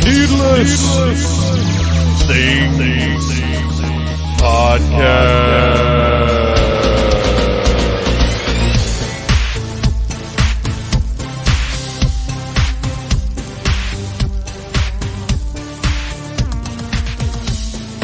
Needless Things Podcast.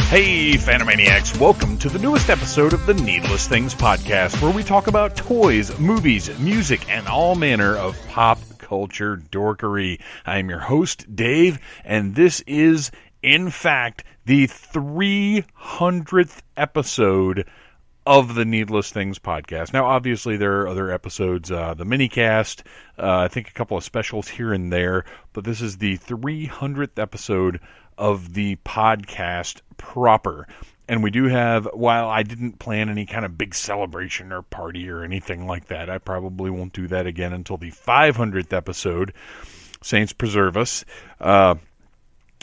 Hey, Phantomaniacs, welcome to the newest episode of the Needless Things Podcast, where we talk about toys, movies, music, and all manner of pop culture dorkery. I am your host, Dave, and this is, in fact, the 300th episode of the Needless Things Podcast. Now, obviously, there are other episodes, the minicast, I think a couple of specials here and there, but this is the 300th episode of the podcast proper. And we do have, while I didn't plan any kind of big celebration or party or anything like that, I probably won't do that again until the 500th episode. Saints preserve us.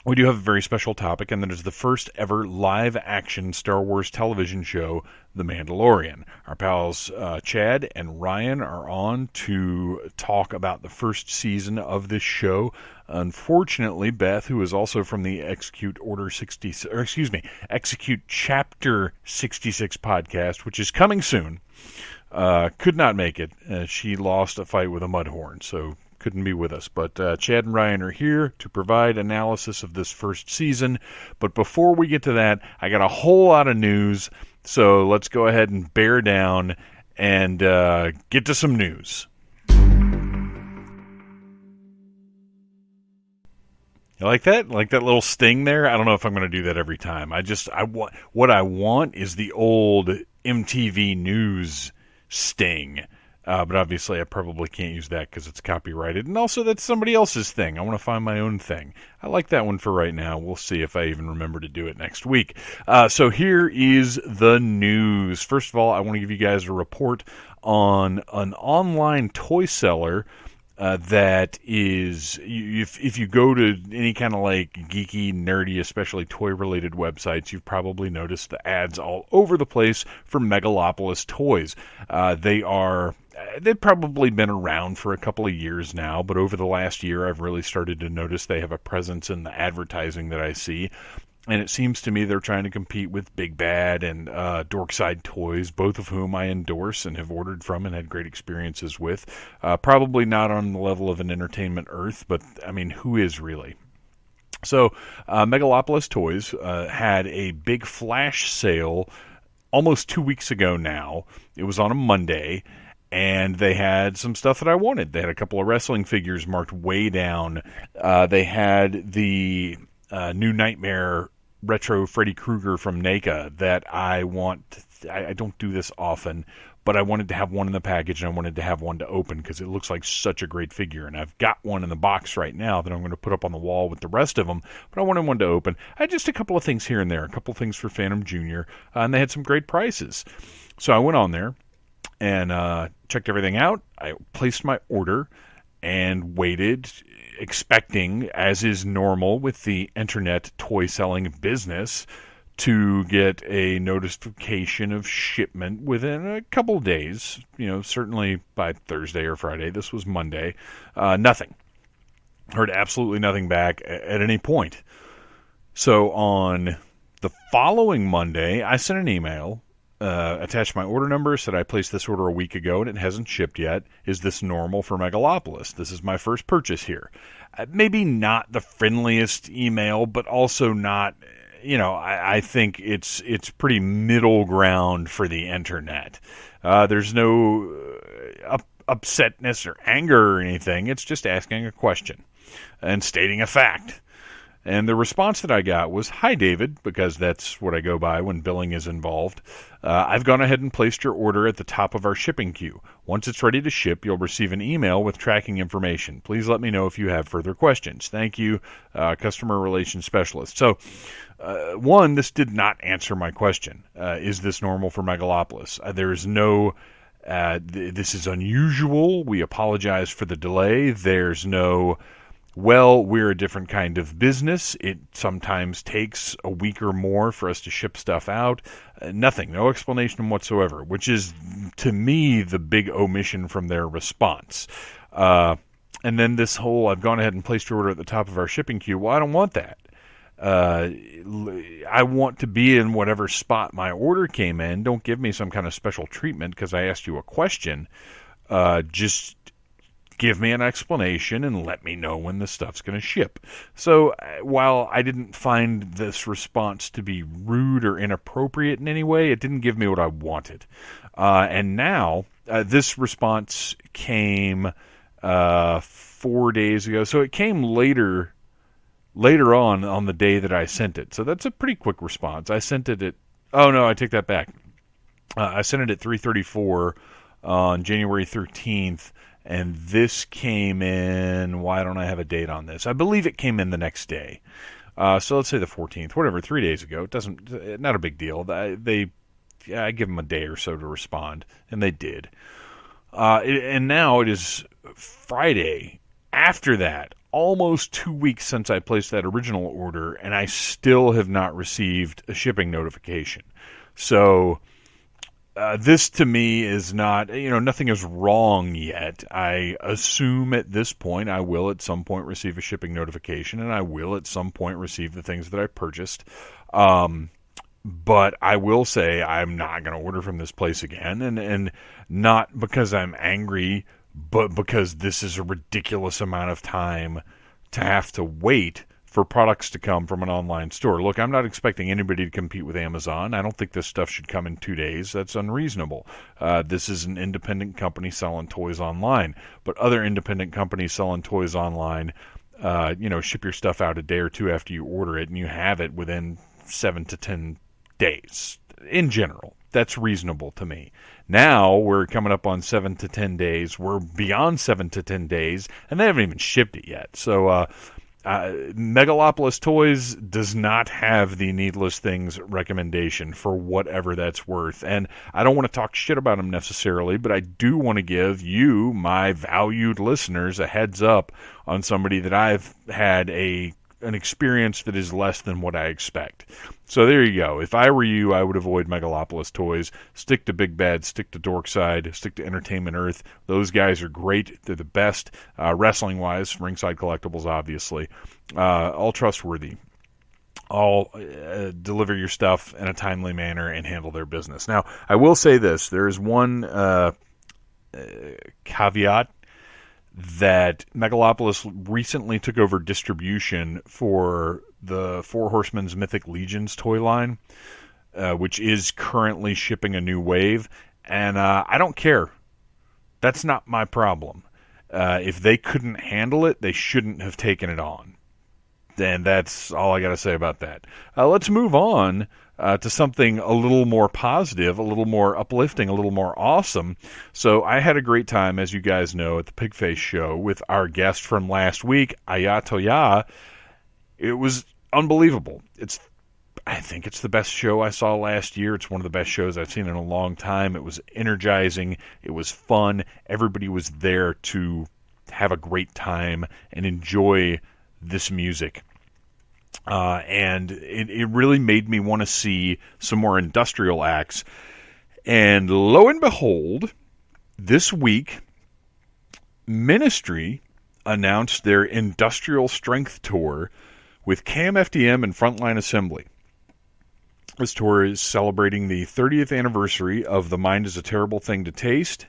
We do have a very special topic, and that is the first ever live-action Star Wars television show, The Mandalorian. Our pals Chad and Ryan are on to talk about the first season of this show. Unfortunately, Beth, who is also from the Execute Chapter 66 podcast, which is coming soon, could not make it. She lost a fight with a mudhorn, so couldn't be with us. But Chad and Ryan are here to provide analysis of this first season. But before we get to that, I got a whole lot of news, so let's go ahead and bear down and get to some news. You like that? Like that little sting there? I don't know if I'm going to do that every time. What I want is the old MTV News sting. But obviously I probably can't use that because it's copyrighted. And also that's somebody else's thing. I want to find my own thing. I like that one for right now. We'll see if I even remember to do it next week. So here is the news. First of all, I want to give you guys a report on an online toy seller that is, if you go to any kind of like geeky, nerdy, especially toy-related websites, you've probably noticed the ads all over the place for Megalopolis toys. They've probably been around for a couple of years now, but over the last year I've really started to notice they have a presence in the advertising that I see. And it seems to me they're trying to compete with Big Bad and Dorkside Toys, both of whom I endorse and have ordered from and had great experiences with. Probably not on the level of an Entertainment Earth, but, I mean, who is really? So, Megalopolis Toys had a big flash sale almost 2 weeks ago now. It was on a Monday, and they had some stuff that I wanted. They had a couple of wrestling figures marked way down. They had the New Nightmare retro Freddy Krueger from NECA that I want. I don't do this often, but I wanted to have one in the package, and I wanted to have one to open because it looks like such a great figure. And I've got one in the box right now that I'm going to put up on the wall with the rest of them, but I wanted one to open. I had just a couple of things here and there, a couple of things for Phantom Jr., and they had some great prices. So I went on there and checked everything out. I placed my order and waited, expecting, as is normal with the internet toy selling business, to get a notification of shipment within a couple days. Certainly by Thursday or Friday. This was Monday. Nothing. Heard absolutely nothing back at any point. So on the following Monday, I sent an email, attached my order number, said I placed this order a week ago and it hasn't shipped yet. Is this normal for Megalopolis? This is my first purchase here. Maybe not the friendliest email, but also not, I think it's pretty middle ground for the internet. There's no upsetness or anger or anything. It's just asking a question and stating a fact. And the response that I got was, "Hi, David," because that's what I go by when billing is involved. "I've gone ahead and placed your order at the top of our shipping queue. Once it's ready to ship, you'll receive an email with tracking information. Please let me know if you have further questions. Thank you, Customer Relations Specialist." So, one, this did not answer my question. Is this normal for Megalopolis? There is no... this is unusual. We apologize for the delay. There's no... well, we're a different kind of business. It sometimes takes a week or more for us to ship stuff out. Nothing, no explanation whatsoever, which is, to me, the big omission from their response. And then this whole, I've gone ahead and placed your order at the top of our shipping queue. Well, I don't want that. I want to be in whatever spot my order came in. Don't give me some kind of special treatment because I asked you a question. Just give me an explanation and let me know when the stuff's going to ship. So while I didn't find this response to be rude or inappropriate in any way, it didn't give me what I wanted. And now this response came 4 days ago. So it came later on the day that I sent it. So that's a pretty quick response. I sent it at, oh no, I take that back. I sent it at 3:34 on January 13th, and this came in, why don't I have a date on this? I believe it came in the next day. So let's say the 14th, whatever, 3 days ago. Not a big deal. I give them a day or so to respond, and they did. And now it is Friday. After that, almost 2 weeks since I placed that original order, and I still have not received a shipping notification. So this to me is not, nothing is wrong yet. I assume at this point I will at some point receive a shipping notification, and I will at some point receive the things that I purchased. But I will say I'm not going to order from this place again, and not because I'm angry, but because this is a ridiculous amount of time to have to wait for products to come from an online store. Look, I'm not expecting anybody to compete with Amazon. I don't think this stuff should come in 2 days. That's unreasonable. This is an independent company selling toys online, but other independent companies selling toys online, ship your stuff out a day or two after you order it, and you have it within 7 to 10 days. In general, that's reasonable to me. Now we're coming up on 7 to 10 days. We're beyond 7 to 10 days, and they haven't even shipped it yet. So Megalopolis Toys does not have the Needless Things recommendation for whatever that's worth. And I don't want to talk shit about them necessarily, but I do want to give you, my valued listeners, a heads up on somebody that I've had an experience that is less than what I expect. So there you go. If I were you, I would avoid Megalopolis Toys. Stick to Big Bad, stick to Dorkside, stick to Entertainment Earth. Those guys are great. They're the best wrestling-wise. Ringside Collectibles, obviously. All trustworthy. All deliver your stuff in a timely manner and handle their business. Now, I will say this. There is one caveat that Megalopolis recently took over distribution for the Four Horsemen's Mythic Legions toy line, which is currently shipping a new wave, and I don't care. That's not my problem. If they couldn't handle it, they shouldn't have taken it on. And that's all I got to say about that. Let's move on to something a little more positive, a little more uplifting, a little more awesome. So I had a great time, as you guys know, at the Pigface show with our guest from last week, Ayatoya. It was unbelievable. I think it's the best show I saw last year. It's one of the best shows I've seen in a long time. It was energizing. It was fun. Everybody was there to have a great time and enjoy this music. And it really made me want to see some more industrial acts. And lo and behold, this week, Ministry announced their Industrial Strength Tour with KMFDM and Frontline Assembly. This tour is celebrating the 30th anniversary of The Mind is a Terrible Thing to Taste,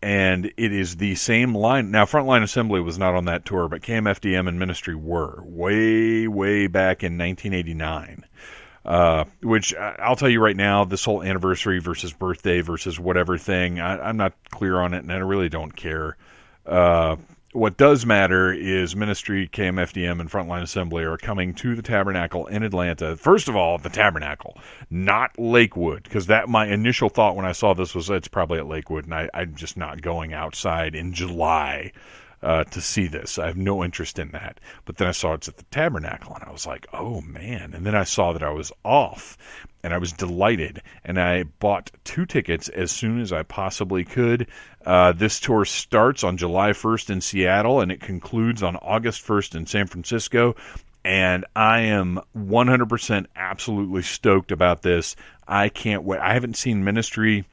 and it is the same line. Now, Frontline Assembly was not on that tour, but KMFDM and Ministry were way, way back in 1989. Which I'll tell you right now, this whole anniversary versus birthday versus whatever thing, I'm not clear on it, and I really don't care. What does matter is Ministry, KMFDM, and Frontline Assembly are coming to the Tabernacle in Atlanta. First of all, the Tabernacle, not Lakewood, because my initial thought when I saw this was it's probably at Lakewood, and I'm just not going outside in July to see this. I have no interest in that. But then I saw it's at the Tabernacle, and I was like, oh, man. And then I saw that I was off, and I was delighted. And I bought 2 tickets as soon as I possibly could. This tour starts on July 1st in Seattle, and it concludes on August 1st in San Francisco. And I am 100% absolutely stoked about this. I can't wait. I haven't seen Ministry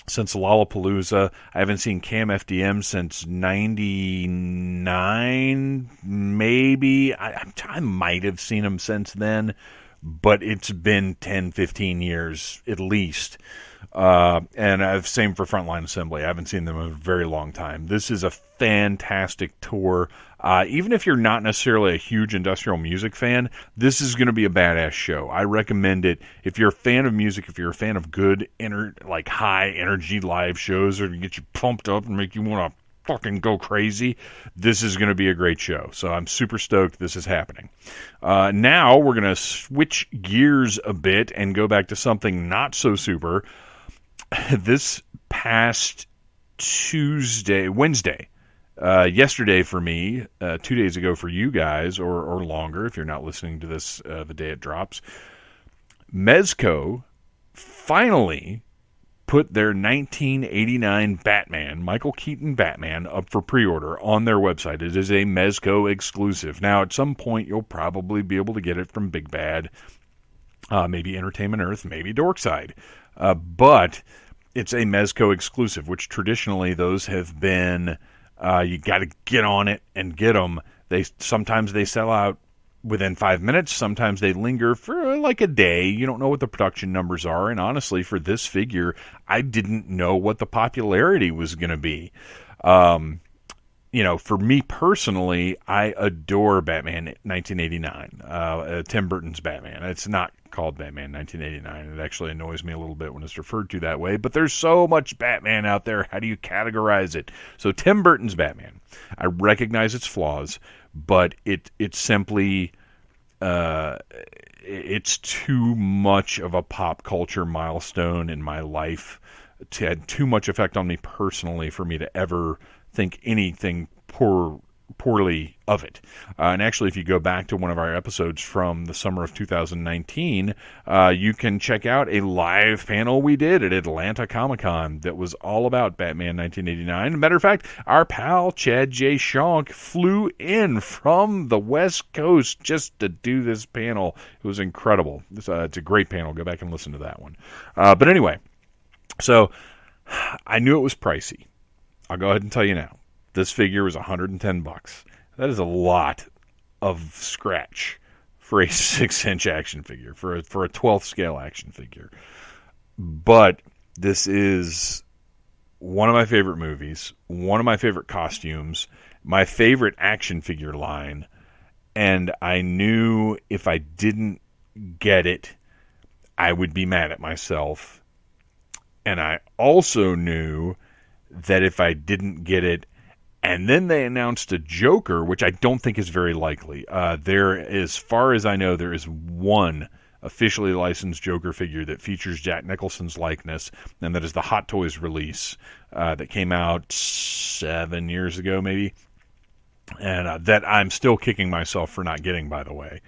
since Lollapalooza. I haven't seen Cam FDM since '99, maybe. I might have seen him since then, but it's been 10, 15 years at least. And same for Frontline Assembly. I haven't seen them in a very long time. This is a fantastic tour. Even if you're not necessarily a huge industrial music fan, this is going to be a badass show. I recommend it. If you're a fan of music, if you're a fan of good, high energy live shows or to get you pumped up and make you want to fucking go crazy, this is going to be a great show. So I'm super stoked this is happening. Now we're going to switch gears a bit and go back to something not so super. This past Wednesday, yesterday for me, 2 days ago for you guys, or longer if you're not listening to this the day it drops, Mezco finally put their 1989 Batman, Michael Keaton Batman, up for pre-order on their website. It is a Mezco exclusive. Now, at some point, you'll probably be able to get it from Big Bad, maybe Entertainment Earth, maybe Dorkside. But it's a Mezco exclusive, which traditionally those have been, you got to get on it and get them. Sometimes they sell out within 5 minutes. Sometimes they linger for like a day. You don't know what the production numbers are. And honestly, for this figure, I didn't know what the popularity was going to be. For me personally, I adore Batman 1989, Tim Burton's Batman. It's not called Batman 1989. It actually annoys me a little bit when it's referred to that way, but there's so much Batman out there. How do you categorize it? So Tim Burton's Batman, I recognize its flaws, but it's simply, it's too much of a pop culture milestone in my life. It had too much effect on me personally for me to ever think anything poorly of it. And actually, if you go back to one of our episodes from the summer of 2019, you can check out a live panel we did at Atlanta Comic-Con that was all about Batman 1989. As a matter of fact, our pal Chad J. Shonk flew in from the West Coast just to do this panel. It was incredible. It's a great panel. Go back and listen to that one. But anyway, so I knew it was pricey. I'll go ahead and tell you now. This figure was $110. That is a lot of scratch for a 6-inch action figure, for a 12th scale action figure. But this is one of my favorite movies, one of my favorite costumes, my favorite action figure line, and I knew if I didn't get it, I would be mad at myself. And I also knew that if I didn't get it, and then they announced a Joker, which I don't think is very likely. As far as I know, there is one officially licensed Joker figure that features Jack Nicholson's likeness, and that is the Hot Toys release that came out 7 years ago, maybe. And that I'm still kicking myself for not getting, by the way.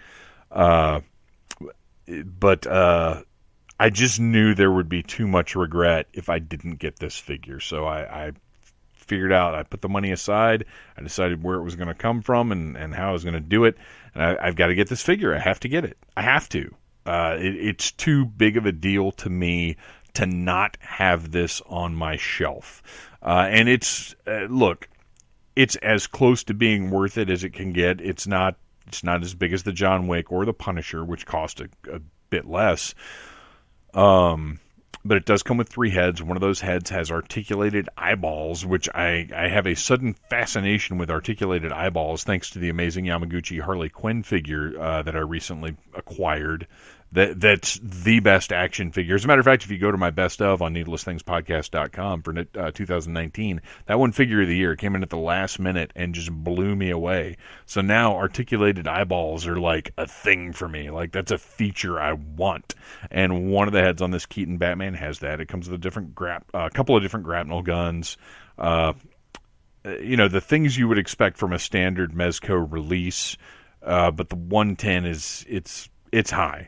But I just knew there would be too much regret if I didn't get this figure. So I figured out, I put the money aside, I decided where it was going to come from and how I was going to do it, and I've got to get this figure. I have to get it. I have to. It's too big of a deal to me to not have this on my shelf. And it's, look, it's as close to being worth it as it can get. It's not as big as the John Wick or the Punisher, which cost a bit less. But it does come with 3 heads. One of those heads has articulated eyeballs, which I have a sudden fascination with articulated eyeballs thanks to the amazing Yamaguchi Harley Quinn figure that I recently acquired. That's the best action figure. As a matter of fact, if you go to my best of on needlessthingspodcast.com for 2019, that one figure of the year came in at the last minute and just blew me away. So now articulated eyeballs are like a thing for me. Like, that's a feature I want. And one of the heads on this Keaton Batman has that. It comes with a couple of different grapnel guns. The things you would expect from a standard Mezco release. But the 110 it's high.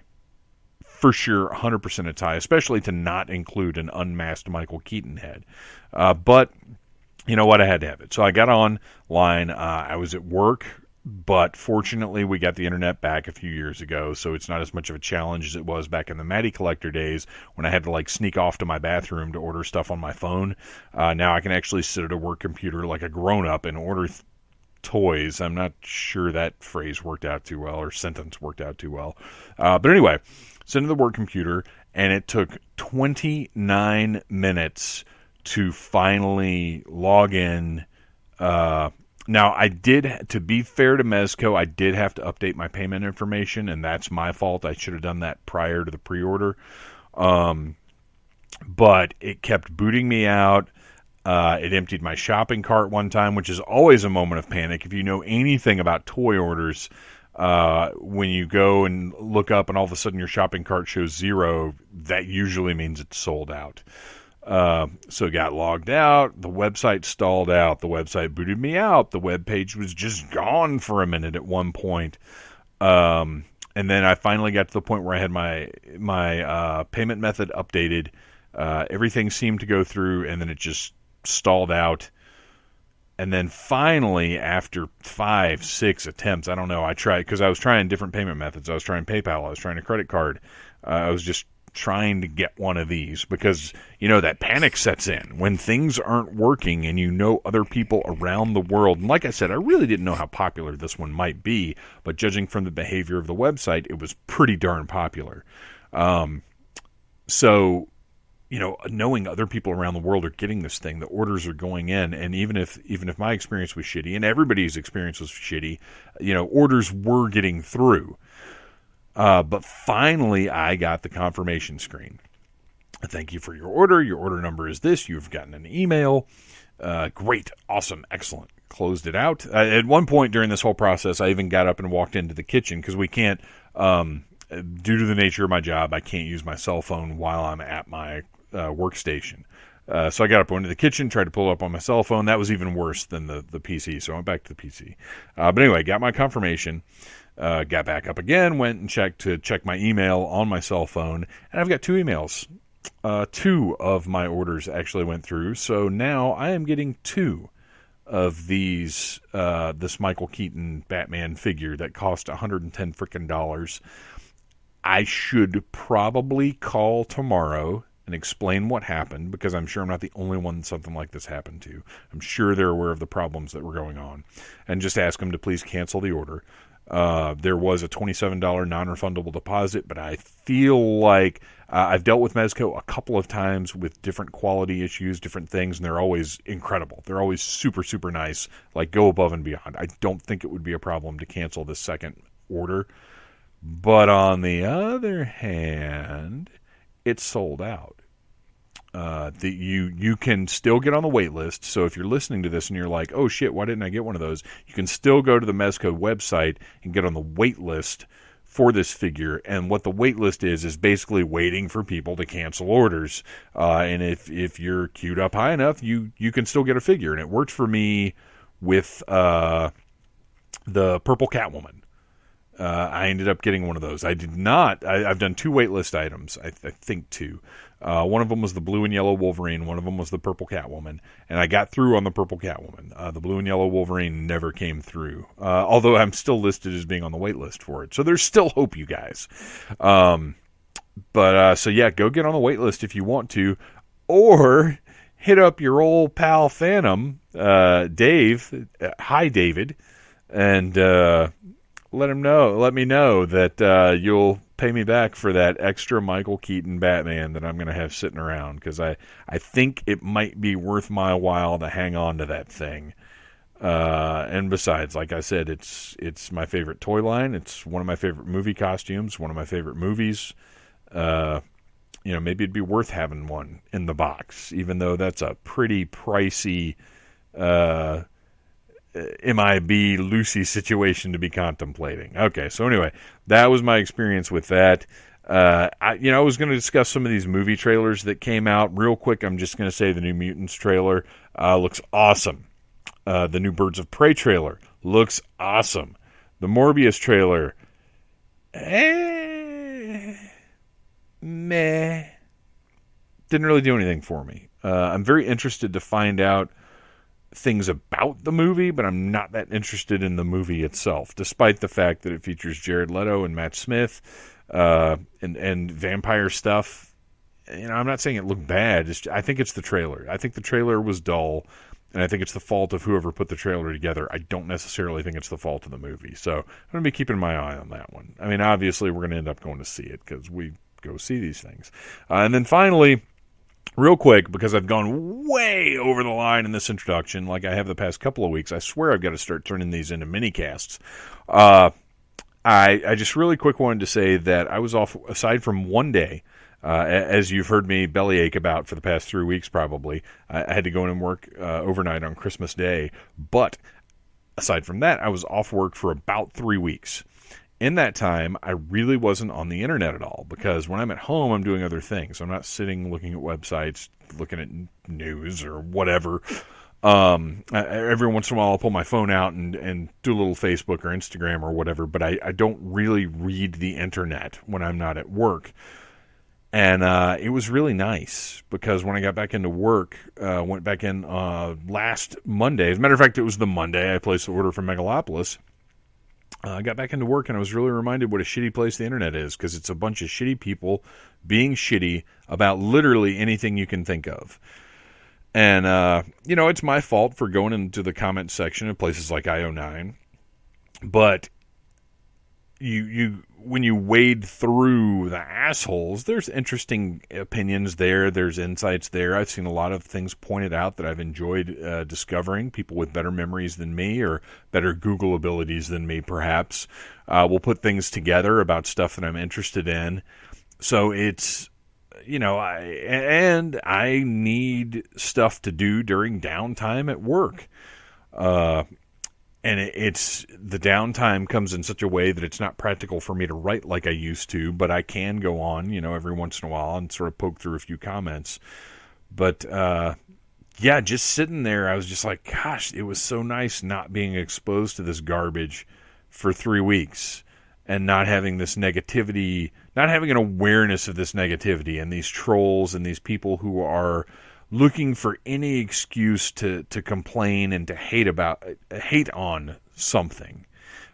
For sure, 100% it's high, especially to not include an unmasked Michael Keaton head. But you know what? I had to have it. So I got online. I was at work But fortunately, we got the internet back a few years ago, so it's not as much of a challenge as it was back in the Matty Collector days when I had to like sneak off to my bathroom to order stuff on my phone. Now I can actually sit at a work computer like a grown-up and order toys. I'm not sure that phrase worked out too well or sentence worked out too well. But anyway, sent to the work computer, and it took 29 minutes to finally log in. Now, to be fair to Mezco, I did have to update my payment information, and that's my fault. I should have done that prior to the pre-order. But it kept booting me out. It emptied my shopping cart one time, which is always a moment of panic. If you know anything about toy orders, when you go and look up and all of a sudden your shopping cart shows 0, that usually means it's sold out. So it got logged out, the website stalled out, the website booted me out, the web page was just gone for a minute at one point. And then I finally got to the point where I had my payment method updated. Everything seemed to go through, and then it just stalled out. And then finally, after 5, 6 attempts, I don't know, I tried, because I was trying different payment methods. I was trying PayPal, I was trying a credit card. I was just trying to get one of these because, that panic sets in when things aren't working and other people around the world. And like I said, I really didn't know how popular this one might be, but judging from the behavior of the website, it was pretty darn popular. So, knowing other people around the world are getting this thing, the orders are going in, and even if my experience was shitty and everybody's experience was shitty, orders were getting through. But finally, I got the confirmation screen. Thank you for your order. Your order number is this. You've gotten an email. Great. Awesome. Excellent. Closed it out. At one point during this whole process, I even got up and walked into the kitchen because we can't, due to the nature of my job, I can't use my cell phone while I'm at my workstation. So I got up, went to the kitchen, tried to pull it up on my cell phone. That was even worse than the PC, so I went back to the PC. But anyway, got my confirmation. Got back up again, went and check my email on my cell phone, and I've got 2 emails. 2 of my orders actually went through, so now I am getting 2 of these, this Michael Keaton Batman figure that cost $110 frickin'. I should probably call tomorrow and explain what happened, because I'm sure I'm not the only one something like this happened to. I'm sure they're aware of the problems that were going on, and just ask them to please cancel the order. There was a $27 non-refundable deposit, but I feel like I've dealt with Mezco a couple of times with different quality issues, different things, and they're always incredible. They're always super, super nice, like go above and beyond. I don't think it would be a problem to cancel this second order. But on the other hand, it's sold out. You can still get on the wait list. So if you're listening to this and you're like, oh shit, why didn't I get one of those? You can still go to the Mezco website and get on the wait list for this figure. And what the wait list is basically waiting for people to cancel orders. And if you're queued up high enough, you can still get a figure. And it worked for me with the Purple Catwoman. I ended up getting one of those. I did not. I've done 2 waitlist items. I think 2. One of them was the blue and yellow Wolverine. One of them was the purple Catwoman. And I got through on the purple Catwoman. The blue and yellow Wolverine never came through. Although I'm still listed as being on the waitlist for it. So there's still hope, you guys. So yeah, go get on the waitlist if you want to. Or hit up your old pal Phantom, Dave. Hi, David. And let me know that you'll pay me back for that extra Michael Keaton Batman that I'm going to have sitting around, because I think it might be worth my while to hang on to that thing. And besides, like I said, it's my favorite toy line. It's one of my favorite movie costumes, one of my favorite movies. Maybe it'd be worth having one in the box, even though that's a pretty pricey MIB Lucy situation to be contemplating. Okay, so anyway, that was my experience with that. I was going to discuss some of these movie trailers that came out real quick. I'm just going to say the New Mutants trailer looks awesome. The new Birds of Prey trailer looks awesome. The Morbius trailer, meh. Didn't really do anything for me. I'm very interested to find out things about the movie, but I'm not that interested in the movie itself, despite the fact that it features Jared Leto and Matt Smith and vampire stuff. I'm not saying it looked bad. I think it's the trailer. I think the trailer was dull, and I think it's the fault of whoever put the trailer together. I don't necessarily think it's the fault of the movie. So I'm going to be keeping my eye on that one. I mean, obviously, we're going to end up going to see it because we go see these things. And then finally, real quick, because I've gone way over the line in this introduction, like I have the past couple of weeks, I swear I've got to start turning these into mini-casts. I just really quick wanted to say that I was off, aside from one day, as you've heard me bellyache about for the past 3 weeks probably. I had to go in and work overnight on Christmas Day. But aside from that, I was off work for about 3 weeks. In that time, I really wasn't on the internet at all, because when I'm at home, I'm doing other things. I'm not sitting looking at websites, looking at news or whatever. Every once in a while, I'll pull my phone out and do a little Facebook or Instagram or whatever, but I don't really read the internet when I'm not at work. And it was really nice, because when I got back into work, went back in last Monday. As a matter of fact, it was the Monday I placed the order from Megalopolis. I got back into work, and I was really reminded what a shitty place the internet is, because it's a bunch of shitty people being shitty about literally anything you can think of. And, it's my fault for going into the comment section of places like IO9, but when you wade through the assholes, there's interesting opinions there. There's insights there. I've seen a lot of things pointed out that I've enjoyed discovering. People with better memories than me, or better Google abilities than me, perhaps, will put things together about stuff that I'm interested in. So it's, I need stuff to do during downtime at work. And it's the downtime comes in such a way that it's not practical for me to write like I used to, but I can go on, every once in a while and sort of poke through a few comments. But, just sitting there, I was just like, gosh, it was so nice not being exposed to this garbage for 3 weeks and not having this negativity, not having an awareness of this negativity and these trolls and these people who are looking for any excuse to complain and to hate on something,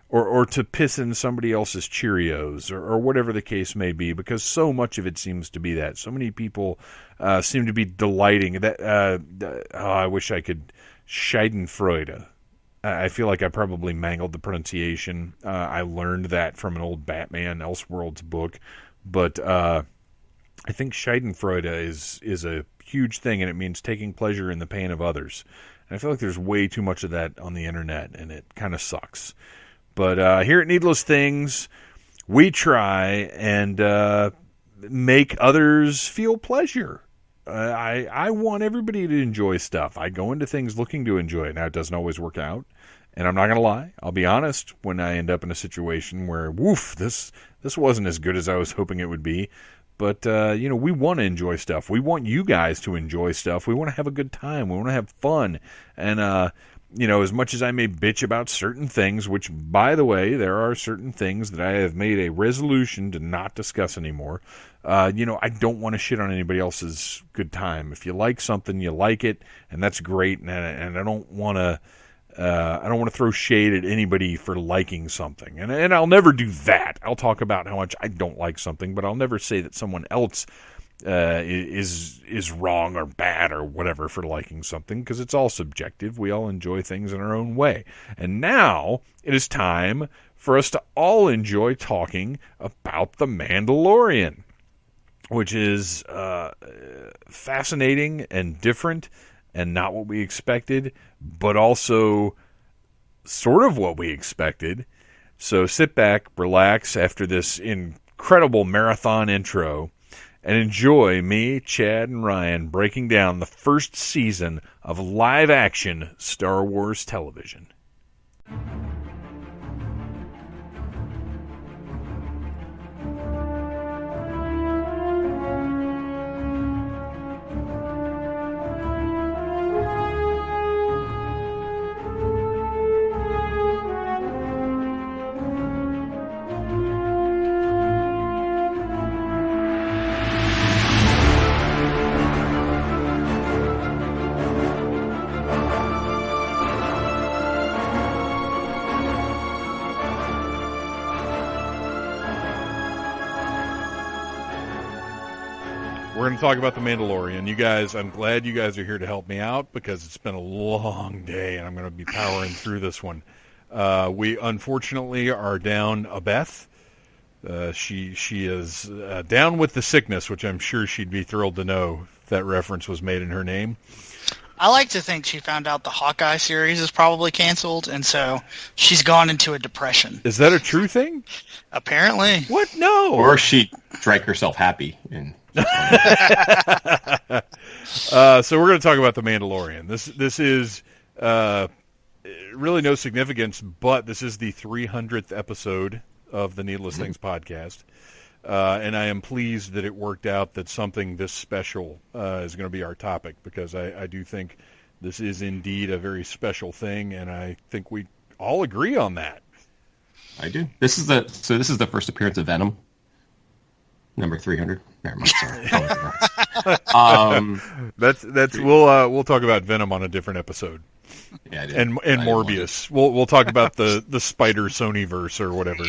or to piss in somebody else's Cheerios, or whatever the case may be, because so much of it seems to be that. So many people seem to be delighting. I wish I could. Schadenfreude. I feel like I probably mangled the pronunciation. I learned that from an old Batman Elseworlds book, but I think Schadenfreude is a huge thing, and it means taking pleasure in the pain of others. And I feel like there's way too much of that on the internet, and it kind of sucks. But here at Needless Things, we try and make others feel pleasure. I want everybody to enjoy stuff. I go into things looking to enjoy it. Now, it doesn't always work out, and I'm not going to lie. I'll be honest, when I end up in a situation where, this wasn't as good as I was hoping it would be. But, we want to enjoy stuff. We want you guys to enjoy stuff. We want to have a good time. We want to have fun. And, as much as I may bitch about certain things, which, by the way, there are certain things that I have made a resolution to not discuss anymore. I don't want to shit on anybody else's good time. If you like something, you like it, and that's great. And I don't want to... I don't want to throw shade at anybody for liking something. And I'll never do that. I'll talk about how much I don't like something, but I'll never say that someone else is wrong or bad or whatever for liking something, because it's all subjective. We all enjoy things in our own way. And now it is time for us to all enjoy talking about The Mandalorian, which is fascinating and different, and not what we expected, but also sort of what we expected. So sit back, relax after this incredible marathon intro, and enjoy me, Chad, and Ryan breaking down the first season of live-action Star Wars television. We're going to talk about The Mandalorian. You guys, I'm glad you guys are here to help me out because it's been a long day and I'm going to be powering through this one. We unfortunately are down a Beth. She is down with the sickness, which I'm sure she'd be thrilled to know if that reference was made in her name. I like to think she found out the Hawkeye series is probably canceled, and so she's gone into a depression. Is that a true thing? Apparently. What? No. Or she drank herself happy. And so we're going to talk about The Mandalorian. This is really no significance, but this is the 300th episode of the Needless Things podcast. And I am pleased that it worked out that something this special is going to be our topic, because I do think this is indeed a very special thing, and I think we all agree on that. I do. This is the first appearance of Venom, number 300. Never mind. Sorry. We'll talk about Venom on a different episode. Yeah, and Morbius. We'll talk about the Spider Sonyverse or whatever.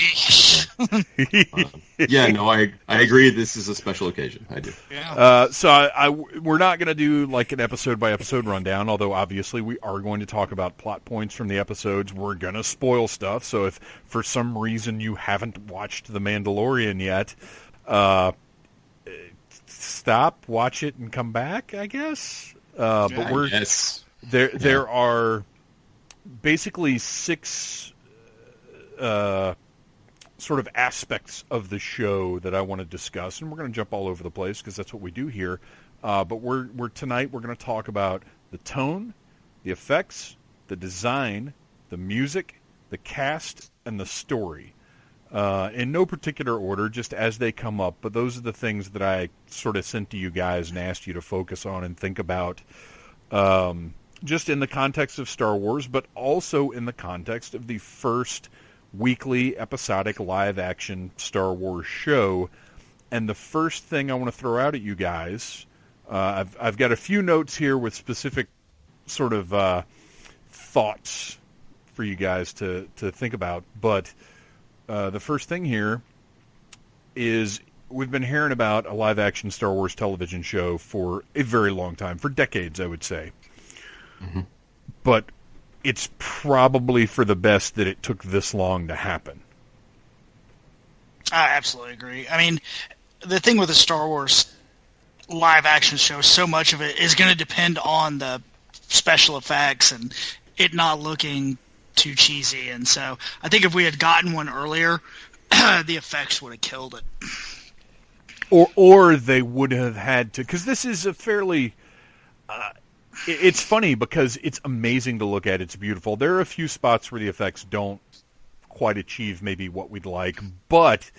I agree. This is a special occasion. I do. Yeah. So we're not going to do like an episode by episode rundown, although obviously we are going to talk about plot points from the episodes. We're going to spoil stuff. So if for some reason you haven't watched The Mandalorian yet, stop, watch it, and come back, I guess. There are basically 6 sort of aspects of the show that I want to discuss, and we're going to jump all over the place because that's what we do here. But tonight we're going to talk about the tone, the effects, the design, the music, the cast, and the story. In no particular order, just as they come up. But those are the things that I sort of sent to you guys and asked you to focus on and think about. Just in the context of Star Wars, but also in the context of the first weekly episodic live-action Star Wars show. And the first thing I want to throw out at you guys, I've got a few notes here with specific sort of thoughts for you guys to think about. But the first thing here is we've been hearing about a live-action Star Wars television show for a very long time, for decades, I would say. Mm-hmm. But it's probably for the best that it took this long to happen. I absolutely agree. I mean, the thing with the Star Wars live-action show, so much of it is going to depend on the special effects and it not looking too cheesy. And so I think if we had gotten one earlier, the effects would have killed it. Or they would have had to, because this is a fairly... it's funny because it's amazing to look at. It's beautiful. There are a few spots where the effects don't quite achieve maybe what we'd like, but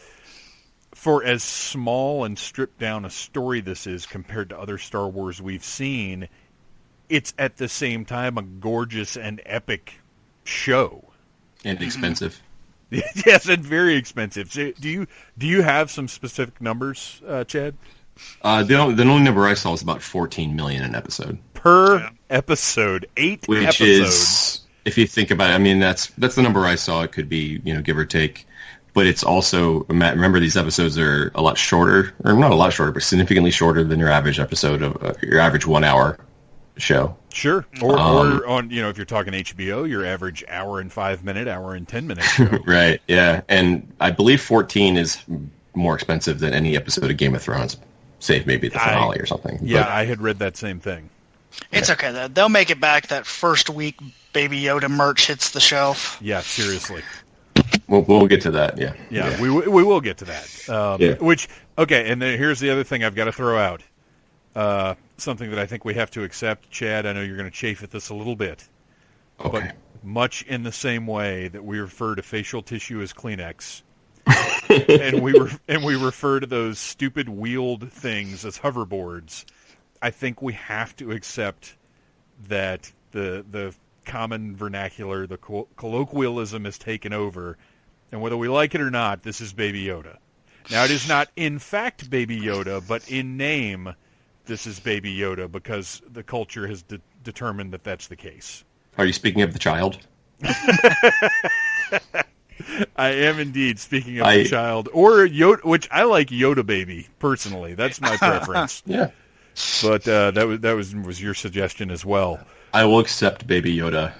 for as small and stripped down a story this is compared to other Star Wars we've seen, it's at the same time a gorgeous and epic show. And expensive. Yes, and very expensive. So do you have some specific numbers, Chad? The only number I saw was about $14 million an episode per episode. 8 which episodes. Is, if you think about it, I mean that's the number I saw. It could be give or take, but it's also, remember, these episodes are a lot shorter, or not a lot shorter, but significantly shorter than your average episode of your average 1 hour show. Sure. Or on, if you're talking HBO, your average hour and 5 minute, hour and 10 minute show. Right. Yeah, and I believe 14 is more expensive than any episode of Game of Thrones, save maybe the finale or something. Yeah, but I had read that same thing. It's okay, though. They'll make it back that first week Baby Yoda merch hits the shelf. Yeah, seriously. We'll get to that, yeah. Yeah, we will get to that. Which, okay, and then here's the other thing I've got to throw out. Something that I think we have to accept. Chad, I know you're going to chafe at this a little bit. Okay. But much in the same way that we refer to facial tissue as Kleenex, and we refer to those stupid wheeled things as hoverboards, I think we have to accept that the common vernacular, the colloquialism has taken over, and whether we like it or not, this is Baby Yoda. Now, it is not in fact Baby Yoda, but in name, this is Baby Yoda because the culture has determined that that's the case. Are you speaking of the child? I am indeed. Speaking of the child, or Yoda, which I like Yoda baby personally. That's my preference. Yeah, but that was your suggestion as well. I will accept Baby Yoda,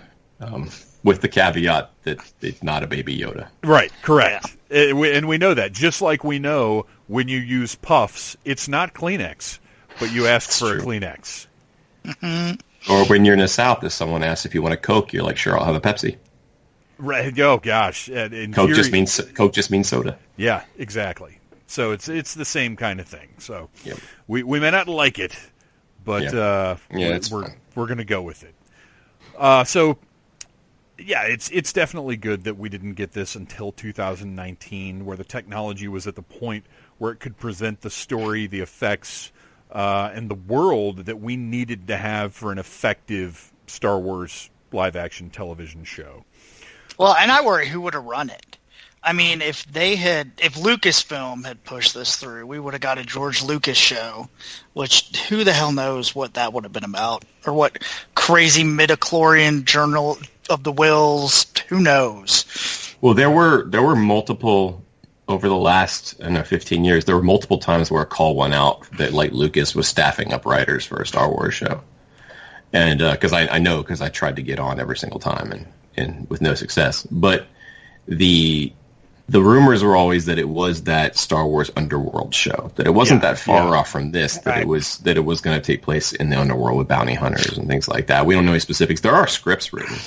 with the caveat that it's not a Baby Yoda. Right. Correct. Yeah. And we know that. Just like we know when you use Puffs, it's not Kleenex, but you ask for a Kleenex. Mm-hmm. Or when you're in the South, if someone asks if you want a Coke, you're like, sure, I'll have a Pepsi. Right. Oh gosh. Coke just means soda. Yeah, exactly. So it's the same kind of thing. So yep. we may not like it, but we're going to go with it. So yeah, it's definitely good that we didn't get this until 2019, where the technology was at the point where it could present the story, the effects, and the world that we needed to have for an effective Star Wars live-action television show. Well, and I worry who would have run it. I mean, if Lucasfilm had pushed this through, we would have got a George Lucas show, which who the hell knows what that would have been about, or what crazy midichlorian Journal of the Wills, who knows? Well, there were multiple over the last 15 years. There were multiple times where a call went out that like Lucas was staffing up writers for a Star Wars show, and because I tried to get on every single time and with no success, but the rumors were always that it was that Star Wars Underworld show, that it wasn't that far off from this, that it was going to take place in the Underworld with bounty hunters and things like that. We don't know any specifics. There are scripts written.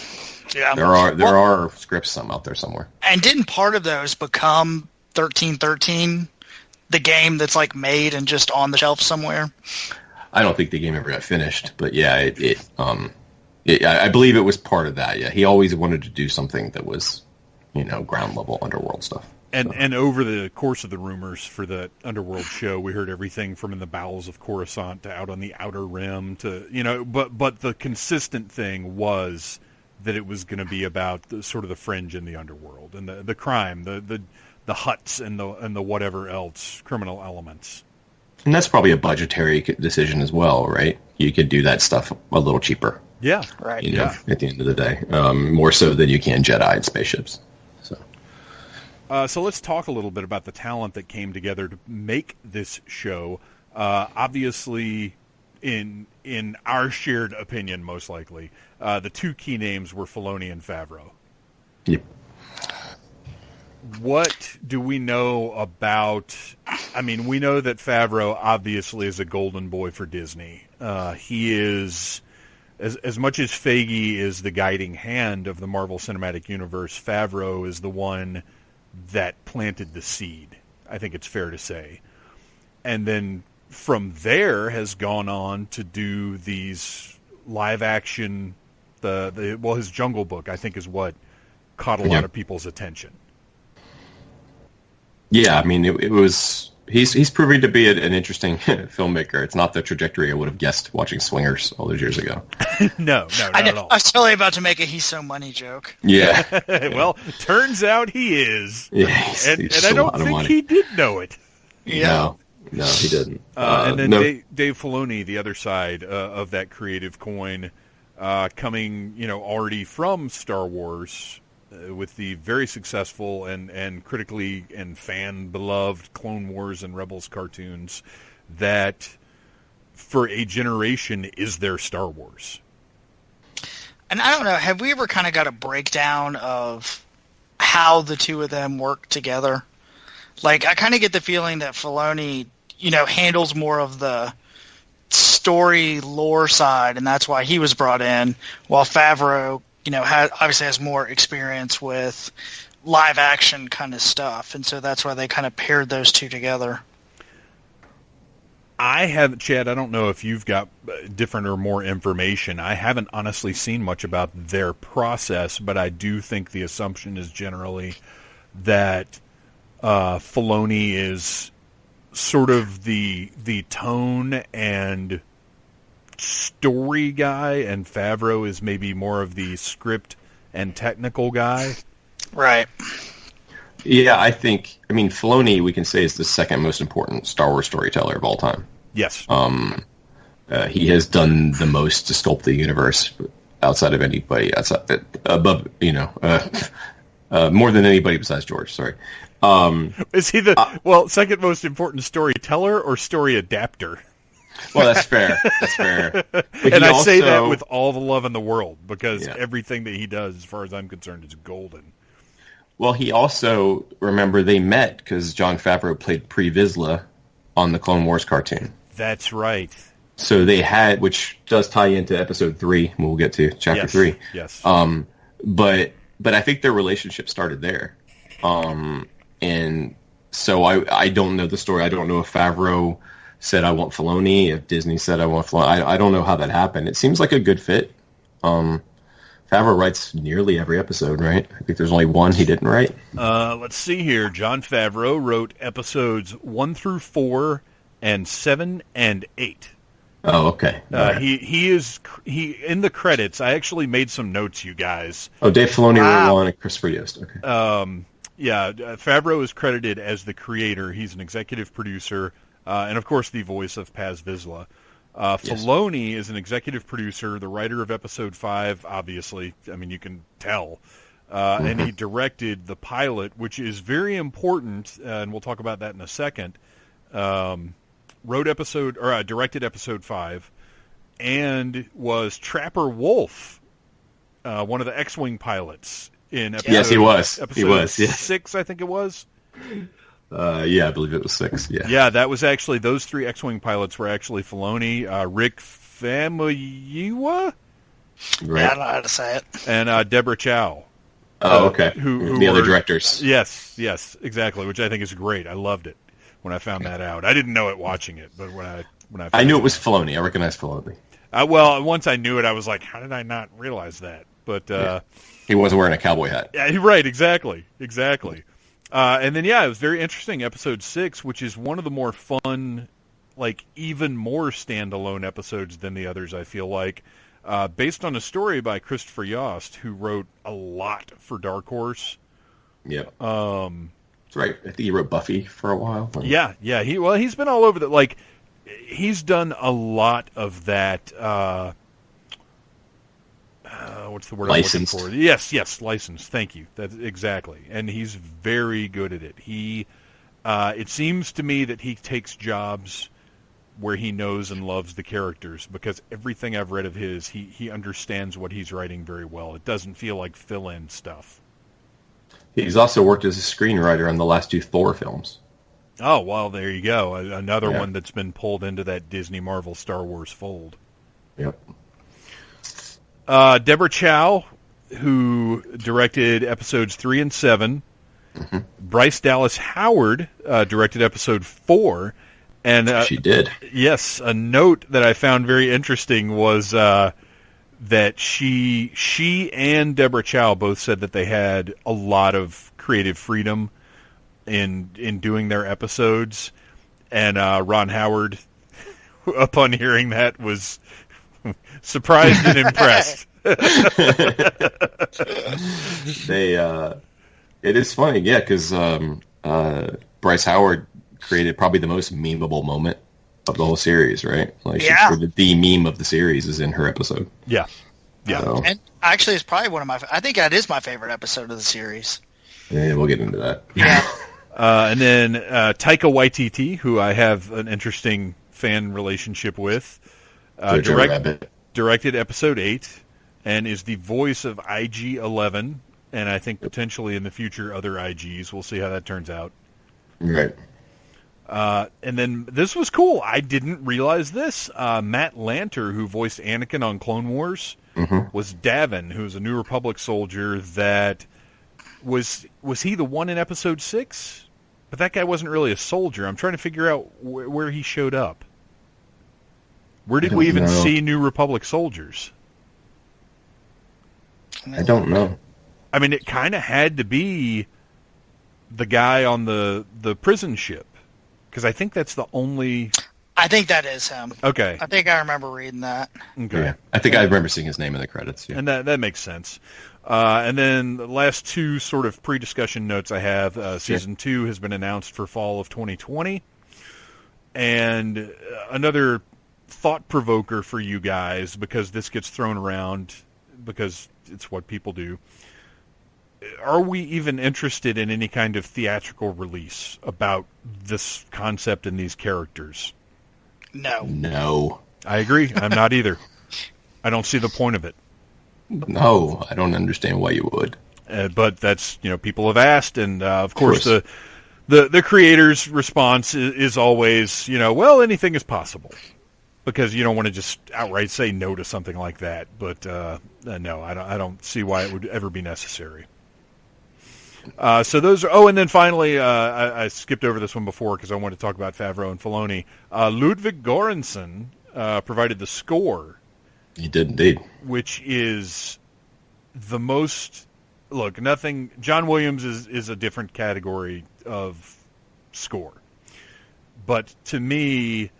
Yeah. There are scripts out there somewhere. And didn't part of those become 1313, the game that's like made and just on the shelf somewhere? I don't think the game ever got finished, but yeah, I believe it was part of that. Yeah, he always wanted to do something that was, ground level Underworld stuff. And over the course of the rumors for the Underworld show, we heard everything from in the bowels of Coruscant to out on the Outer Rim to, but the consistent thing was that it was going to be about the sort of the fringe in the underworld and the crime, the huts and the whatever else criminal elements. And that's probably a budgetary decision as well, right? You could do that stuff a little cheaper. Yeah, right. At the end of the day, more so than you can Jedi and spaceships. So let's talk a little bit about the talent that came together to make this show. Obviously, in our shared opinion, most likely, the two key names were Filoni and Favreau. Yep. What do we know about... I mean, we know that Favreau obviously is a golden boy for Disney. He is... As much as Feige is the guiding hand of the Marvel Cinematic Universe, Favreau is the one that planted the seed. I think it's fair to say. And then from there has gone on to do these live action... his Jungle Book, I think, is what caught a lot of people's attention. Yeah, I mean, it was... He's proving to be an interesting filmmaker. It's not the trajectory I would have guessed watching Swingers all those years ago. No, not at all. I was totally about to make a "he's so money" joke. Yeah. Well, turns out he is. Yeah, and I don't think he did know it. Yeah. No, he didn't. And then Dave Filoni, the other side of that creative coin, coming, already from Star Wars. With the very successful and critically and fan-beloved Clone Wars and Rebels cartoons that, for a generation, is their Star Wars. And I don't know, have we ever kind of got a breakdown of how the two of them work together? Like, I kind of get the feeling that Filoni, handles more of the story lore side, and that's why he was brought in, while Favreau obviously has more experience with live action kind of stuff, and so that's why they kind of paired those two together. Chad, I don't know if you've got different or more information. I haven't honestly seen much about their process, but I do think the assumption is generally that Filoni is sort of the tone and story guy, and Favreau is maybe more of the script and technical guy. Right. Yeah, Filoni, we can say, is the second most important Star Wars storyteller of all time. Yes. He has done the most to sculpt the universe outside of anybody above, More than anybody besides George. Sorry. Is he second most important storyteller or story adapter? Well, that's fair. That's fair. And I say that with all the love in the world because everything that he does, as far as I'm concerned, is golden. Well, he also, remember, they met because Jon Favreau played Pre Vizsla on the Clone Wars cartoon. That's right. So they had, which does tie into episode 3, we'll get to chapter 3. Yes. But I think their relationship started there. And so I don't know the story. I don't know if Favreau said I want Filoni, if Disney said I want Filoni. I don't know how that happened. It seems like a good fit. Favreau writes nearly every episode, right? I think there's only one he didn't write. Let's see here. Jon Favreau wrote episodes 1 through 4 and 7 and 8. Oh, okay. He in the credits. I actually made some notes, you guys. Oh, Dave Filoni wrote one and Christopher Yost. Okay. Favreau is credited as the creator. He's an executive producer, and of course the voice of Paz Vizsla. Filoni is an executive producer, the writer of episode 5, obviously. I mean, you can tell. And he directed the pilot, which is very important, and we'll talk about that in a second. Directed episode 5, and was Trapper Wolf, one of the X-Wing pilots in episode. Yes, he was. Episode 6, I think it was. I believe it was 6. Yeah. Yeah, that was actually, those 3 X-Wing pilots were actually Filoni, Rick Famuyiwa? Right. Yeah, I don't know how to say it. And Deborah Chow. Oh, okay. Who the other were directors. Yes, exactly, which I think is great. I loved it when I found that out. I didn't know it watching it, but when I knew it was Filoni. I recognized Filoni. Well, once I knew it, I was like, how did I not realize that? But he wasn't wearing a cowboy hat. Yeah, right, exactly. And then, it was very interesting, episode 6, which is one of the more fun, like, even more standalone episodes than the others, I feel like, based on a story by Christopher Yost, who wrote a lot for Dark Horse. Yep. That's right. I think he wrote Buffy for a while. Yeah. He's been all over the, like, he's done a lot of that, what's the word licensed. I'm looking for? Yes, licensed. Thank you. That's exactly. And he's very good at it. It seems to me that he takes jobs where he knows and loves the characters, because everything I've read of his, he understands what he's writing very well. It doesn't feel like fill-in stuff. He's also worked as a screenwriter on the last 2 Thor films. Oh, well, there you go. Another one that's been pulled into that Disney Marvel Star Wars fold. Yep. Deborah Chow, who directed episodes 3 and 7. Mm-hmm. Bryce Dallas Howard directed episode 4. And she did. Yes, a note that I found very interesting was that she and Deborah Chow both said that they had a lot of creative freedom in doing their episodes. And Ron Howard, upon hearing that, was surprised and impressed. It is funny, because Bryce Howard created probably the most memeable moment of the whole series, right? Like, the meme of the series is in her episode. Yeah. So, and actually, it's probably one of my. I think that is my favorite episode of the series. Yeah, we'll get into that. Yeah. And then Taika Waititi, who I have an interesting fan relationship with, directed episode 8 and is the voice of IG-11, and I think potentially in the future other IGs. We'll see how that turns out. Right. And then this was cool. I didn't realize this. Matt Lanter, who voiced Anakin on Clone Wars, was Davin, who's a New Republic soldier that was he the one in episode 6? But that guy wasn't really a soldier. I'm trying to figure out where he showed up. Where did we even see New Republic soldiers? I don't know. I mean, it kind of had to be the guy on the prison ship, because I think that's the only... I think that is him. Okay. I think I remember reading that. Okay. Yeah. I think I remember seeing his name in the credits. Yeah. And that makes sense. And then the last 2 sort of pre-discussion notes I have, Season 2 has been announced for fall of 2020. And another thought-provoker for you guys, because this gets thrown around, because it's what people do. Beth, are we even interested in any kind of theatrical release about this concept and these characters? No. I agree. I'm not either. I don't see the point of it. No, I don't understand why you would. But that's, people have asked, and of course the creator's response is always, well, anything is possible. Because you don't want to just outright say no to something like that. But no, I don't see why it would ever be necessary. So those are. Oh, and then finally, I skipped over this one before because I wanted to talk about Favreau and Filoni. Ludwig Göransson provided the score. He did indeed. Which is the most. Look, nothing. John Williams is a different category of score, but to me,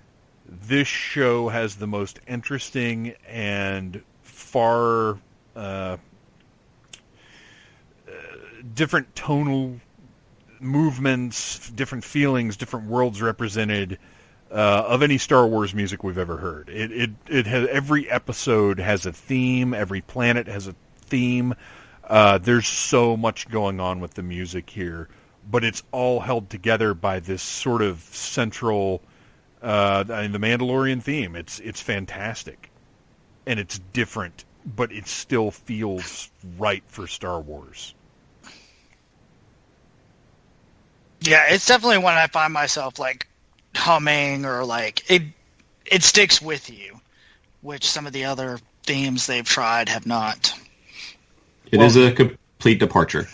this show has the most interesting and far different tonal movements, different feelings, different worlds represented of any Star Wars music we've ever heard. It has, every episode has a theme, every planet has a theme. There's so much going on with the music here, but it's all held together by this sort of central. The Mandalorian theme, it's fantastic, and it's different, but it still feels right for Star Wars. Yeah, it's definitely when I find myself like humming or like it sticks with you, which some of the other themes they've tried have not. It is a complete departure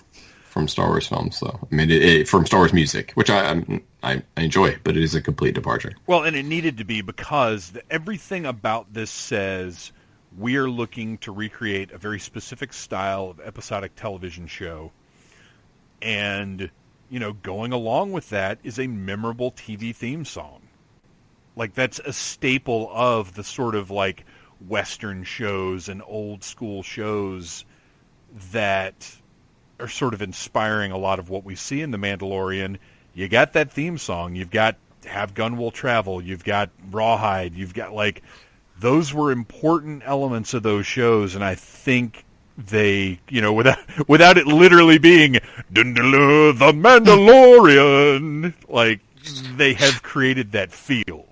from Star Wars films, though. I mean, from Star Wars music, which I enjoy, but it is a complete departure. Well, and it needed to be because everything about this says we are looking to recreate a very specific style of episodic television show, and going along with that is a memorable TV theme song. Like that's a staple of the sort of like Western shows and old school shows that are sort of inspiring a lot of what we see in The Mandalorian. You got that theme song. You've got Have Gun Will Travel. You've got Rawhide. You've got, like, those were important elements of those shows, and I think they, without it literally being "Dun-dun-dun, The Mandalorian," like, they have created that feel.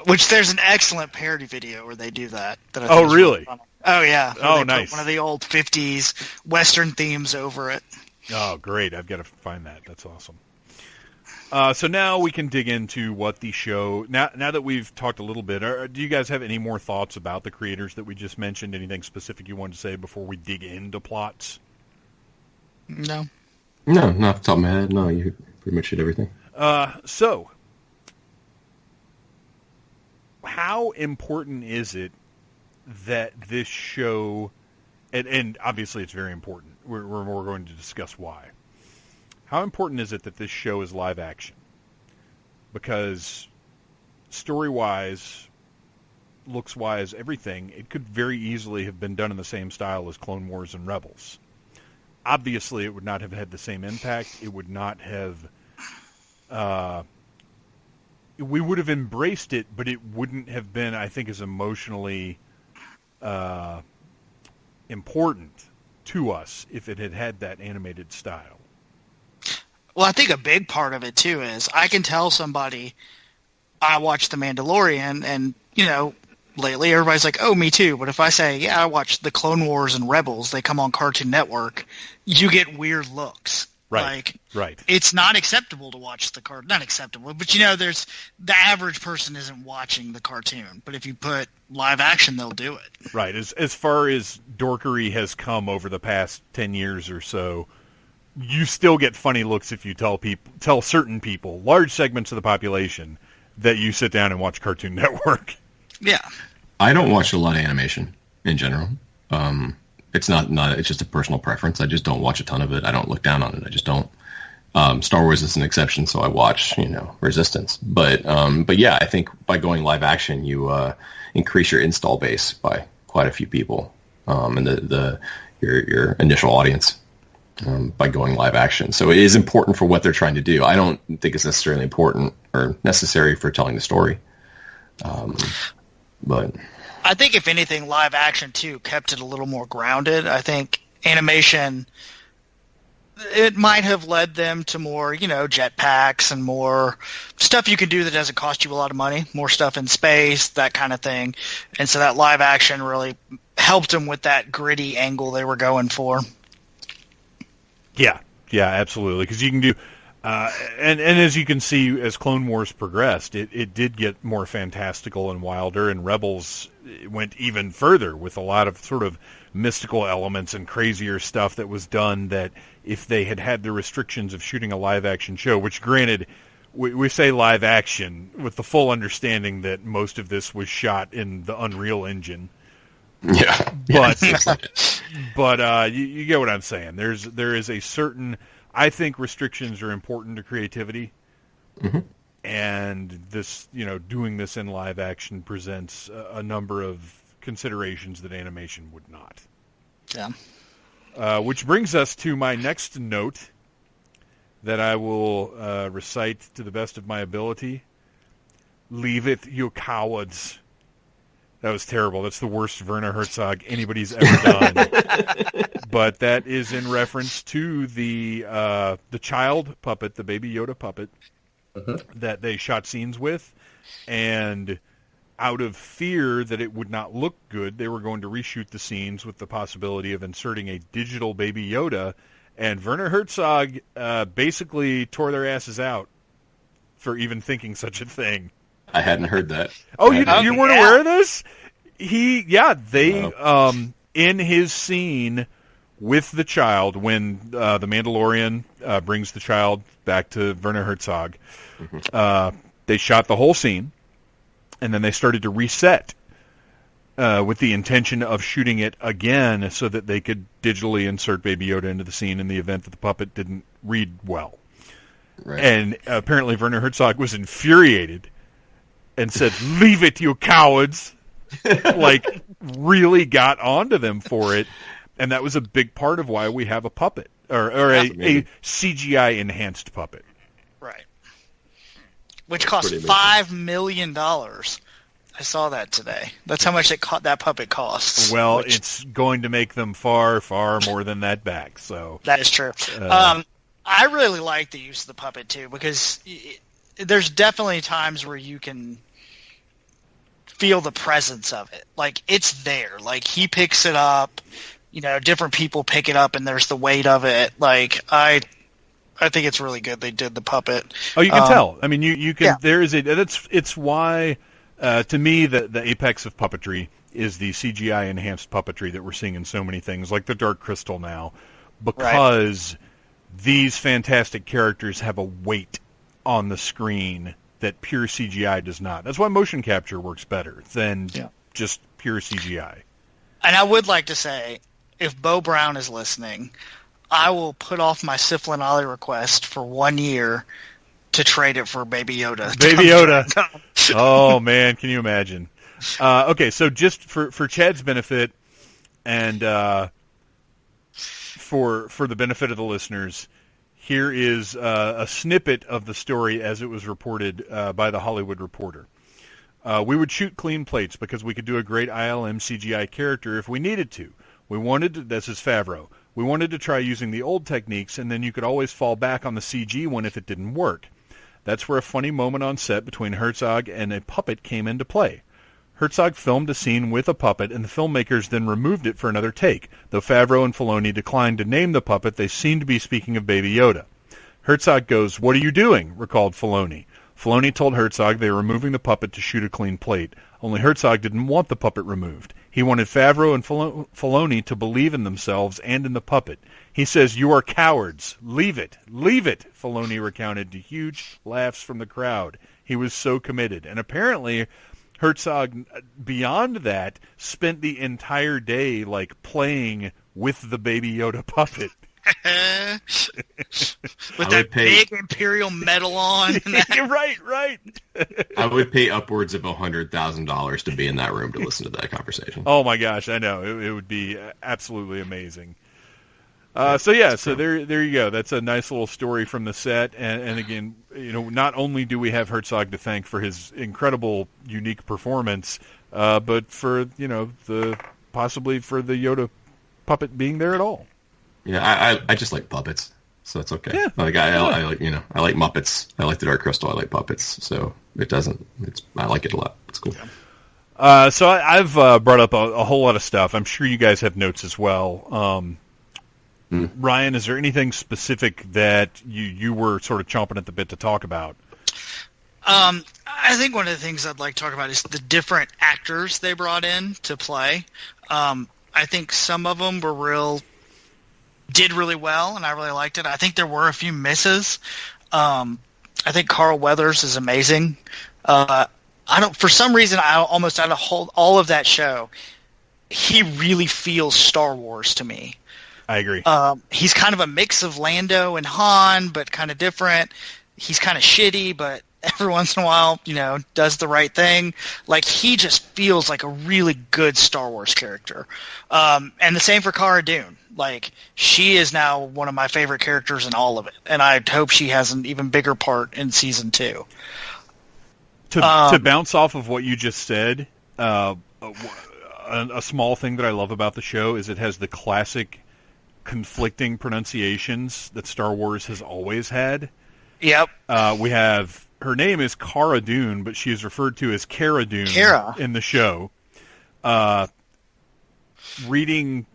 Which there's an excellent parody video where they do that. I think oh, really? Oh, yeah. Oh, nice. One of the old 50s Western themes over it. Oh, great. I've got to find that. That's awesome. So now we can dig into what the show... Now that we've talked a little bit, do you guys have any more thoughts about the creators that we just mentioned? Anything specific you wanted to say before we dig into plots? No. No, not off the top of my head. No, you pretty much hit everything. So, how important is it that this show, and obviously it's very important, we're going to discuss why. How important is it that this show is live action? Because story-wise, looks-wise, everything, it could very easily have been done in the same style as Clone Wars and Rebels. Obviously, it would not have had the same impact. It would not have... we would have embraced it, but it wouldn't have been, I think, as emotionally important to us if it had had that animated style. Well, I think a big part of it, too, is I can tell somebody I watched The Mandalorian, and, lately everybody's like, oh, me too. But if I say, yeah, I watched the Clone Wars and Rebels, they come on Cartoon Network, you get weird looks. Right. Right. It's not acceptable to watch the cartoon. Not acceptable, but there's the average person isn't watching the cartoon. But if you put live action, they'll do it. Right. As far as dorkery has come over the past 10 years or so, you still get funny looks if you tell certain people, large segments of the population, that you sit down and watch Cartoon Network. Yeah. I don't watch a lot of animation in general. It's not it's just a personal preference. I just don't watch a ton of it. I don't look down on it. I just don't. Star Wars is an exception, so I watch, Resistance. But yeah, I think by going live action, you increase your install base by quite a few people, and your initial audience by going live action. So it is important for what they're trying to do. I don't think it's necessarily important or necessary for telling the story. But I think if anything, live action too kept it a little more grounded. I think animation it might have led them to more, jetpacks and more stuff you can do that doesn't cost you a lot of money, more stuff in space, that kind of thing. And so that live action really helped them with that gritty angle they were going for. Yeah, absolutely. Because you can do, and as you can see, as Clone Wars progressed, it did get more fantastical and wilder, and Rebels went even further with a lot of sort of mystical elements and crazier stuff that was done that if they had the restrictions of shooting a live-action show, which granted, we say live-action with the full understanding that most of this was shot in the Unreal Engine. Yeah. But you get what I'm saying. There is a certain, I think restrictions are important to creativity. Mm-hmm. And this, doing this in live action presents a number of considerations that animation would not. Yeah. Which brings us to my next note that I will recite to the best of my ability. Leave it, you cowards. That was terrible. That's the worst Werner Herzog anybody's ever done. But that is in reference to the child puppet, the Baby Yoda puppet, that they shot scenes with. And out of fear that it would not look good, they were going to reshoot the scenes with the possibility of inserting a digital Baby Yoda. And Werner Herzog basically tore their asses out for even thinking such a thing. I hadn't heard that. Oh, you weren't aware of this? In his scene with the child, when the Mandalorian brings the child back to Werner Herzog, they shot the whole scene, and then they started to reset with the intention of shooting it again so that they could digitally insert Baby Yoda into the scene in the event that the puppet didn't read well. Right. And apparently Werner Herzog was infuriated and said, "Leave it, you cowards!" Like, really got onto them for it. And that was a big part of why we have a puppet, or a CGI-enhanced puppet. Right. Which cost $5 million. I saw that today. That's how much that puppet costs. Well, it's going to make them far, far more than that back. So that is true. I really like the use of the puppet, too, because there's definitely times where you can feel the presence of it. Like, it's there. Like, he picks it up, different people pick it up, and there's the weight of it. Like, I think it's really good they did the puppet. Oh, you can tell. I mean, you can. Yeah. There is it's why, to me, the apex of puppetry is the CGI enhanced puppetry that we're seeing in so many things, like the Dark Crystal now, because these fantastic characters have a weight on the screen that pure CGI does not. That's why motion capture works better than just pure CGI. And I would like to say, if Bo Brown is listening, I will put off my Sif Ollie request for 1 year to trade it for Baby Yoda. Baby Yoda. Oh, man, can you imagine? Okay, so just for Chad's benefit and for the benefit of the listeners, here is a snippet of the story as it was reported by The Hollywood Reporter. We would shoot clean plates because we could do a great ILM CGI character if we needed to. We wanted to, this is Favreau, we wanted to try using the old techniques, and then you could always fall back on the CG one if it didn't work. That's where a funny moment on set between Herzog and a puppet came into play. Herzog filmed a scene with a puppet, and the filmmakers then removed it for another take. Though Favreau and Filoni declined to name the puppet, they seemed to be speaking of Baby Yoda. Herzog goes, "What are you doing?" recalled Filoni. Filoni told Herzog they were removing the puppet to shoot a clean plate. Only Herzog didn't want the puppet removed. He wanted Favreau and Filoni to believe in themselves and in the puppet. He says, "You are cowards. Leave it. Leave it," Filoni recounted to huge laughs from the crowd. He was so committed. And apparently Herzog, beyond that, spent the entire day playing with the Baby Yoda puppet. With that big Imperial medal on. Right. I would pay upwards of $100,000 to be in that room to listen to that conversation. Oh my gosh, I know. It would be absolutely amazing. So there you go. That's a nice little story from the set. And again, not only do we have Herzog to thank for his incredible, unique performance, but for possibly for the Yoda puppet being there at all. Yeah, I just like puppets. so it's okay. Yeah. Like I like I like Muppets. I like the Dark Crystal. I like puppets. So I like it a lot. It's cool. So I've brought up a whole lot of stuff. I'm sure you guys have notes as well. Ryan, is there anything specific that you were sort of chomping at the bit to talk about? I think one of the things I'd like to talk about is the different actors they brought in to play. I think some of them did really well, and I really liked it. I think there were a few misses. I think Carl Weathers is amazing. For some reason, almost out of all of that show, he really feels Star Wars to me. I agree. He's kind of a mix of Lando and Han, but kind of different. He's kind of shitty, but every once in a while, does the right thing. Like, he just feels like a really good Star Wars character. And the same for Cara Dune. Like, she is now one of my favorite characters in all of it, and I hope she has an even bigger part in season 2. To bounce off of what you just said, a small thing that I love about the show is it has the classic conflicting pronunciations that Star Wars has always had. Yep. We have, her name is Cara Dune, but she is referred to as Cara Dune in the show. Reading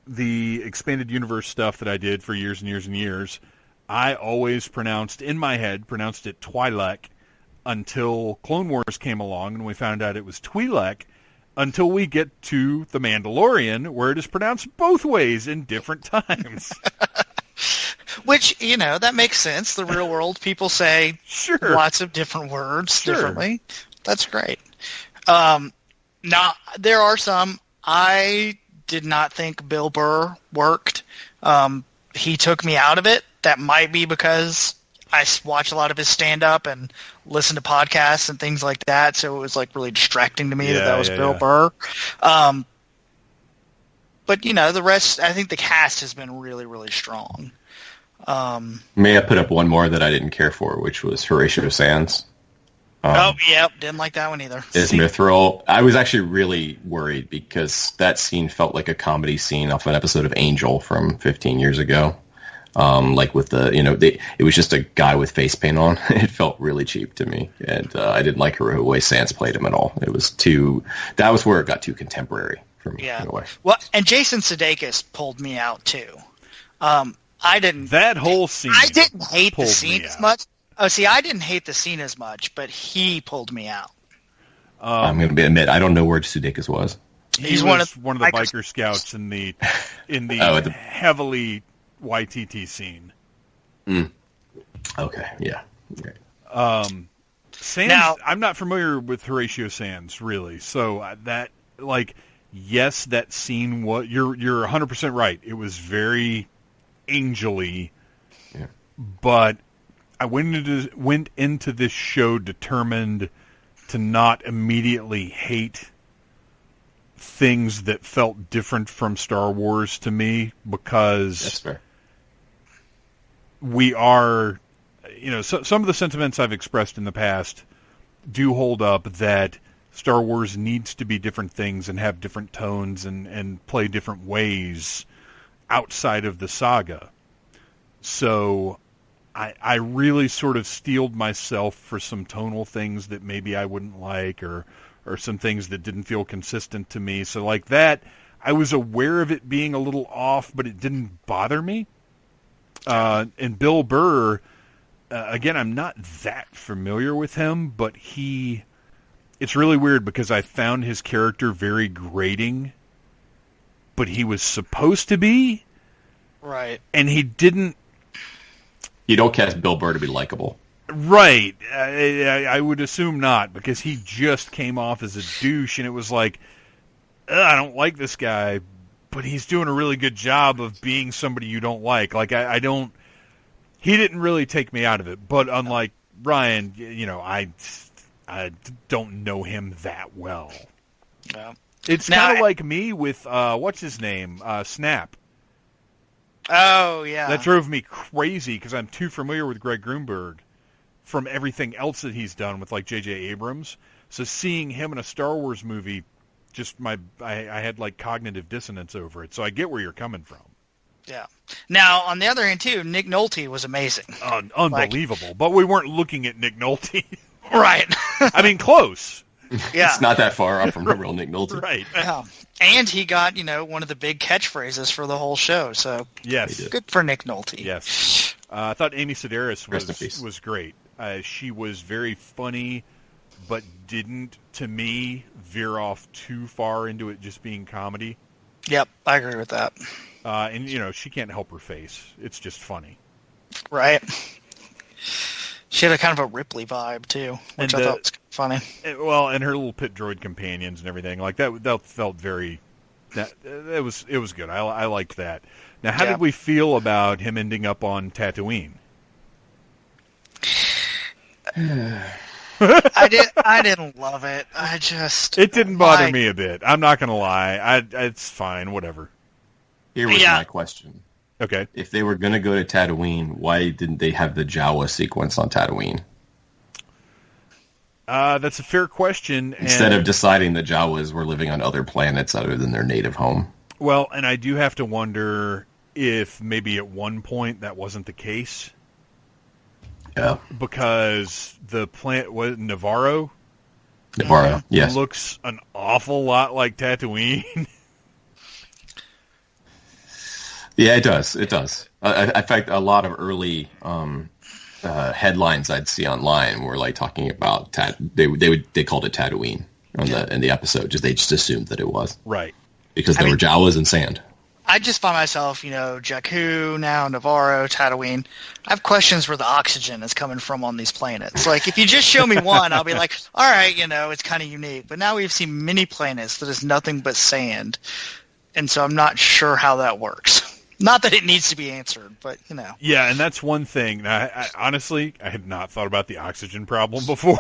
the expanded universe stuff that I did for years and years and years, I always pronounced it Twi'lek until Clone Wars came along and we found out it was Twi'lek, until we get to The Mandalorian, where it is pronounced both ways in different times. Which, that makes sense. The real world, people say lots of different words differently. That's great. Now, there are some. I did not think Bill Burr worked. He took me out of it. That might be because I watch a lot of his stand-up and listen to podcasts and things like that, so it was like really distracting to me that was Bill Burr. But, the rest, I think the cast has been really, really strong. May I put up one more that I didn't care for, which was Horatio Sands. Didn't like that one either. Is Mithril. I was actually really worried because that scene felt like a comedy scene off an episode of Angel from 15 years ago. Like with it was just a guy with face paint on. It felt really cheap to me, and I didn't like the way Sands played him at all. That was where it got too contemporary for me. Yeah. In a way. Well, and Jason Sudeikis pulled me out too. That whole scene. I didn't hate the scene as much. Oh, see, I didn't hate the scene as much, but he pulled me out. I'm going to admit I don't know where Sudeikis was. He's one of the biker scouts in the heavily YTT scene. Okay, yeah. Okay. Sands, now, I'm not familiar with Horatio Sands, really. So that scene was, you're 100% right. It was very angel-y, but I went into this show determined to not immediately hate things that felt different from Star Wars to me, because that's fair. We are, some of the sentiments I've expressed in the past do hold up, that Star Wars needs to be different things and have different tones and play different ways outside of the saga. So I really sort of steeled myself for some tonal things that maybe I wouldn't like, or some things that didn't feel consistent to me. So like that, I was aware of it being a little off, but it didn't bother me. And Bill Burr, again, I'm not that familiar with him, but it's really weird because I found his character very grating, but he was supposed to be. Right. And he didn't. You don't cast Bill Burr to be likable. Right. I would assume not, because he just came off as a douche, and it was like, I don't like this guy, but he's doing a really good job of being somebody you don't like. Like, he didn't really take me out of it, but unlike Ryan, I don't know him that well. No. It's kind of like me with, what's his name? Snap. Oh, yeah. That drove me crazy because I'm too familiar with Greg Grunberg from everything else that he's done with, like, J.J. Abrams. So seeing him in a Star Wars movie, I had, like, cognitive dissonance over it. So I get where you're coming from. Yeah. Now, on the other hand, too, Nick Nolte was amazing. Unbelievable. But we weren't looking at Nick Nolte. Right. I mean, close. Yeah. It's not that far off from the real Nick Nolte. Right. Yeah. And he got, one of the big catchphrases for the whole show. So yes, good for Nick Nolte. Yes. I thought Amy Sedaris Rest was great. She was very funny, but didn't, to me, veer off too far into it just being comedy. Yep, I agree with that. And, she can't help her face. It's just funny. Right. She had a kind of a Ripley vibe, too, which I thought was funny. Well, and her little pit droid companions and everything. Like, that felt very... It was good. I liked that. Now, how did we feel about him ending up on Tatooine? I didn't love it. It didn't bother me a bit. I'm not going to lie. It's fine. Whatever. Here was my question. Okay. If they were going to go to Tatooine, why didn't they have the Jawa sequence on Tatooine? That's a fair question. Instead of deciding that Jawas were living on other planets other than their native home. Well, and I do have to wonder if maybe at one point that wasn't the case. Yeah. Because the planet was Navarro. Yes. Looks an awful lot like Tatooine. Yeah, it does. It does. In fact, a lot of early headlines I'd see online were like talking about they called it Tatooine in the episode. They just assumed that it was right because there were Jawas and sand. I just find myself, Jakku now, Navarro, Tatooine. I have questions where the oxygen is coming from on these planets. Like, if you just show me one, I'll be like, all right, it's kind of unique. But now we've seen many planets that is nothing but sand, and so I'm not sure how that works. Not that it needs to be answered, but, Yeah, and that's one thing. Now, honestly, I had not thought about the oxygen problem before.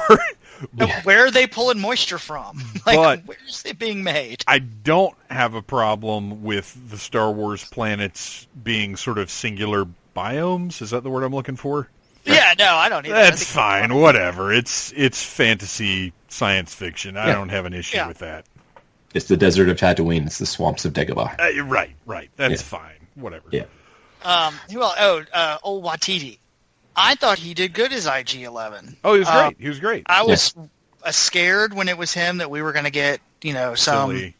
Where are they pulling moisture from? Where's it being made? I don't have a problem with the Star Wars planets being sort of singular biomes. Is that the word I'm looking for? Yeah, no, I don't either. That's fine. Whatever. It's fantasy science fiction. I don't have an issue with that. It's the desert of Tatooine. It's the swamps of Dagobah. Right. That's fine. Whatever. Yeah. Old Watiti. I thought he did good as IG-11. Oh, he was great. He was great. I was scared when it was him that we were going to get, some Silly.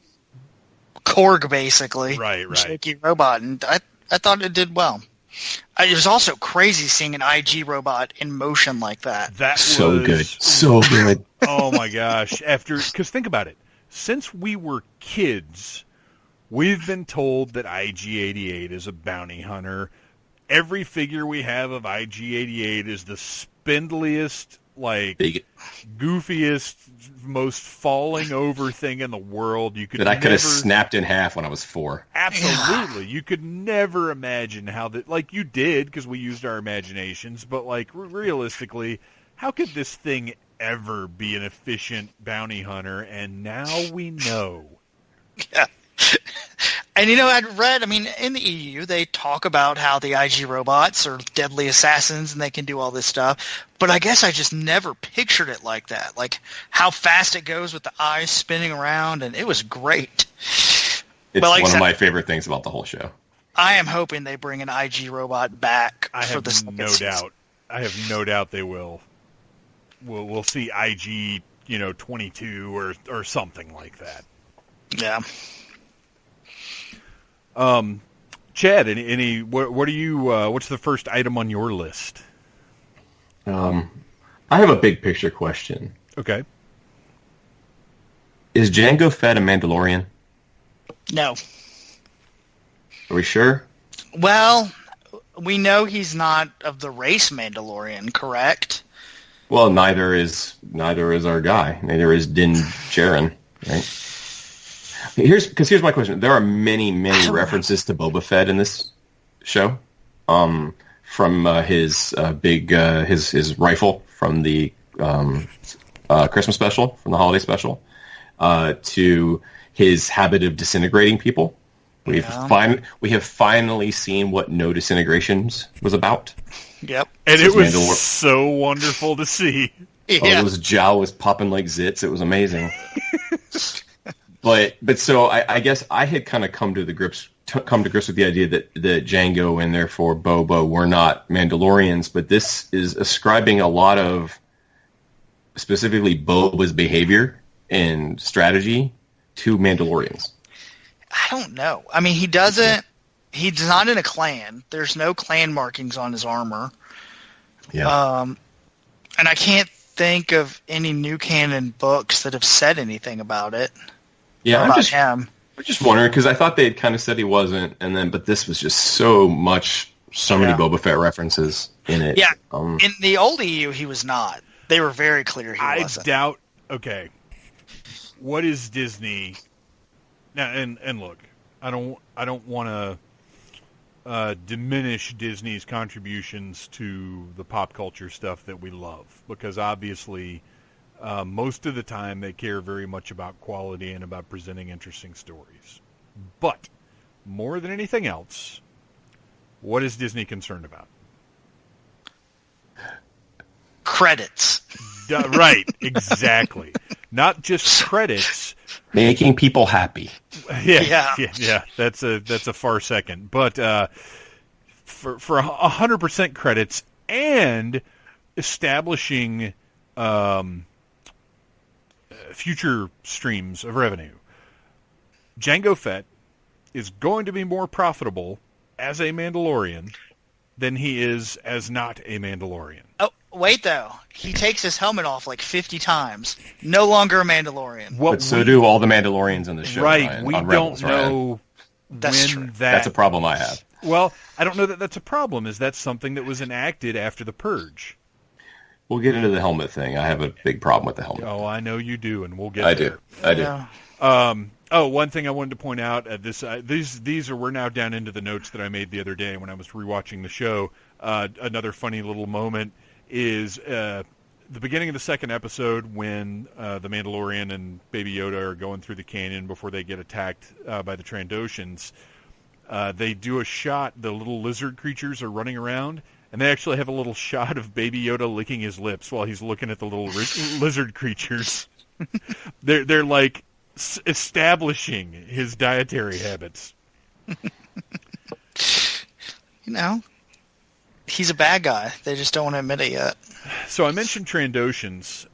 Korg, basically. Right. Shaky robot, and I thought it did well. It was also crazy seeing an IG robot in motion like that. That so was good. So good. Oh, my gosh. Because think about it. Since we were kids, we've been told that IG-88 is a bounty hunter. Every figure we have of IG-88 is the spindliest, goofiest, most falling over thing in the world. You could that I could have snapped in half when I was 4. Absolutely. You could never imagine how that, you did because we used our imaginations, but realistically, how could this thing ever be an efficient bounty hunter? And now we know. Yeah. And I'd read, in the EU, they talk about how the IG robots are deadly assassins and they can do all this stuff. But I guess I just never pictured it like that. Like how fast it goes with the eyes spinning around, and it was great. It's one of my favorite things about the whole show. I am hoping they bring an IG robot back for the second season. Doubt. I have no doubt they will. We'll see IG, 22 or something like that. Yeah. Chad, what are you? What's the first item on your list? I have a big picture question. Okay. Is Jango Fett a Mandalorian? No. Are we sure? Well, we know he's not of the race Mandalorian, correct? Well, neither is our guy. Neither is Din Djarin, right? Here's my question. There are many references to Boba Fett in this show. From his his rifle from the Christmas special, from the holiday special, to his habit of disintegrating people. We have finally seen what no disintegrations was about. Yep. And it was so wonderful to see. Yeah. Those Jawas popping like zits. It was amazing. But so I guess I had kind of come to the grips come to grips with the idea that Django and therefore Boba were not Mandalorians, but this is ascribing a lot of specifically Boba's behavior and strategy to Mandalorians. I don't know. I mean, he doesn't. He's not in a clan. There's no clan markings on his armor. Yeah. And I can't think of any new canon books that have said anything about it. Yeah, about him. I'm just wondering because I thought they had kind of said he wasn't, but this was just so many Boba Fett references in it. Yeah, in the old EU, he was not. They were very clear he wasn't. I doubt. Okay, what is Disney now? And look, I don't want to diminish Disney's contributions to the pop culture stuff that we love because obviously. Most of the time, they care very much about quality and about presenting interesting stories. But, more than anything else, what is Disney concerned about? Credits. Right, exactly. Not just credits. Making people happy. Yeah. That's a far second. But for 100% credits and establishing... future streams of revenue. Jango Fett is going to be more profitable as a Mandalorian than he is as not a Mandalorian. Oh, wait, though. He takes his helmet off like 50 times. No longer a Mandalorian. But so do all the Mandalorians on the show. Right. Ryan, we on don't Rebels, know That's true. That's a problem I have. Well, I don't know that that's a problem. Is that something that was enacted after the Purge? We'll get into the helmet thing. I have a big problem with the helmet. Oh, I know you do, and we'll get there. I do. Yeah. One thing I wanted to point out at we're now down into the notes that I made the other day when I was rewatching the show. Another funny little moment is the beginning of the second episode when the Mandalorian and Baby Yoda are going through the canyon before they get attacked by the Trandoshans. They do a shot. The little lizard creatures are running around. And they actually have a little shot of Baby Yoda licking his lips while he's looking at the little lizard creatures. They're like establishing his dietary habits. He's a bad guy. They just don't want to admit it yet. So I mentioned Trandoshans,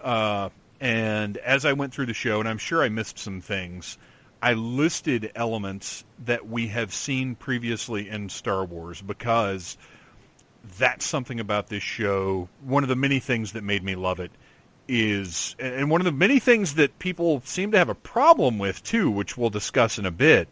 and as I went through the show, and I'm sure I missed some things, I listed elements that we have seen previously in Star Wars because... that's something about this show. One of the many things that made me love it is, and one of the many things that people seem to have a problem with too, which we'll discuss in a bit,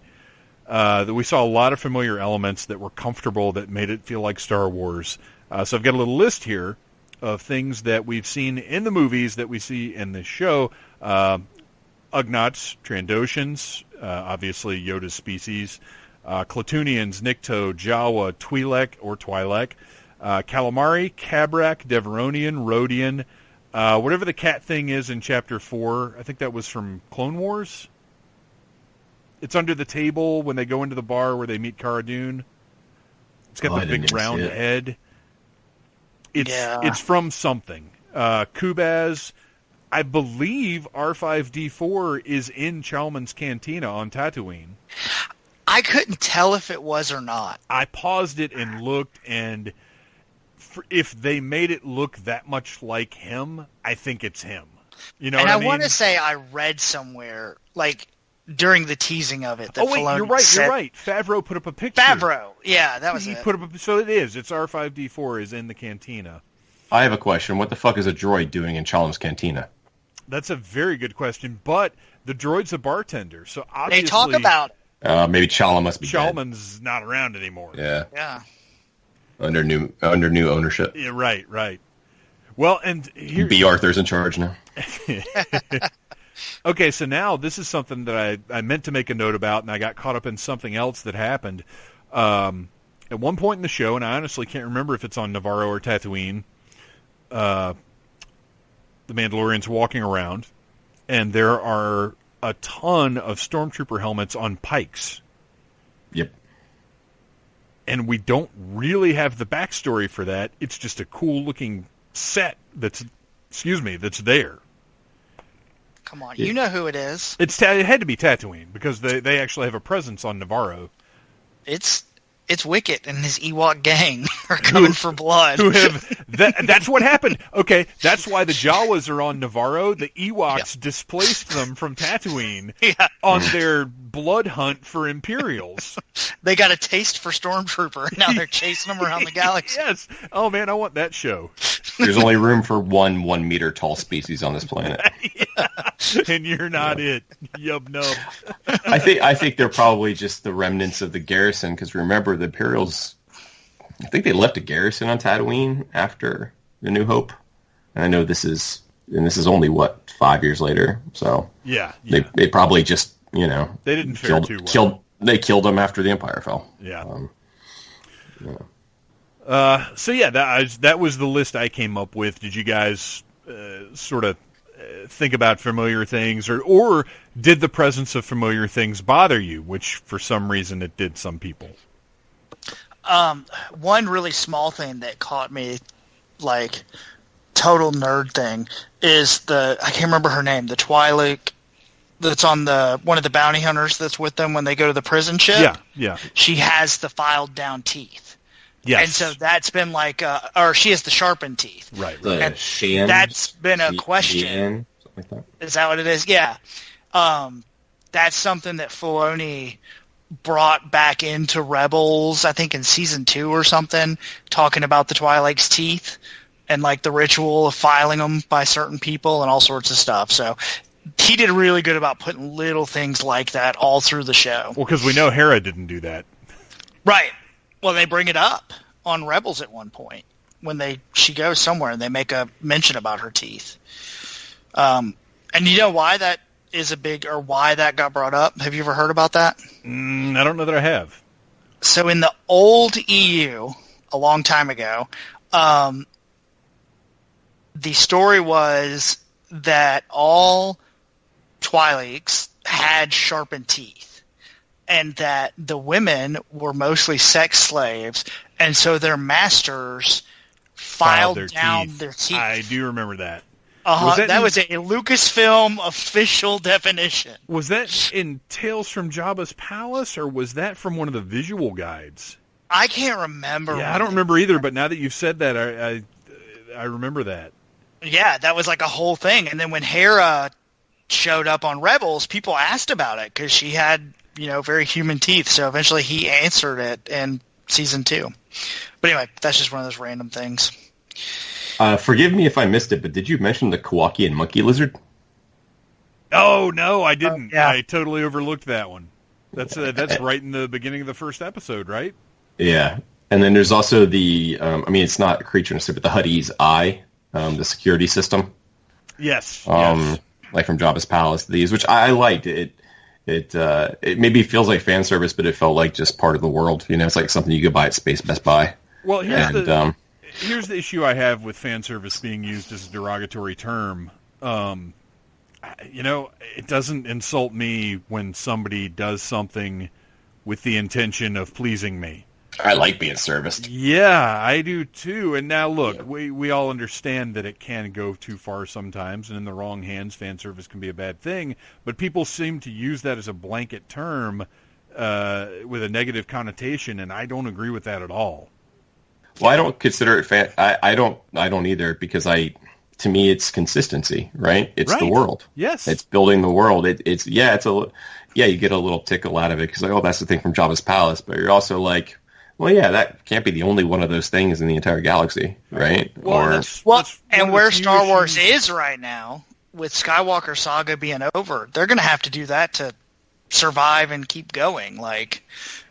that we saw a lot of familiar elements that were comfortable, that made it feel like Star Wars. So I've got a little list here of things that we've seen in the movies that we see in this show. Ugnaughts, Trandoshans, obviously Yoda's species, Klatooinians, Nikto, Jawa, Twi'lek, Calamari, Cabrak, Deveronian, Rodian, whatever the cat thing is in Chapter 4. I think that was from Clone Wars. It's under the table when they go into the bar where they meet Cara Dune. It's got the big round head. It's from something. Kubaz, I believe R5-D4 is in Chalmun's Cantina on Tatooine. I couldn't tell if it was or not. I paused it and looked, and if they made it look that much like him, I think it's him. You know what I mean? And I want to say I read somewhere, like, during the teasing of it. That you're right. Favreau put up a picture. Yeah, that was it. So it is. It's R5-D4 is in the cantina. I have a question. What the fuck is a droid doing in Chalmun's Cantina? That's a very good question, but the droid's a bartender, so obviously... They talk about it. Maybe Chalmun must be Chalmun's not around anymore. Yeah. Under new ownership. Yeah, right. Well, and here... B. Arthur's in charge now. Okay, so now this is something that I meant to make a note about, and I got caught up in something else that happened. At one point in the show, and I honestly can't remember if it's on Navarro or Tatooine, the Mandalorian's walking around, and there are a ton of Stormtrooper helmets on pikes. Yep. And we don't really have the backstory for that. It's just a cool-looking set that's there. Come on, you know who it is. It had to be Tatooine, because they actually have a presence on Navarro. it's Wicket and his Ewok gang are coming for blood. That's what happened. Okay, that's why the Jawas are on Navarro. The Ewoks displaced them from Tatooine on their blood hunt for Imperials. They got a taste for Stormtrooper. Now they're chasing them around the galaxy. Yes. Oh, man, I want that show. There's only room for one 1 meter tall species on this planet. And you're not it. Yub nub. I think they're probably just the remnants of the garrison, because remember, the Imperials, I think they left a garrison on Tatooine after The New Hope. And I know this is only, 5 years later. So yeah. They probably just, they didn't fare too well. They killed them after the Empire fell. Yeah. That was the list I came up with. Did you guys sort of think about familiar things, or did the presence of familiar things bother you, which for some reason it did some people? One really small thing that caught me, like, total nerd thing, is I can't remember her name, the Twi'lek that's on one of the bounty hunters that's with them when they go to the prison ship. Yeah. She has the filed down teeth. Yes. And so that's been like, or she has the sharpened teeth. Right. And Shan, that's been a question. Shan, something like that. Is that what it is? Yeah. That's something that Filoni brought back into Rebels, I think in season 2 or something, talking about the Twi'lek's teeth and like the ritual of filing them by certain people and all sorts of stuff. So he did really good about putting little things like that all through the show. Well, because we know Hera didn't do that. Right. Well, they bring it up on Rebels at one point when she goes somewhere and they make a mention about her teeth. And you know why that is why that got brought up? Have you ever heard about that? I don't know that I have. So in the old EU, a long time ago, the story was that all Twi'leks had sharpened teeth, and that the women were mostly sex slaves, and so their masters filed down their teeth. I do remember that. That was a Lucasfilm official definition. Was that in Tales from Jabba's Palace, or was that from one of the visual guides? I can't remember. Yeah, I don't remember either, but now that you've said that, I remember that. Yeah, that was like a whole thing. And then when Hera showed up on Rebels, people asked about it because she had, very human teeth. So eventually he answered it in season 2. But anyway, that's just one of those random things. Forgive me if I missed it, but did you mention the Kowakian monkey lizard? Oh, no, I didn't. Yeah. I totally overlooked that one. That's right in the beginning of the first episode, right? Yeah. And then there's also the, it's not a creature in a suit, but the Huttese eye, the security system. Yes. Like from Jabba's Palace, which I liked. It maybe feels like fan service, but it felt like just part of the world. It's like something you could buy at Space Best Buy. Well, here's the issue I have with fan service being used as a derogatory term. It doesn't insult me when somebody does something with the intention of pleasing me. I like being serviced. Yeah, I do too. And now look, we all understand that it can go too far sometimes, and in the wrong hands, fan service can be a bad thing. But people seem to use that as a blanket term with a negative connotation, and I don't agree with that at all. Well, I don't consider it fan. I don't either, because to me it's consistency, right? It's right. The world. Yes, it's building the world. You get a little tickle out of it because that's the thing from Jabba's Palace, but you're also like, well, yeah, that can't be the only one of those things in the entire galaxy, right? Well, and where Star Wars is right now, with Skywalker saga being over, they're going to have to do that to survive and keep going. Like,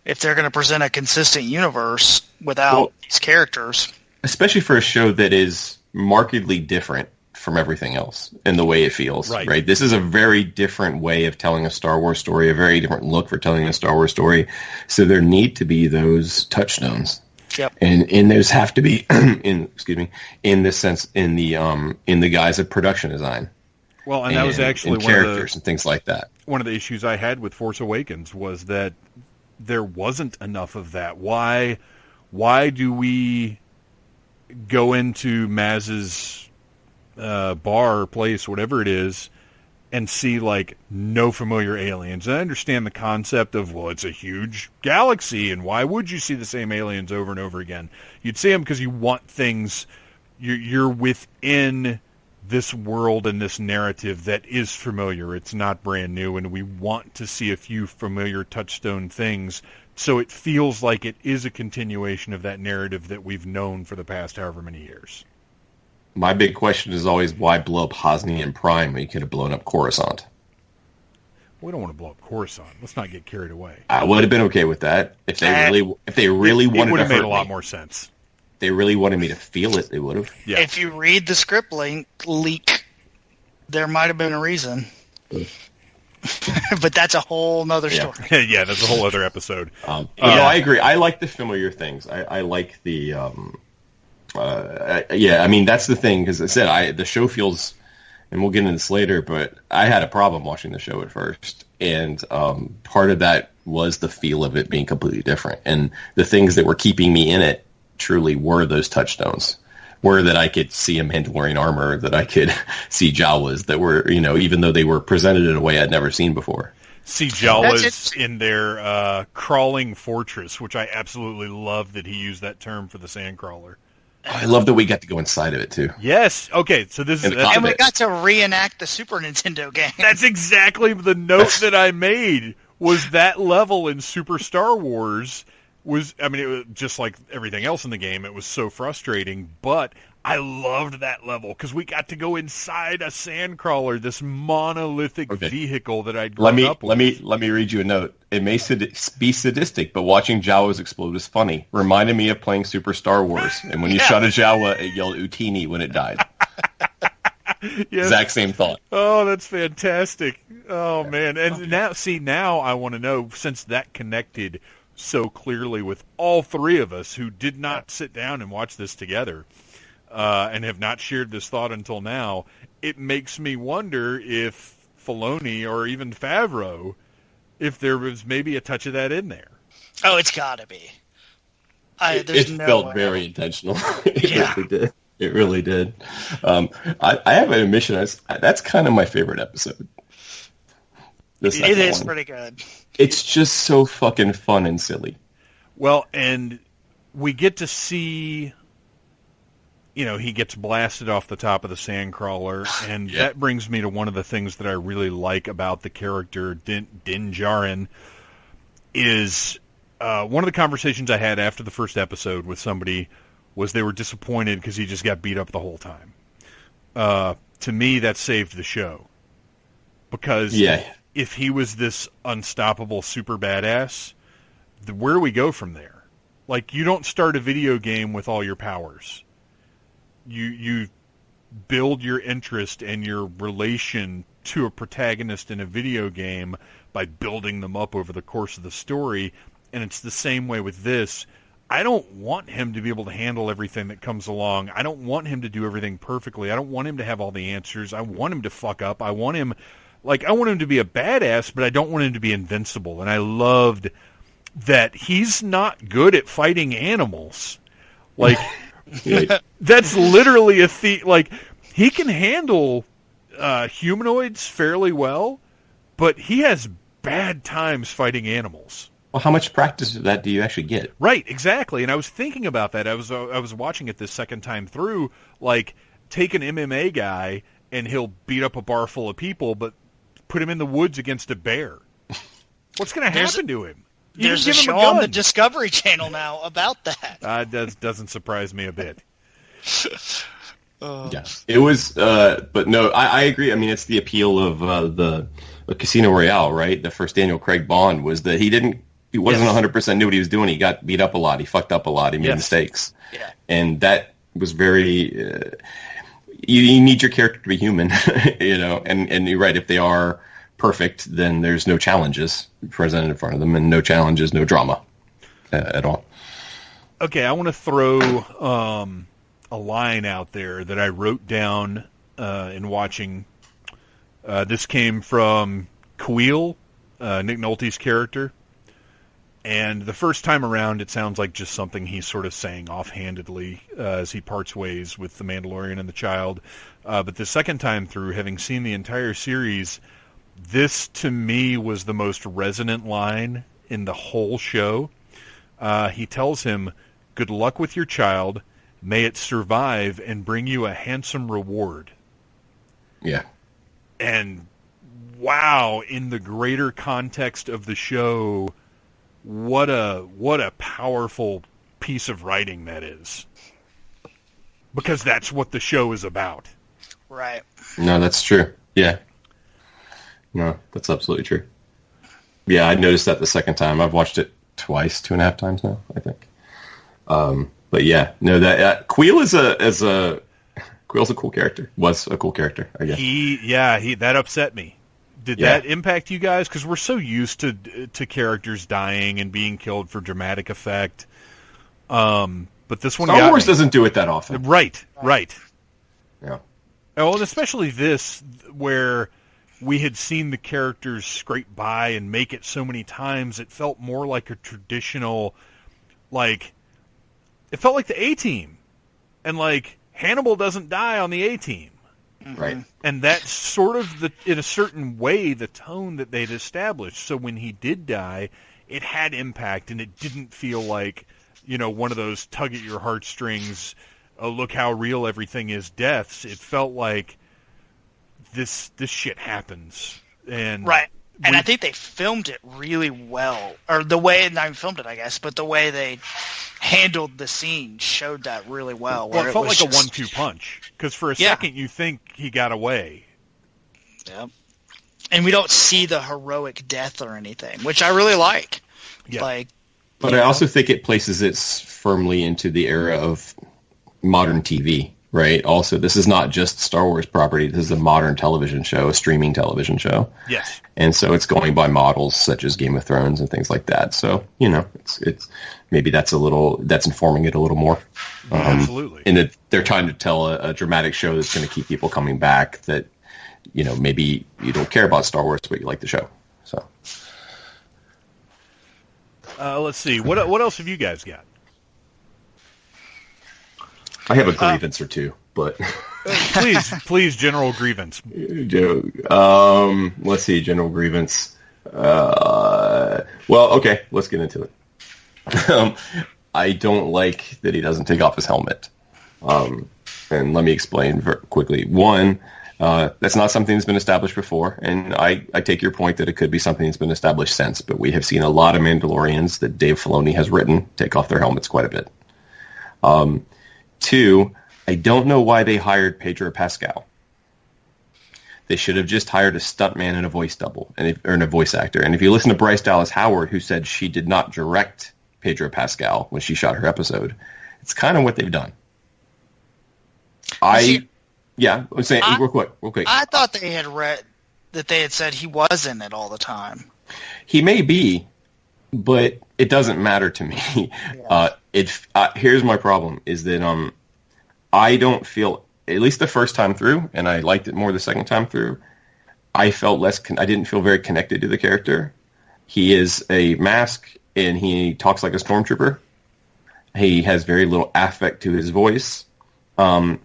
if they're going to present a consistent universe without these characters. Especially for a show that is markedly different from everything else in the way it feels, right? This is a very different way of telling a Star Wars story, a very different look for telling a Star Wars story. So there need to be those touchstones. Yep. And those have to be in this sense, in the guise of production design. Well, and that was actually one characters of the, and things like that. One of the issues I had with Force Awakens was that there wasn't enough of that. Why do we go into Maz's bar or place, whatever it is, and see like no familiar aliens. And I understand the concept of, well, it's a huge galaxy, and why would you see the same aliens over and over again? You'd see them because you want things. You're within this world and this narrative that is familiar. It's not brand new, and we want to see a few familiar touchstone things, so it feels like it is a continuation of that narrative that we've known for the past however many years. My big question is always, why blow up Hosni and Prime when you could have blown up Coruscant? We don't want to blow up Coruscant. Let's not get carried away. I would have been okay with that if they really wanted to. It would have made a lot more sense. If they really wanted me to feel it, they would have. Yeah. If you read the script leak, there might have been a reason. But that's a whole nother story. Yeah, that's a whole other episode. I agree. I like the familiar things. I like the... I mean, that's the thing, because I said, the show feels... And we'll get into this later, but I had a problem watching the show at first. And part of that was the feel of it being completely different. And the things that were keeping me in it truly were those touchstones. Were that I could see a Mandalorian armor, that I could see Jawas, that were, even though they were presented in a way I'd never seen before. See Jawas in their crawling fortress, which I absolutely love that he used that term for the sandcrawler. I love that we got to go inside of it, too. Yes. Okay, so this is... And we got to reenact the Super Nintendo game. That's exactly the note that I made, was that level in Super Star Wars was... I mean, it was just like everything else in the game. It was so frustrating, but I loved that level, because we got to go inside a sandcrawler, this monolithic vehicle that I'd grown up with. Let me read you a note. It may be sadistic, but watching Jawas explode is funny. Reminded me of playing Super Star Wars, and when you shot a Jawa, it yelled Utini when it died. Yes. Exact same thought. Oh, that's fantastic. Oh, man. And now I want to know, since that connected so clearly with all three of us who did not sit down and watch this together, and have not shared this thought until now, it makes me wonder if Filoni or even Favreau, if there was maybe a touch of that in there. Oh, it's got to be. It felt very intentional. It really did. I have an admission. That's kind of my favorite episode. It is pretty good. It's just so fucking fun and silly. Well, and we get to see... he gets blasted off the top of the sandcrawler, and that brings me to one of the things that I really like about the character Din Djarin is one of the conversations I had after the first episode with somebody was they were disappointed because he just got beat up the whole time. To me, that saved the show. Because if he was this unstoppable super badass, where do we go from there? Like, you don't start a video game with all your powers. You build your interest and your relation to a protagonist in a video game by building them up over the course of the story, and it's the same way with this. I don't want him to be able to handle everything that comes along. I don't want him to do everything perfectly. I don't want him to have all the answers. I want him to fuck up. I want him to be a badass, but I don't want him to be invincible. And I loved that he's not good at fighting animals. Like... That's literally a like, he can handle humanoids fairly well, but he has bad times fighting animals. Well, how much practice of that do you actually get? Right, exactly. And I was thinking about that. I was watching it this second time through. Like, take an MMA guy and he'll beat up a bar full of people, but put him in the woods against a bear. What's going to happen to him? There's a show on the Discovery Channel now about that. That doesn't surprise me a bit. It was, but no, I agree. I mean, it's the appeal of the Casino Royale, right? The first Daniel Craig Bond was that he wasn't 100% knew what he was doing. He got beat up a lot. He fucked up a lot. He made mistakes. Yeah. And that was very, you need your character to be human, and you're right. If they are perfect, then there's no challenges presented in front of them, and no challenges, no drama at all. Okay, I want to throw a line out there that I wrote down in watching. This came from Queel, Nick Nolte's character, And the first time around, it sounds like just something he's sort of saying offhandedly as he parts ways with the Mandalorian and the child. But the second time through, having seen the entire series, this to me was the most resonant line in the whole show. He tells him, "Good luck with your child. May it survive and bring you a handsome reward." Yeah. And wow, in the greater context of the show, what a powerful piece of writing that is. Because that's what the show is about. Right. No, that's true. Yeah. No, that's absolutely true. Yeah, I noticed that the second time. I've watched it twice, 2.5 times now, I think. But yeah, no, that Queel is Queel's a cool character. Was a cool character, I guess. That upset me. Did that impact you guys? Because we're so used to characters dying and being killed for dramatic effect. But this one, Star Wars doesn't do it that often. Right. Yeah. Oh, and especially this, where we had seen the characters scrape by and make it so many times, it felt more like a traditional, it felt like the A-Team. And, Hannibal doesn't die on the A-Team. Right. And that's sort of, in a certain way, the tone that they'd established. So when he did die, it had impact, and it didn't feel like, one of those tug at your heartstrings, look how real everything is deaths. It felt like this shit happens. And right. And I think they filmed it really well. Or the way, not even filmed it, I guess, but the way they handled the scene showed that really well. Well, it felt like a 1-2 punch. Because for a second you think he got away. Yep. And we don't see the heroic death or anything, which I really like. Yeah. But I also think it places it firmly into the era of modern TV, right? Also, this is not just Star Wars property. This is a modern television show, a streaming television show. Yes. And so it's going by models such as Game of Thrones and things like that. So, it's maybe that's informing it a little more. Absolutely. And that they're trying to tell a dramatic show that's going to keep people coming back that, maybe you don't care about Star Wars, but you like the show. So. Let's see. What else have you guys got? I have a grievance or two, but please, general grievance. Let's see, general grievance. Well, okay, let's get into it. I don't like that he doesn't take off his helmet. And let me explain very quickly. One, that's not something that's been established before, and I take your point that it could be something that's been established since, but we have seen a lot of Mandalorians that Dave Filoni has written take off their helmets quite a bit. Two, I don't know why they hired Pedro Pascal. They should have just hired a stuntman and a voice double, and a voice actor. And if you listen to Bryce Dallas Howard, who said she did not direct Pedro Pascal when she shot her episode, it's kind of what they've done. I'm saying real quick. I thought they had read that they had said he was in it all the time. He may be, but it doesn't matter to me. Yeah. Here's my problem: is that I don't feel, at least the first time through, and I liked it more the second time through, I felt less. I didn't feel very connected to the character. He is a mask, and he talks like a stormtrooper. He has very little affect to his voice, and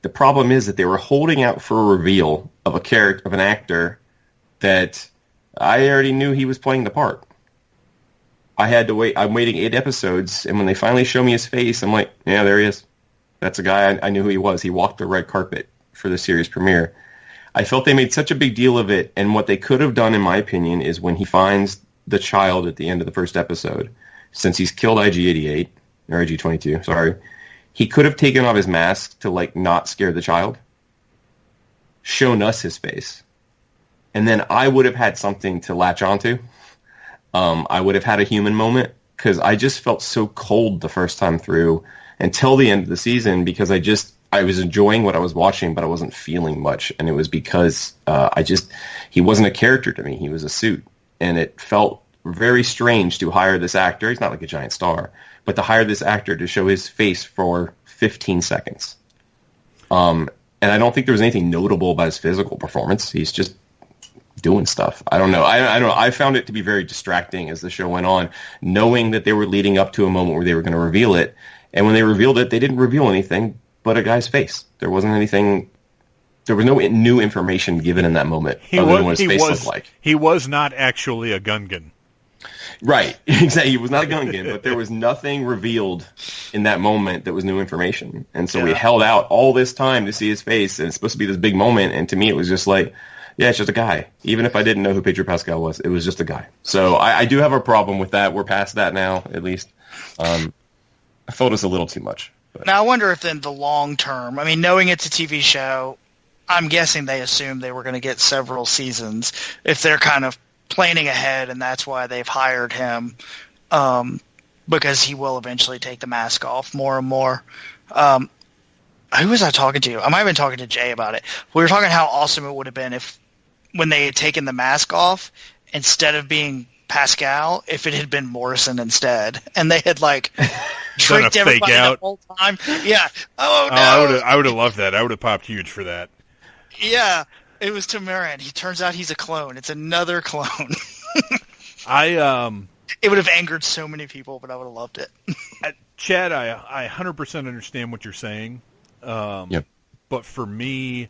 the problem is that they were holding out for a reveal of an actor that I already knew he was playing the part. I had to wait. I'm waiting 8 episodes, and when they finally show me his face, I'm like, yeah, there he is. That's a guy I knew who he was. He walked the red carpet for the series premiere. I felt they made such a big deal of it, and what they could have done, in my opinion, is when he finds the child at the end of the first episode, since he's killed IG-88, or IG-22, sorry, he could have taken off his mask to, not scare the child, shown us his face, and then I would have had something to latch onto. I would have had a human moment, because I just felt so cold the first time through until the end of the season, because I was enjoying what I was watching, but I wasn't feeling much, and it was because he wasn't a character to me. He was a suit, and it felt very strange to hire this actor. He's not like a giant star, but to hire this actor to show his face for 15 seconds. And I don't think there was anything notable about his physical performance. He's just doing stuff. I don't know. I don't know. I found it to be very distracting as the show went on, knowing that they were leading up to a moment where they were going to reveal it. And when they revealed it, they didn't reveal anything but a guy's face. There wasn't anything. There was no new information given in that moment other than what his face looked like. He was not actually a Gungan. Right. Exactly. He was not a Gungan, but there was nothing revealed in that moment that was new information. And so we held out all this time to see his face, and it's supposed to be this big moment. And to me, it was just like, yeah, it's just a guy. Even if I didn't know who Pedro Pascal was, it was just a guy. So I do have a problem with that. We're past that now, at least. I felt it's a little too much. But. Now, I wonder if in the long term, I mean, knowing it's a TV show, I'm guessing they assumed they were going to get several seasons. If they're kind of planning ahead, and that's why they've hired him, because he will eventually take the mask off more and more. Who was I talking to? I might have been talking to Jay about it. We were talking how awesome it would have been if, when they had taken the mask off, instead of being Pascal, if it had been Morrison instead, and they had like tricked everybody the whole time. Yeah. Oh no. I would have loved that. I would have popped huge for that. Yeah. It was Tamarin. He turns out he's a clone. It's another clone. It would have angered so many people, but I would have loved it. Chad, I 100% understand what you're saying. Yep. But for me,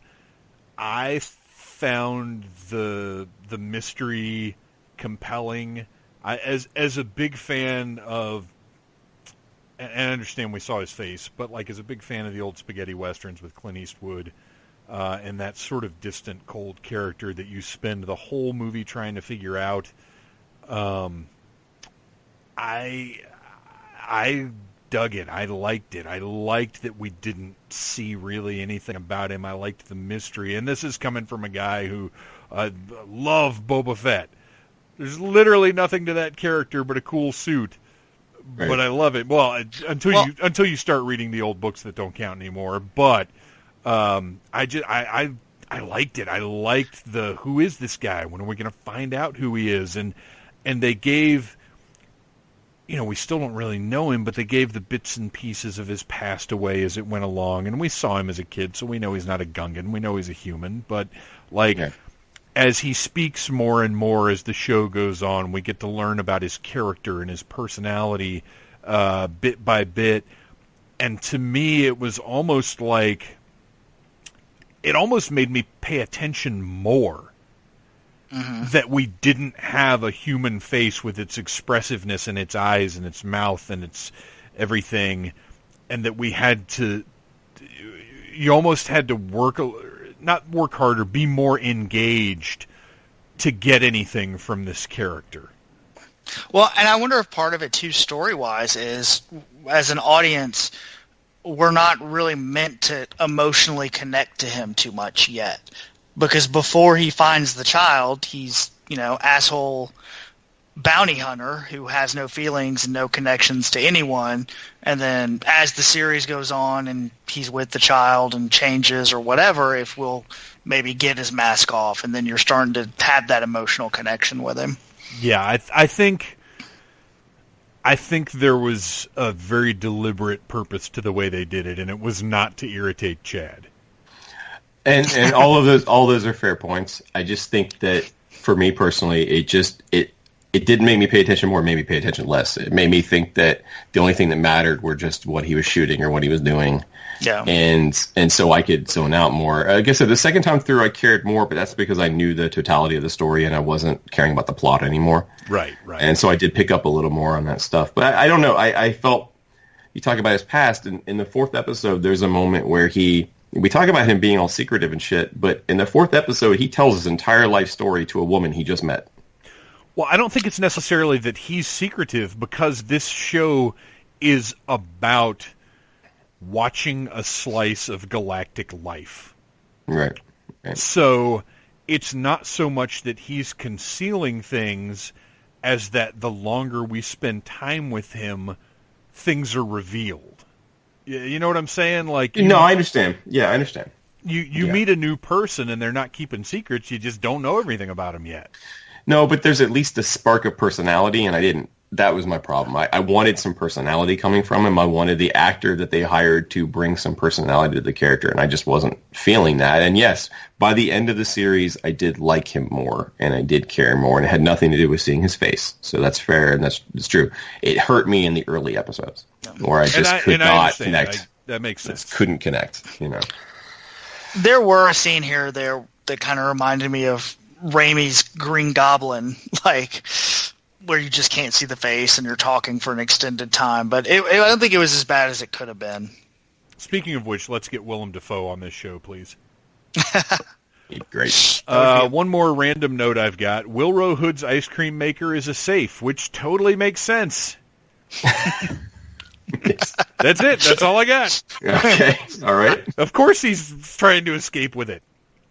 I found the mystery compelling. As a big fan of, and I understand we saw his face, but like as a big fan of the old spaghetti westerns with Clint Eastwood, and that sort of distant, cold character that you spend the whole movie trying to figure out. I dug it. I liked it. I liked that we didn't see really anything about him. I liked the mystery. And this is coming from a guy who loved Boba Fett. There's literally nothing to that character but a cool suit. Right. But I love it. Well, until you start reading the old books that don't count anymore. But I liked it. I liked the who is this guy? When are we going to find out who he is? And they gave, we still don't really know him, but they gave the bits and pieces of his past away as it went along. And we saw him as a kid, so we know he's not a Gungan. We know he's a human. But as he speaks more and more as the show goes on, we get to learn about his character and his personality bit by bit. And to me, it was almost like, it almost made me pay attention more that we didn't have a human face with its expressiveness and its eyes and its mouth and its everything, and that we had to, you almost had to not work harder, be more engaged to get anything from this character. Well, and I wonder if part of it too, story-wise, is as an audience, we're not really meant to emotionally connect to him too much yet. Because before he finds the child, he's, asshole bounty hunter who has no feelings and no connections to anyone. And then as the series goes on and he's with the child and changes or whatever, if we'll maybe get his mask off, and then you're starting to have that emotional connection with him. Yeah, I think there was a very deliberate purpose to the way they did it, and it was not to irritate Chad. And all those are fair points. I just think that for me personally, it didn't make me pay attention more, it made me pay attention less. It made me think that the only thing that mattered were just what he was shooting or what he was doing. Yeah. And so I could zone out more. Like I said, the second time through I cared more, but that's because I knew the totality of the story and I wasn't caring about the plot anymore. Right. And so I did pick up a little more on that stuff. But I don't know. I felt, you talk about his past, and in the fourth episode, there's a moment where we talk about him being all secretive and shit, but in the fourth episode, he tells his entire life story to a woman he just met. Well, I don't think it's necessarily that he's secretive, because this show is about watching a slice of galactic life. Right. So it's not so much that he's concealing things as that the longer we spend time with him, things are revealed. You know what I'm saying? Like, no, I understand. Yeah, I understand. You meet a new person and they're not keeping secrets. You just don't know everything about them yet. No, but there's at least a spark of personality, and I didn't that was my problem. I wanted some personality coming from him. I wanted the actor that they hired to bring some personality to the character, and I just wasn't feeling that. And yes, by the end of the series, I did like him more, and I did care more, and it had nothing to do with seeing his face. So that's fair, and that's true. It hurt me in the early episodes, where I just could not connect. That makes sense. Just couldn't connect, There were a scene here there that kind of reminded me of Raimi's Green Goblin, like where you just can't see the face and you're talking for an extended time. But I don't think it was as bad as it could have been. Speaking of which, let's get Willem Dafoe on this show, please. Great. One more random note I've got. Wilro Hood's ice cream maker is a safe, which totally makes sense. That's it. That's all I got. Okay. All right. Of course he's trying to escape with it.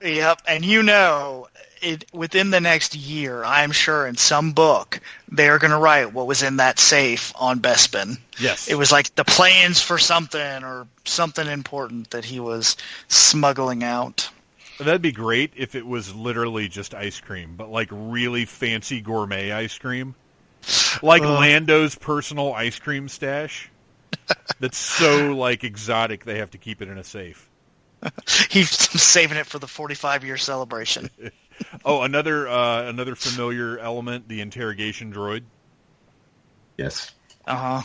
Yep, and within the next year, I'm sure in some book, they're going to write what was in that safe on Bespin. Yes. It was like the plans for something or something important that he was smuggling out. That'd be great if it was literally just ice cream, but like really fancy gourmet ice cream. Like Lando's personal ice cream stash. That's so like exotic they have to keep it in a safe. He's saving it for the 45-year celebration. Oh, another familiar element, the interrogation droid. Yes. Uh-huh.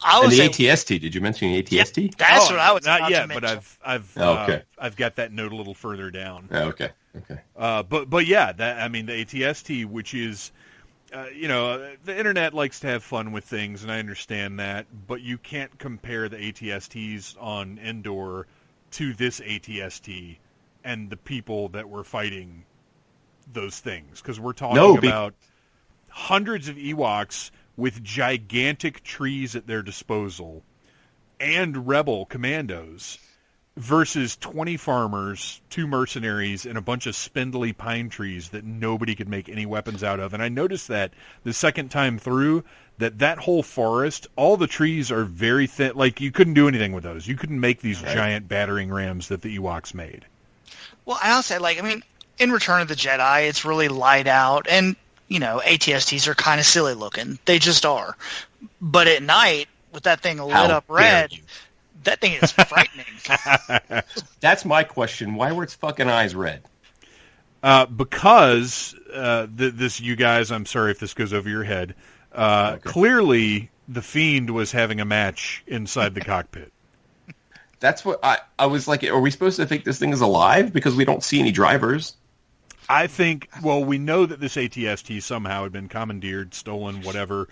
And the ATST. Did you mention the ATST? Yeah, that's what I was not about yet, to but mention. I've got that note a little further down. Oh, okay. But yeah, the ATST, which is, the internet likes to have fun with things, and I understand that, but you can't compare the ATSTs on Endor to this ATST and the people that were fighting those things, because we're talking about hundreds of Ewoks with gigantic trees at their disposal and rebel commandos versus 20 farmers, 2 mercenaries, and a bunch of spindly pine trees that nobody could make any weapons out of. And I noticed that the second time through, that whole forest, all the trees are very thin. Like, you couldn't do anything with those. You couldn't make these giant battering rams that the Ewoks made. Well, I'll say, in Return of the Jedi, it's really light out, and, ATSTs are kind of silly looking. They just are. But at night, with that thing lit up red, that thing is frightening. That's my question. Why were its fucking eyes red? Because this, you guys, I'm sorry if this goes over your head, clearly the Fiend was having a match inside the cockpit. That's what I was like, are we supposed to think this thing is alive? Because we don't see any drivers. I think, we know that this ATST somehow had been commandeered, stolen, whatever,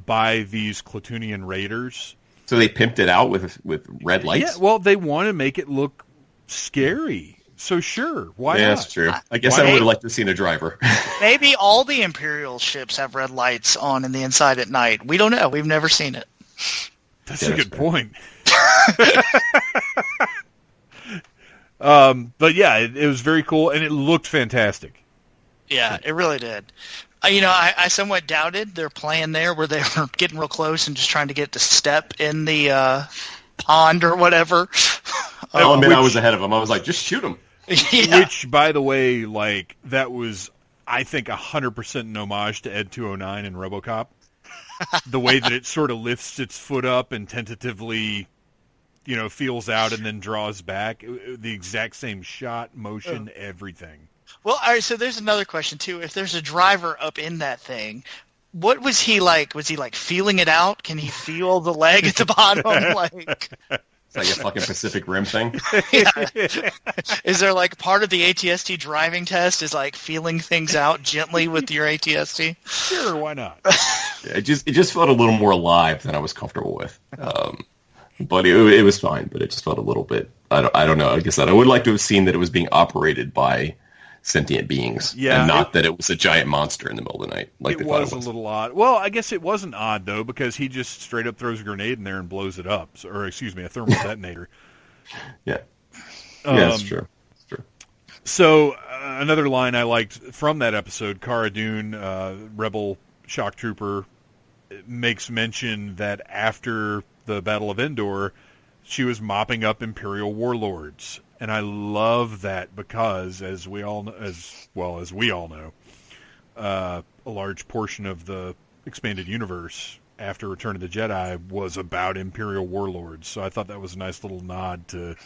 by these Klatooinian raiders. So they pimped it out with red lights? Yeah, they want to make it look scary. So sure, why not? Yeah, that's true. I guess I would have liked to have seen a driver. Maybe all the Imperial ships have red lights on in the inside at night. We don't know. We've never seen it. That's a good point. But yeah, it was very cool, and it looked fantastic. Yeah, it really did. I somewhat doubted their plan there where they were getting real close and just trying to get to step in the pond or whatever. I was ahead of them. I was like, just shoot them. Yeah. Which, by the way, that was, I think, 100% an homage to Ed 209 in RoboCop. The way that it sort of lifts its foot up and tentatively, feels out and then draws back. The exact same shot, motion, everything. Well, all right, so there's another question, too. If there's a driver up in that thing, what was he like? Was he, feeling it out? Can he feel the leg at the bottom? It's like a fucking Pacific Rim thing. Yeah. Is there, part of the ATST driving test is, feeling things out gently with your ATST? Sure, why not? Yeah, it just felt a little more alive than I was comfortable with. But it was fine, but it just felt a little bit, I don't know. Like I said, I would like to have seen that it was being operated by sentient beings, and not that it was a giant monster in the middle of the night. It was a little odd. Well, I guess it wasn't odd, though, because he just straight up throws a grenade in there and blows it up. A thermal detonator. Yeah. That's true. So, another line I liked from that episode, Cara Dune, Rebel shock trooper, makes mention that after the Battle of Endor, she was mopping up Imperial warlords. And I love that because, as we all know, a large portion of the expanded universe after Return of the Jedi was about Imperial warlords. So I thought that was a nice little nod to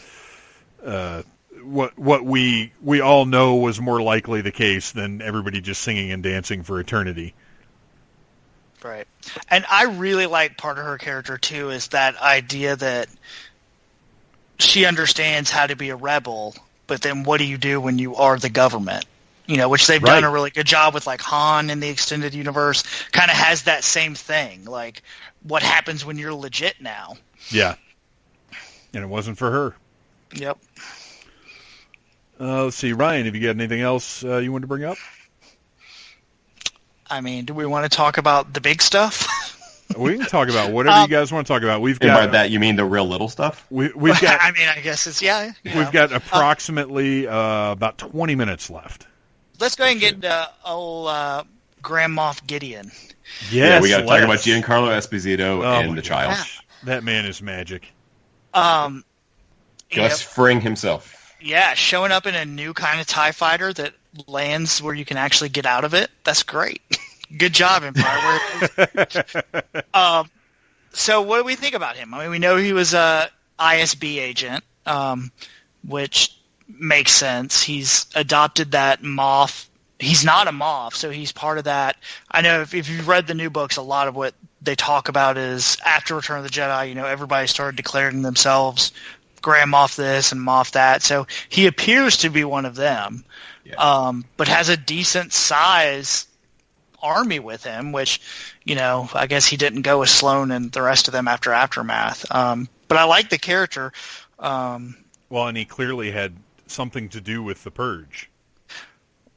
what we all know was more likely the case than everybody just singing and dancing for eternity. Right. And I really like part of her character, too, is that idea that she understands how to be a rebel, but then what do you do when you are the government? You know, which they've done a really good job with, like Han in the extended universe, kind of has that same thing. Like, what happens when you're legit now? Yeah. And it wasn't for her. Yep. Let's see, Ryan, have you got anything else you wanted to bring up? I mean, do we want to talk about the big stuff? We can talk about whatever you guys want to talk about. We've got, and by that you mean the real little stuff? We've got. I mean, I guess it's We've got approximately about 20 minutes left. Let's go ahead and get into old Grand Moff Gideon. Yes, yeah, we got to talk about Giancarlo Esposito and the child. Gosh. That man is magic. Gus Fring himself. Yeah, showing up in a new kind of TIE fighter that lands where you can actually get out of it. That's great. Good job, Empire. So what do we think about him? I mean, we know he was a ISB agent, which makes sense. He's adopted that Moff. He's not a Moff, so he's part of that. I know if you've read the new books, a lot of what they talk about is after Return of the Jedi, you know, everybody started declaring themselves Grand Moff this and Moff that. So he appears to be one of them, but has a decent size army with him, which, you know, I guess he didn't go with Sloane and the rest of them after Aftermath. But I like the character. Well, and he clearly had something to do with the Purge.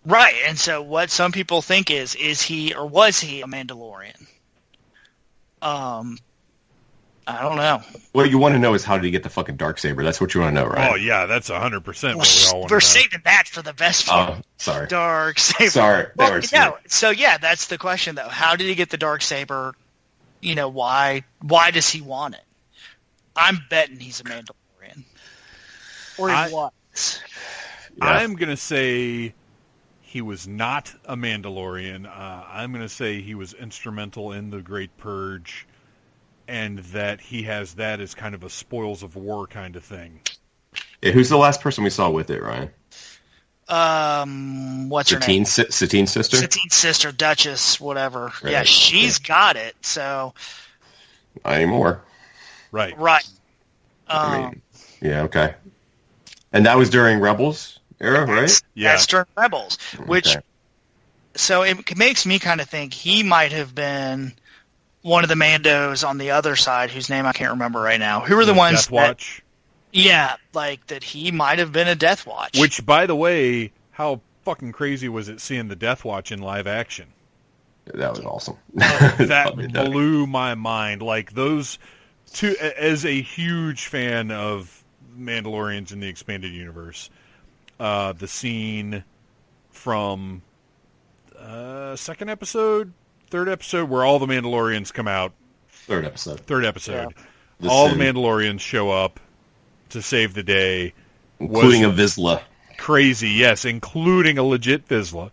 Right, and so what some people think is he or was he a Mandalorian? I don't know. What you want to know is how did he get the fucking Darksaber? That's what you want to know, right? Oh, yeah, that's 100% what we all want to know. We're saving that for the best part. Oh, sorry. Darksaber. Sorry. So, yeah, that's the question, though. How did he get the Darksaber? You know, why does he want it? I'm betting he's a Mandalorian. Or he was. Yeah. I'm going to say he was not a Mandalorian. I'm going to say he was instrumental in the Great Purge, and that he has that as kind of a spoils of war kind of thing. Yeah, who's the last person we saw with it, Ryan? What's her name? Satine's sister? Satine's sister, Duchess, whatever. Right. Yeah, she's got it, so... Not anymore. Right. I mean, yeah, okay. And that was during Rebels era, right? Yeah. That's during Rebels, which... Okay. So it makes me kind of think he might have been one of the Mandos on the other side, whose name I can't remember right now. Who are the ones Death Watch? That he might have been a Death Watch. Which, by the way, how fucking crazy was it seeing the Death Watch in live action? That was awesome. That blew my mind. Like, those two, as a huge fan of Mandalorians in the expanded universe, the scene from second episode, third episode, where all the Mandalorians come out. Third episode. Yeah. All the Mandalorians show up to save the day. Including a Vizsla. Crazy, yes, including a legit Vizsla.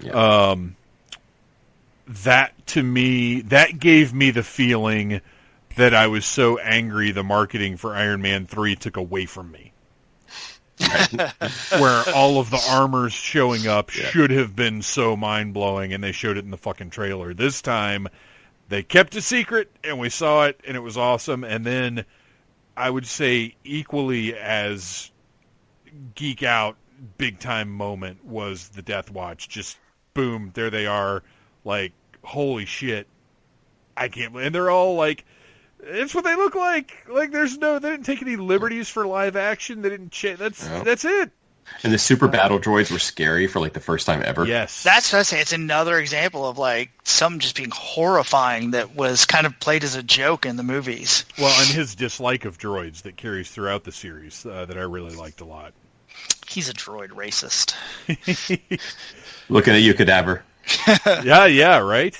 Yeah. That, to me, that gave me the feeling that I was so angry the marketing for Iron Man 3 took away from me. Where all of the armors showing up should have been so mind-blowing, and they showed it in the fucking trailer. This time, they kept it secret, and we saw it, and it was awesome. And then, I would say, equally as geek-out, big-time moment was the Death Watch. Just, boom, there they are. Like, holy shit. I can't believe... And they're all, like... It's what they look like. Like, they didn't take any liberties for live action. They didn't That's it. And the super battle droids were scary for, like, the first time ever. Yes. That's what I say. It's another example of, like, something just being horrifying that was kind of played as a joke in the movies. Well, and his dislike of droids that carries throughout the series that I really liked a lot. He's a droid racist. Looking at you, Cadaver. Yeah, right?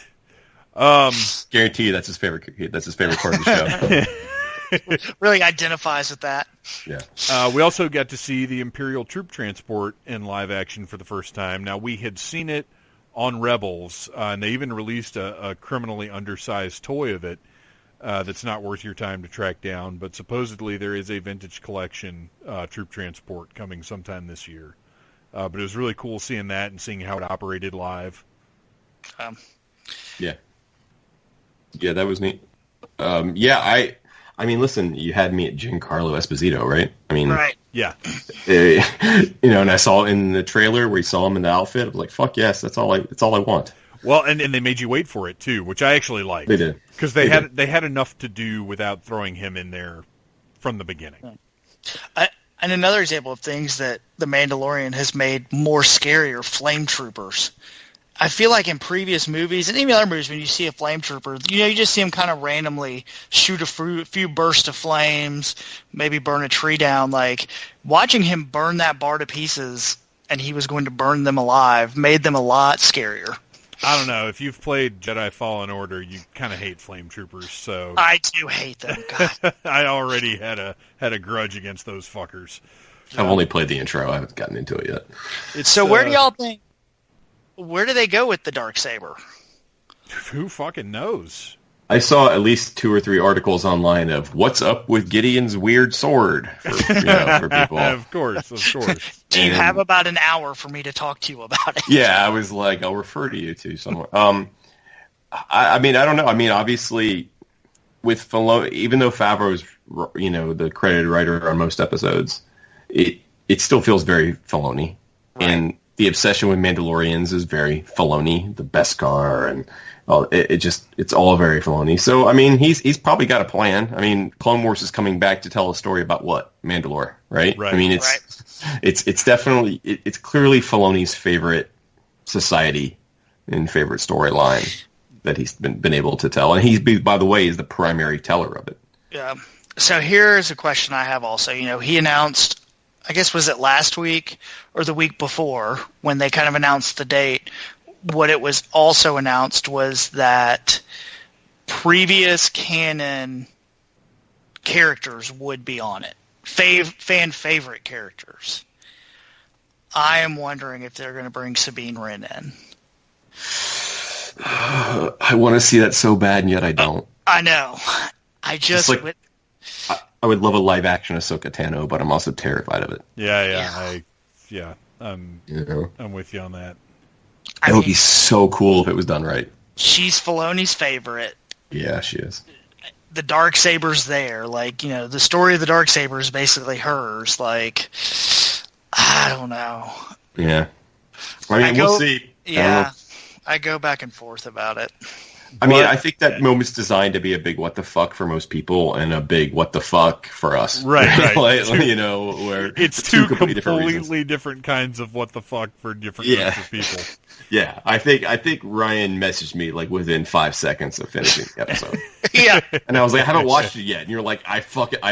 Guarantee you that's his favorite part of the show. Really identifies with that. Yeah. We also got to see the Imperial troop transport in live action for the first time. Now, we had seen it on Rebels, and they even released a criminally undersized toy of it that's not worth your time to track down. But supposedly there is a vintage collection troop transport coming sometime this year. But it was really cool seeing that and seeing how it operated live. Yeah, that was neat. I mean, listen, you had me at Giancarlo Esposito, right? I mean, right. Yeah. And I saw in the trailer where you saw him in the outfit. I was like, "Fuck yes, that's all I want." Well, and they made you wait for it too, which I actually liked. They did because they had enough to do without throwing him in there from the beginning. And another example of things that The Mandalorian has made more scary are flame troopers. I feel like in previous movies, and even other movies, when you see a flame trooper, you just see him kind of randomly shoot a few bursts of flames, maybe burn a tree down. Like, watching him burn that bar to pieces, and he was going to burn them alive, made them a lot scarier. I don't know. If you've played Jedi Fallen Order, you kind of hate flame troopers, so... I do hate them, God. I already had a grudge against those fuckers. I've only played the intro. I haven't gotten into it yet. So where do y'all think... Where do they go with the Darksaber? Who fucking knows? I saw at least 2 or 3 articles online of what's up with Gideon's weird sword for people. Of course. Do you have about an hour for me to talk to you about it? Yeah, I was like, I'll refer to you to somewhere. I mean, I don't know. I mean, obviously, with Filoni, even though Favreau's, the credited writer on most episodes, it still feels very Filoni. Right. And the obsession with Mandalorians is very Filoni, the Beskar, and it's all very Filoni. So, I mean, he's probably got a plan. I mean, Clone Wars is coming back to tell a story about what? Mandalore, right? I mean, it's definitely, it's clearly Filoni's favorite society and favorite storyline that he's been able to tell. And he, by the way, is the primary teller of it. Yeah. So here's a question I have also. He announced, I guess, was it last week or the week before when they kind of announced the date? What it was also announced was that previous canon characters would be on it. Fan favorite characters. I am wondering if they're going to bring Sabine Wren in. I want to see that so bad, and yet I don't. I know. I just... I would love a live-action Ahsoka Tano, but I'm also terrified of it. I'm with you on that. It would be so cool if it was done right. She's Filoni's favorite. Yeah, she is. The Darksaber's there. Like, the story of the Darksaber is basically hers. Like, I don't know. Yeah. I mean, we'll see. Yeah. I go back and forth about it. I mean, I think that moment's designed to be a big what the fuck for most people and a big what the fuck for us. Right. Like, where it's two completely different kinds of what the fuck for different groups of people. Yeah, I think Ryan messaged me like within 5 seconds of finishing the episode. Yeah. And I was like, I haven't watched it yet. And you're like, I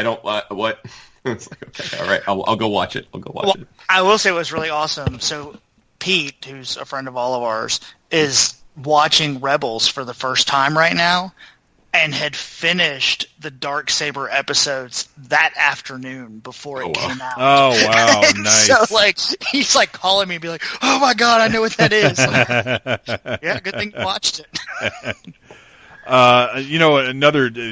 don't, what? It's like, okay, all right, I'll go watch it. It. I will say it was really awesome. So Pete, who's a friend of all of ours, is watching Rebels for the first time right now and had finished the Darksaber episodes that afternoon before it came out. Oh, wow. Nice. So, he's calling me and be like, oh my God, I know what that is. Yeah, good thing you watched it.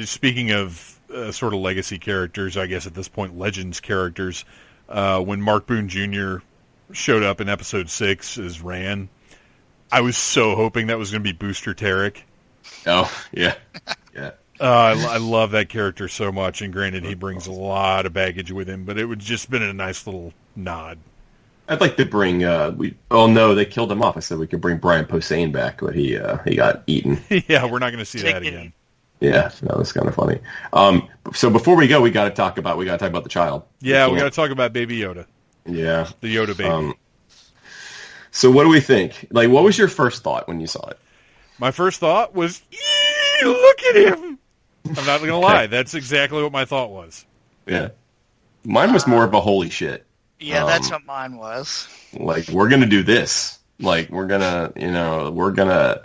Speaking of sort of legacy characters, I guess at this point, Legends characters, when Mark Boone Jr. showed up in episode 6 as Ran, I was so hoping that was going to be Booster Tarek. Oh, yeah. Yeah. I love that character so much, and granted, he brings a lot of baggage with him, but it would just been a nice little nod. I'd like to bring, they killed him off. I said we could bring Brian Posehn back, but he got eaten. Yeah, we're not going to see that again. Yeah, that was kind of funny. So before we go, we got to talk about the child. Yeah, we got to talk about Baby Yoda. Yeah. The Yoda baby. So what do we think? Like, what was your first thought when you saw it? My first thought was, look at him. I'm not going to lie. That's exactly what my thought was. Yeah. Mine was more of a holy shit. Yeah, that's what mine was. Like, we're going to do this. Like, we're going to,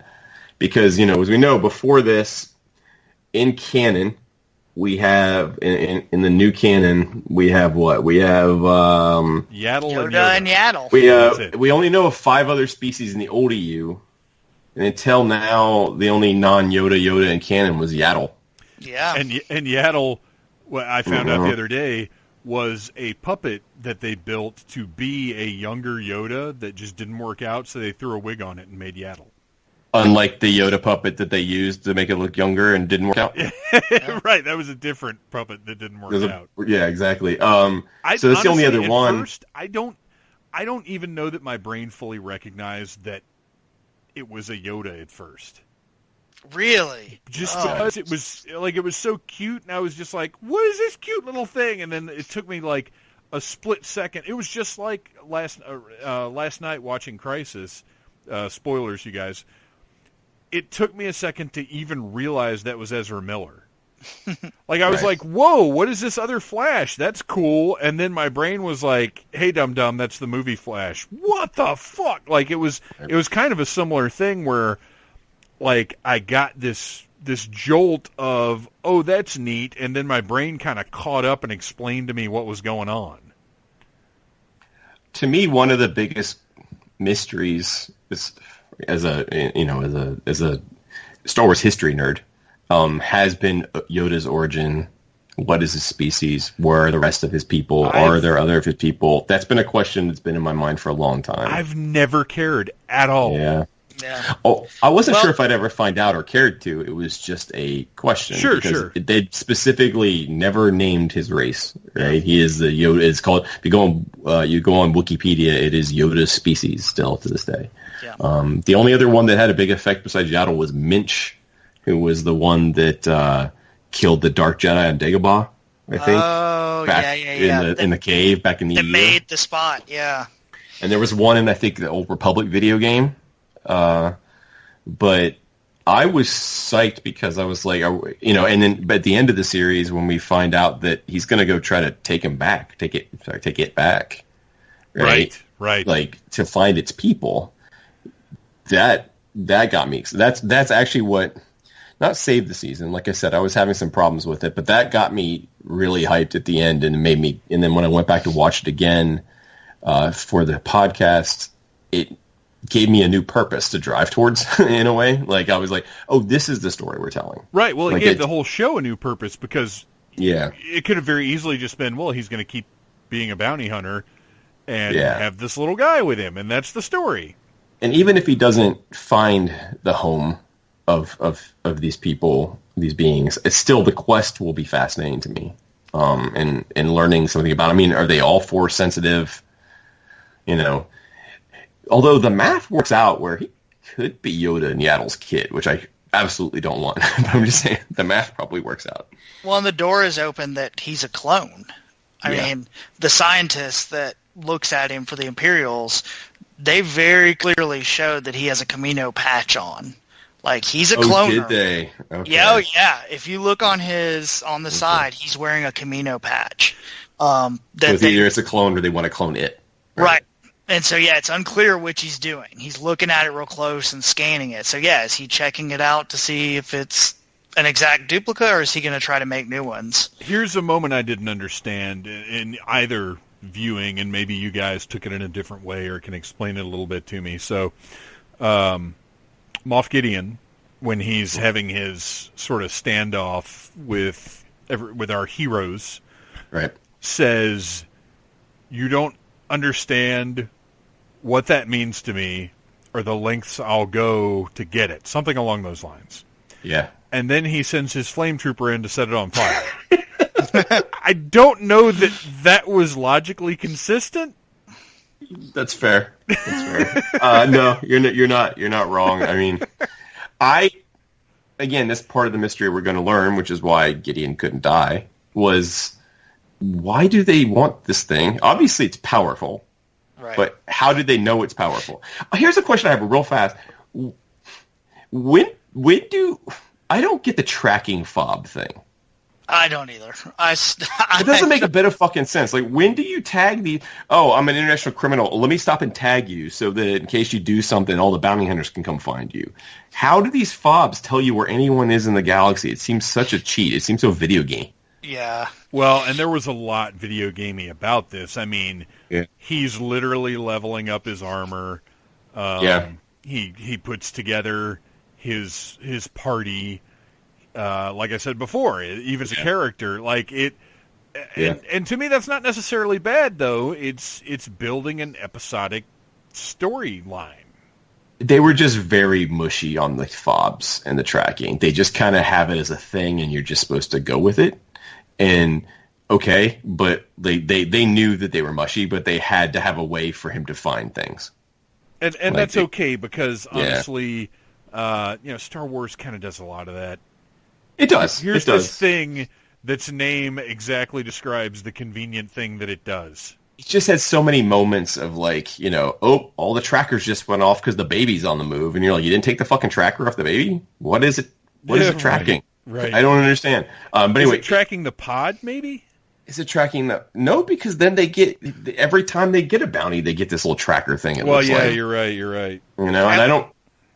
because, as we know, before this, in canon, we have, in the new canon, we have what? We have Yaddle Yoda and Yaddle. We only know of 5 other species in the old EU, And until now, the only non-Yoda in canon was Yaddle. Yeah. And Yaddle, what I found out the other day, was a puppet that they built to be a younger Yoda that just didn't work out, so they threw a wig on it and made Yaddle. Unlike the Yoda puppet that they used to make it look younger and didn't work out. Right, that was a different puppet that didn't work out. Yeah, exactly. So that's the only other one. First, I don't even know that my brain fully recognized that it was a Yoda at first. Really? Just because it was so cute, and I was just like, what is this cute little thing? And then it took me like a split second. It was just like last night watching Crisis. Spoilers, you guys. It took me a second to even realize that was Ezra Miller. Like, I was like, whoa, what is this other Flash? That's cool. And then my brain was like, hey, dum-dum, that's the movie Flash. What the fuck? Like, it was kind of a similar thing where, like, I got this jolt of, oh, that's neat, and then my brain kind of caught up and explained to me what was going on. To me, one of the biggest mysteries is, as a Star Wars history nerd, has been Yoda's origin. What is his species? Where are the rest of his people? Are there other of his people? That's been a question that's been in my mind for a long time. I've never cared at all. Yeah. Yeah. Oh, I wasn't sure if I'd ever find out or cared to. It was just a question. Sure. They specifically never named his race. Right? He is the Yoda. It's called. If you go on Wikipedia, it is Yoda's species still to this day. Yeah. The only other one that had a big effect besides Yaddle was Minch, who was the one that killed the Dark Jedi on Dagobah. I think. Oh, back in the cave back in the. That made the spot. Yeah. And there was one in, I think, the Old Republic video game. But I was psyched because I was like, and then but at the end of the series, when we find out that he's going to go try to take it back. Right. Like, to find its people. That got me. So that's actually what, not saved the season. Like I said, I was having some problems with it, but that got me really hyped at the end and made me, and then when I went back to watch it again, for the podcast, it gave me a new purpose to drive towards in a way. Like, I was like, oh, this is the story we're telling. Right. Well, it gave the whole show a new purpose because it could have very easily just been, well, he's going to keep being a bounty hunter and have this little guy with him, and that's the story. And even if he doesn't find the home of these people, these beings, it's still, the quest will be fascinating to me. And learning something about, I mean, are they all Force sensitive? Although the math works out where he could be Yoda and Yaddle's kid, which I absolutely don't want. But I'm just saying the math probably works out. Well, and the door is open that he's a clone. I mean, the scientist that looks at him for the Imperials, they very clearly showed that he has a Camino patch on. Like, he's a cloner. Did they? Okay. Yeah. If you look on the side, he's wearing a Camino patch. So it's either it's a clone or they want to clone it. Right. And so, it's unclear which he's doing. He's looking at it real close and scanning it. So, is he checking it out to see if it's an exact duplicate, or is he going to try to make new ones? Here's a moment I didn't understand in either viewing, and maybe you guys took it in a different way or can explain it a little bit to me. So, Moff Gideon, when he's having his sort of standoff with our heroes, right, says, "You don't understand what that means to me, or the lengths I'll go to get it." Something along those lines. Yeah. And then he sends his flame trooper in to set it on fire. I don't know that was logically consistent. That's fair. No, you're not wrong. I mean, again, this part of the mystery we're going to learn, which is why Gideon couldn't die, was why do they want this thing? Obviously, it's powerful, right? But how did they know it's powerful? Here's a question I have real fast. When do I don't get the tracking fob thing? I don't either. It doesn't make a bit of fucking sense. Like, when do you tag the? Oh, I'm an international criminal. Let me stop and tag you so that in case you do something, all the bounty hunters can come find you. How do these fobs tell you where anyone is in the galaxy? It seems such a cheat. It seems so video game. Yeah. Well, and there was a lot video gamey about this. I mean, he's literally leveling up his armor. he puts together his party. Like I said before, even as a character, like it. And to me, that's not necessarily bad, though. It's building an episodic storyline. They were just very mushy on the fobs and the tracking. They just kind of have it as a thing, and you're just supposed to go with it. And okay, but they knew that they were mushy, but they had to have a way for him to find things. And like that's okay, because honestly, Star Wars kind of does a lot of that. It does. Here's this thing that's name exactly describes the convenient thing that it does. It just had so many moments of all the trackers just went off because the baby's on the move, and you're like, you didn't take the fucking tracker off the baby? What is it? What is it tracking? Right. I don't understand. But anyway, is it tracking the pod? Maybe. Is it tracking the? No, because then they get every time they get a bounty, they get this little tracker thing. You're right. And I don't.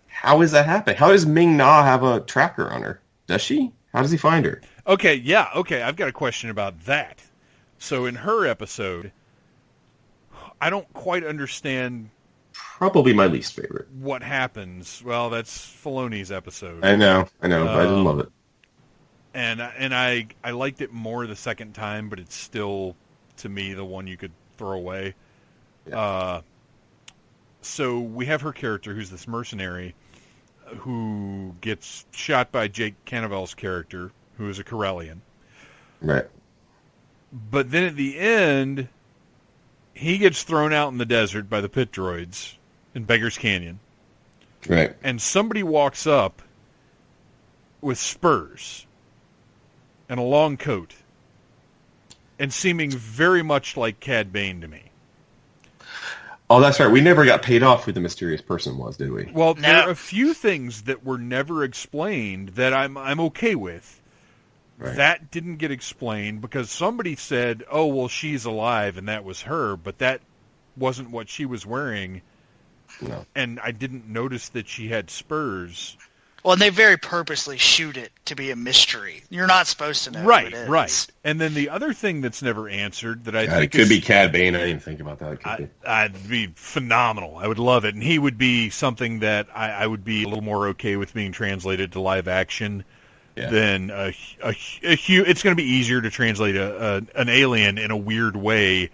How is that happening? How does Ming Na have a tracker on her? Does she? How does he find her? Okay, I've got a question about that. So in her episode, I don't quite understand. Probably my least favorite. What happens? Well, that's Filoni's episode. I know, but I didn't love it. And I liked it more the second time, but it's still, to me, the one you could throw away. Yeah. So we have her character, who's this mercenary, who gets shot by Jake Cannavale's character, who is a Corellian. Right. But then at the end, he gets thrown out in the desert by the pit droids in Beggar's Canyon. Right. And somebody walks up with spurs and a long coat and seeming very much like Cad Bane to me. Oh, that's right. We never got paid off who the mysterious person was, did we? Well, there are a few things that were never explained that I'm okay with. Right. That didn't get explained because somebody said, "Oh, well, she's alive," and that was her, but that wasn't what she was wearing. No. And I didn't notice that she had spurs. Well, and they very purposely shoot it to be a mystery. You're not supposed to know who it is. Right. And then the other thing that's never answered that I think it could be Cad Bane. I didn't think about that. I'd be phenomenal. I would love it. And he would be something that I would be a little more okay with being translated to live action than it's going to be easier to translate an alien in a weird way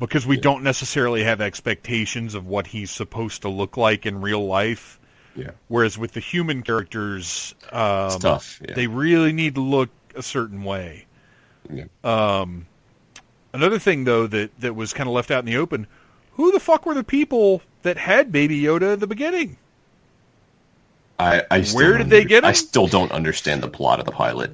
because we don't necessarily have expectations of what he's supposed to look like in real life. Yeah. Whereas with the human characters, tough. Yeah. They really need to look a certain way. Yeah. Another thing, though, that was kind of left out in the open, who the fuck were the people that had Baby Yoda at the beginning? Where did they get him? I still don't understand the plot of the pilot.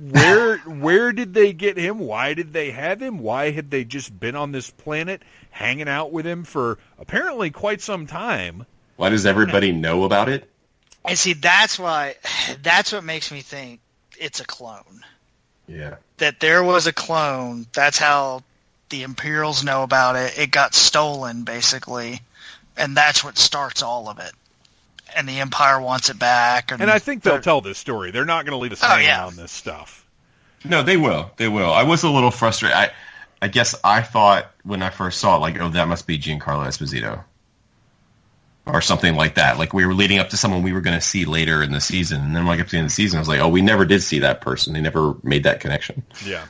Where did they get him? Why did they have him? Why had they just been on this planet hanging out with him for apparently quite some time? Why does everybody know about it? And see, that's what makes me think it's a clone. Yeah. That there was a clone. That's how the Imperials know about it. It got stolen, basically. And that's what starts all of it. And the Empire wants it back. And I think they'll tell this story. They're not going to leave us hanging on this stuff. No, they will. They will. I was a little frustrated. I guess I thought when I first saw it, that must be Giancarlo Esposito. Or something like that. Like we were leading up to someone we were going to see later in the season. And then when I got to the end of the season, I was like, oh, we never did see that person. They never made that connection. Yeah.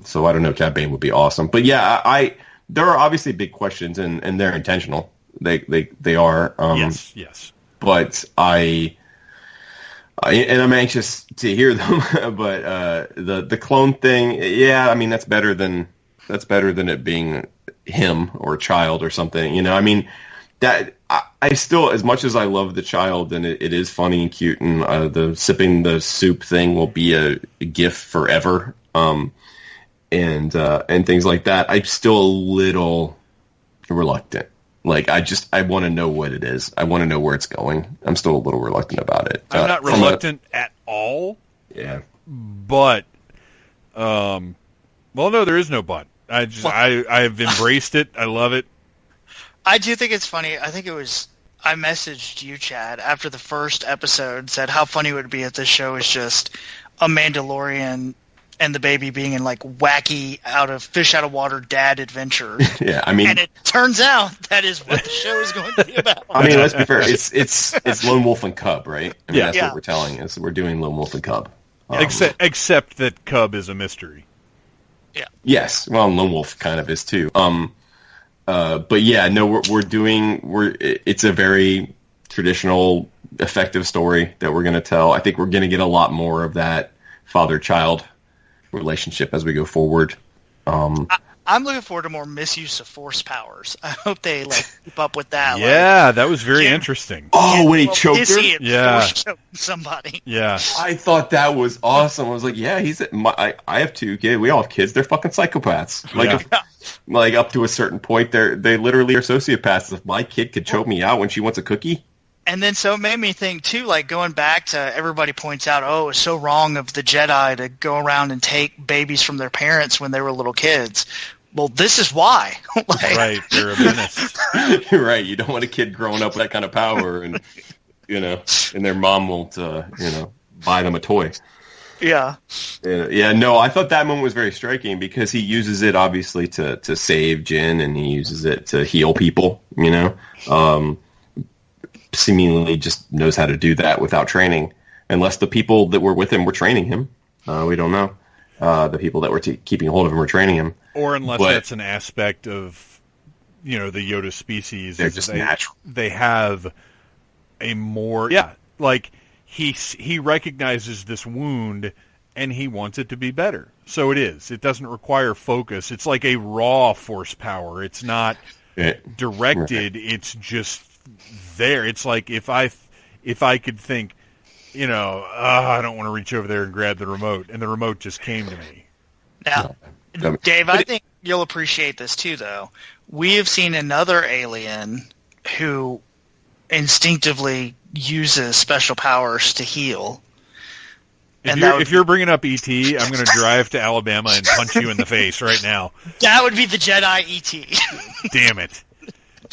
So I don't know. Cad Bane would be awesome. But yeah, there are obviously big questions and they're intentional. They are. Yes. But and I'm anxious to hear them. But the clone thing, I mean, that's better than it being him or a child or something. I mean, that I still, as much as I love the child and it is funny and cute, and the sipping the soup thing will be a gif forever, and things like that. I'm still a little reluctant. Like I want to know what it is. I want to know where it's going. I'm still a little reluctant about it. I'm not reluctant at all. Yeah. But, well, no, there is no but. I've embraced it. I love it. I do think it's funny. I think I messaged you, Chad, after the first episode, said how funny it would be if this show was just a Mandalorian and the baby being in like wacky fish out of water dad adventure. Yeah, I mean, and it turns out that is what the show is going to be about. I mean, let's be fair. It's Lone Wolf and Cub, right? I mean, Yeah. that's Yeah. what we're telling us. We're doing Lone Wolf and Cub. Except that Cub is a mystery. Yes, well, Lone Wolf kind of is too. But yeah, no, it's a very traditional, effective story that we're going to tell. I think we're going to get a lot more of that father-child relationship as we go forward. I'm looking forward to more misuse of force powers. I hope they keep up with that. Yeah, that was very interesting. Oh, when he choked her? Yeah. Force choke somebody. Yeah. I thought that was awesome. I was like, yeah, I have 2 kids. We all have kids. They're fucking psychopaths. Like up to a certain point, they literally are sociopaths. If my kid could choke me out when she wants a cookie. And then so it made me think, too, like going back to everybody points out, it's so wrong of the Jedi to go around and take babies from their parents when they were little kids. Well, this is why. Right, they're a menace. You're right. You don't want a kid growing up with that kind of power and, and their mom won't, buy them a toy. Yeah. Yeah, no, I thought that moment was very striking because he uses it, obviously, to save Jin, and he uses it to heal people, seemingly just knows how to do that without training, unless the people that were with him were training him. We don't know. The people that were keeping hold of him were training him. Or unless that's an aspect of, the Yoda species. They're just natural. They have a more... he recognizes this wound, and he wants it to be better. So it is. It doesn't require focus. It's like a raw force power. It's not directed. Right. It's just there. It's like if I could think, I don't want to reach over there and grab the remote, and the remote just came to me. Now, Dave, I think you'll appreciate this too, though. We have seen another alien who instinctively uses special powers to heal. If you're bringing up E.T., I'm going to drive to Alabama and punch you in the face right now. That would be the Jedi E.T. Damn it.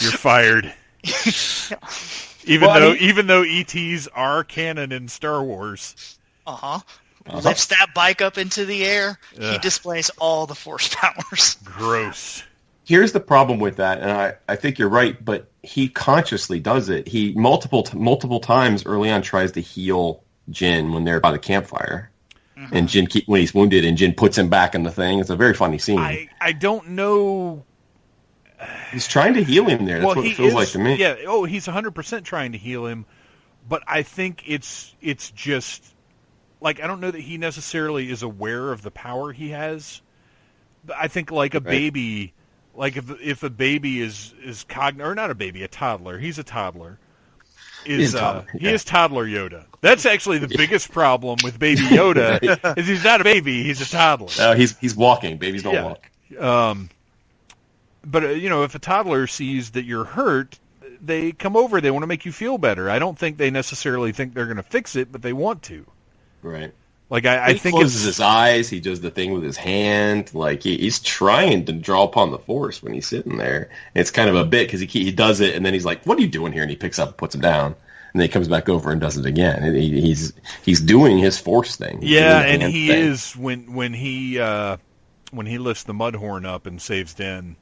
You're fired. Even though ETs are canon in Star Wars. Lifts that bike up into the air. He displays all the force powers. Gross. Here's the problem with that, and I think you're right, but he consciously does it. He multiple times early on tries to heal Jin when they're by the campfire. Mm-hmm. And Jin, when he's wounded, and Jin puts him back in the thing. It's a very funny scene. I don't know... He's trying to heal him there. That's what it feels like to me. Yeah. He's 100% trying to heal him, but I think it's just like I don't know that he necessarily is aware of the power he has. I think like a baby, like if a baby is or not a baby, a toddler. He's a toddler. He is toddler Yoda. That's actually the biggest problem with baby Yoda is he's not a baby. He's a toddler. He's walking. Babies don't walk. But, if a toddler sees that you're hurt, they come over. They want to make you feel better. I don't think they necessarily think they're going to fix it, but they want to. Right. Like, I think he closes his eyes. He does the thing with his hand. Like, he's trying to draw upon the Force when he's sitting there. It's kind of a bit because he does it, and then he's like, what are you doing here? And he picks up and puts him down. And then he comes back over and does it again. And he's doing his Force thing. Yeah, and he is, when he lifts the mudhorn up and saves Den...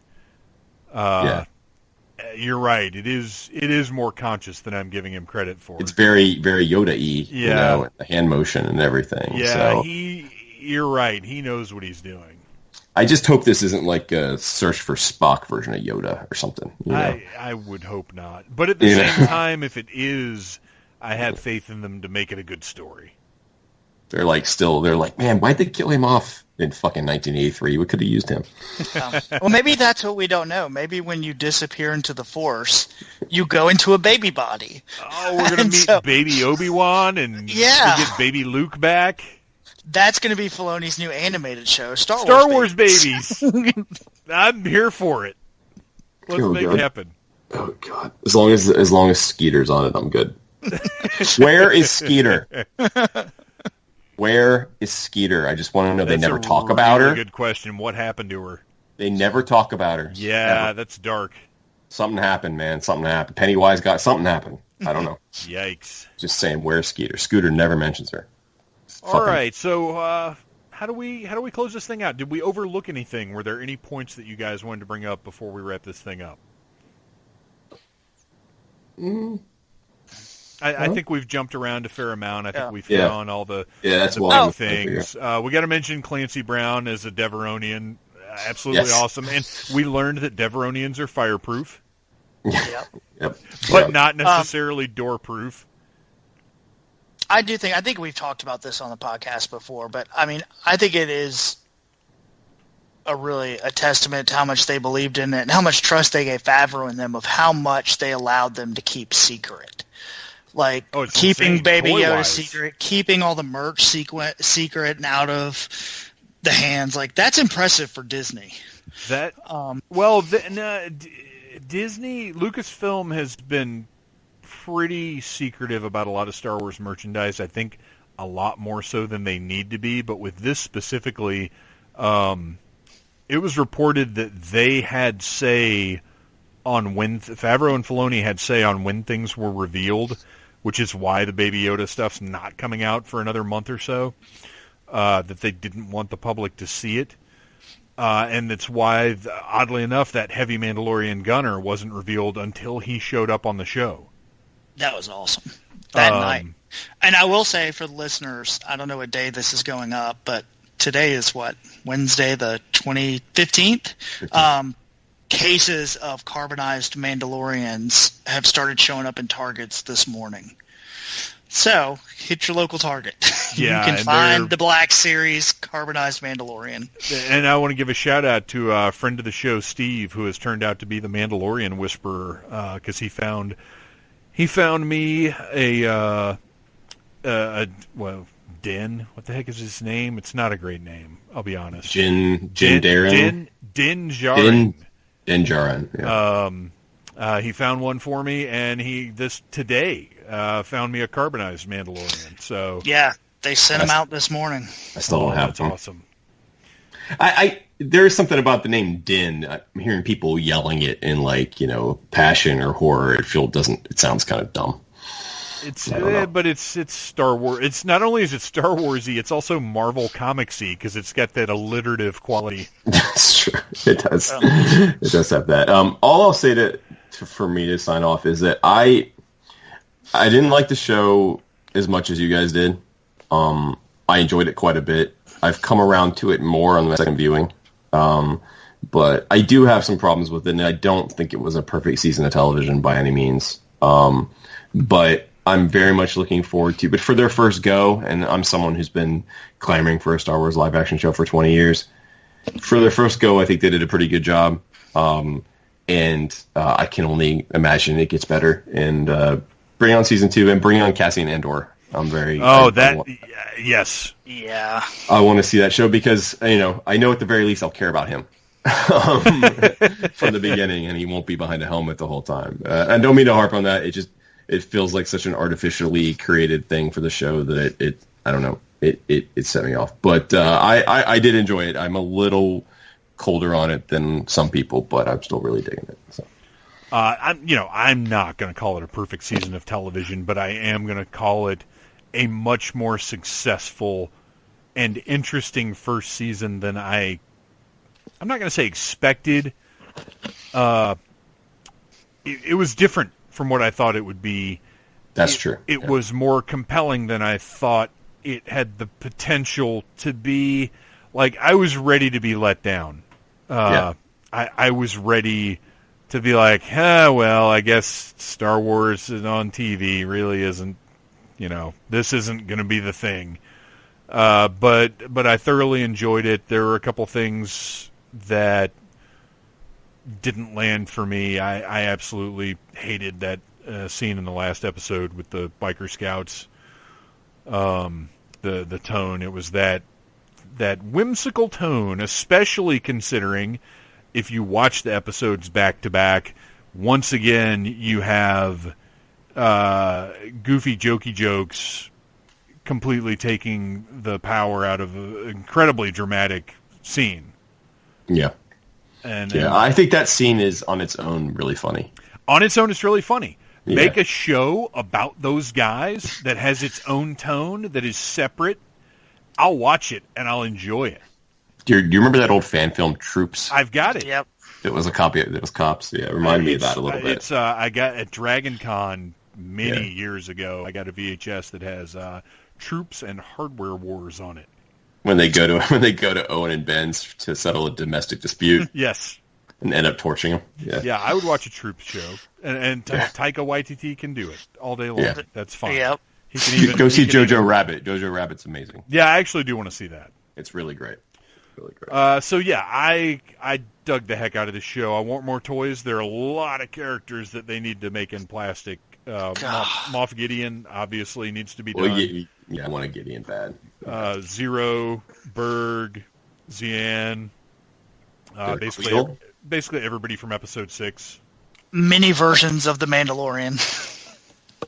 You're right. It is more conscious than I'm giving him credit for. It's very, very Yoda-y, the hand motion and everything. Yeah, you're right. He knows what he's doing. I just hope this isn't like a search for Spock version of Yoda or something. I would hope not. But at the same time, if it is, I have faith in them to make it a good story. They're like, man, why'd they kill him off in fucking 1983? We could have used him. Well, maybe that's what we don't know. Maybe when you disappear into the Force, you go into a baby body. Oh, we're going to meet baby Obi-Wan and we get baby Luke back. That's going to be Filoni's new animated show, Star Wars Babies. I'm here for it. Let's make it happen. Oh, God. As long as Skeeter's on it, I'm good. Where is Skeeter? Where is Skeeter? I just want to know. They never talk about her. Good question. What happened to her? They never talk about her. Yeah, that's dark. Something happened, man. Something happened. Pennywise got something happened. I don't know. Yikes. Just saying, where's Skeeter? Scooter never mentions her. All right, so how do we close this thing out? Did we overlook anything? Were there any points that you guys wanted to bring up before we wrap this thing up? I think we've jumped around a fair amount. I think we've hit on all the that's big things. We got to mention Clancy Brown as a Deveronian. Absolutely awesome. And we learned that Deveronians are fireproof. But not necessarily door-proof. I think we've talked about this on the podcast before, but I mean, I think it is a testament to how much they believed in it and how much trust they gave Favreau in them, of how much they allowed them to keep secret. Like keeping Baby Yoda secret, keeping all the merch secret and out of the hands. Like, that's impressive for Disney. Disney, Lucasfilm has been pretty secretive about a lot of Star Wars merchandise. I think a lot more so than they need to be. But with this specifically, it was reported that they had say on when Favreau and Filoni had say on when things were revealed, which is why the Baby Yoda stuff's not coming out for another month or so. That they didn't want the public to see it. And that's why, oddly enough, that heavy Mandalorian gunner wasn't revealed until he showed up on the show. That was awesome. That night. And I will say for the listeners, I don't know what day this is going up, but today is Wednesday the 15th? Cases of carbonized Mandalorians have started showing up in Targets this morning. So, hit your local Target. Yeah, you can find the Black Series carbonized Mandalorian. And I want to give a shout-out to a friend of the show, Steve, who has turned out to be the Mandalorian Whisperer, because he found me a Din. What the heck is his name? It's not a great name, I'll be honest. Din Djarin? Din Djarin. Din Djarin, yeah. He found one for me, and today found me a carbonized Mandalorian. So yeah, they sent him out this morning. I still don't have them. Awesome. There is something about the name Din. I'm hearing people yelling it in passion or horror. It sounds kind of dumb. But it's Star Wars. It's not only is it Star Warsy, it's also Marvel Comicsy because it's got that alliterative quality. That's true. It does. It does have that. All I'll say for me to sign off is that I didn't like the show as much as you guys did. I enjoyed it quite a bit. I've come around to it more on the second viewing. But I do have some problems with it, and I don't think it was a perfect season of television by any means. But I'm very much looking forward to. But for their first go, and I'm someone who's been clamoring for a Star Wars live-action show for 20 years. For their first go, I think they did a pretty good job. And I can only imagine it gets better. And bring on season 2 and bring on Cassian Andor. I'm very... yes. Yeah. I want to see that show because, I know at the very least I'll care about him from the beginning, and he won't be behind a helmet the whole time. I don't mean to harp on that. It feels like such an artificially created thing for the show that I don't know. It set me off. But I did enjoy it. I'm a little colder on it than some people, but I'm still really digging it. So. I'm not going to call it a perfect season of television, but I am going to call it a much more successful and interesting first season than I'm not going to say expected. It was different from what I thought it would be. That's true. It was more compelling than I thought it had the potential to be. Like, I was ready to be let down. I was ready to be like, well, I guess Star Wars on TV really isn't, this isn't going to be the thing. But I thoroughly enjoyed it. There were a couple things that didn't land for me. I absolutely hated that scene in the last episode with the biker scouts. The tone, it was that whimsical tone, especially considering if you watch the episodes back to back, once again you have goofy jokey jokes completely taking the power out of an incredibly dramatic scene. Yeah. And I think that scene is on its own really funny. On its own, it's really funny. Yeah. Make a show about those guys that has its own tone, that is separate, I'll watch it and I'll enjoy it. Do you remember that old fan film, Troops? I've got it. Yep. It was a copy. It was Cops. Yeah, it reminded me of that a little bit. It's I got at Dragon Con many years ago. I got a VHS that has Troops and Hardware Wars on it. When they go to Owen and Ben's to settle a domestic dispute. Yes. And end up torching them. Yeah, I would watch a Troops show, and Taika Waititi can do it all day long. Yeah. That's fine. Yep. He can even go see Jojo Rabbit. Jojo Rabbit's amazing. Yeah, I actually do want to see that. It's really great. Really great. So yeah, I dug the heck out of this show. I want more toys. There are a lot of characters that they need to make in plastic. Moff Gideon obviously needs to be done. I want a Gideon bad. Zero, Berg, Xian, basically everybody from Episode 6. Mini versions of the Mandalorian.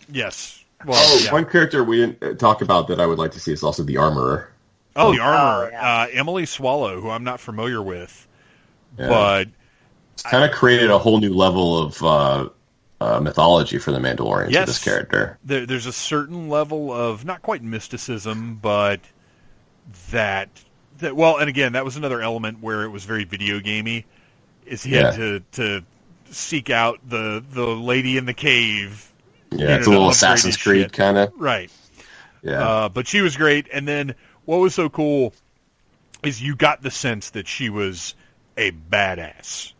Yes. Well, one character we didn't talk about that I would like to see is also the Armorer. Oh, the Armorer. Emily Swallow, who I'm not familiar with. Yeah. But it's kind of created a whole new level of mythology for the Mandalorians with this character. There's a certain level of, not quite mysticism, but that well, and again, that was another element where it was very video gamey, is he had to seek out the lady in the cave. Yeah, it's a little Assassin's Creed kind of. Right. Yeah. But she was great, and then what was so cool is you got the sense that she was a badass.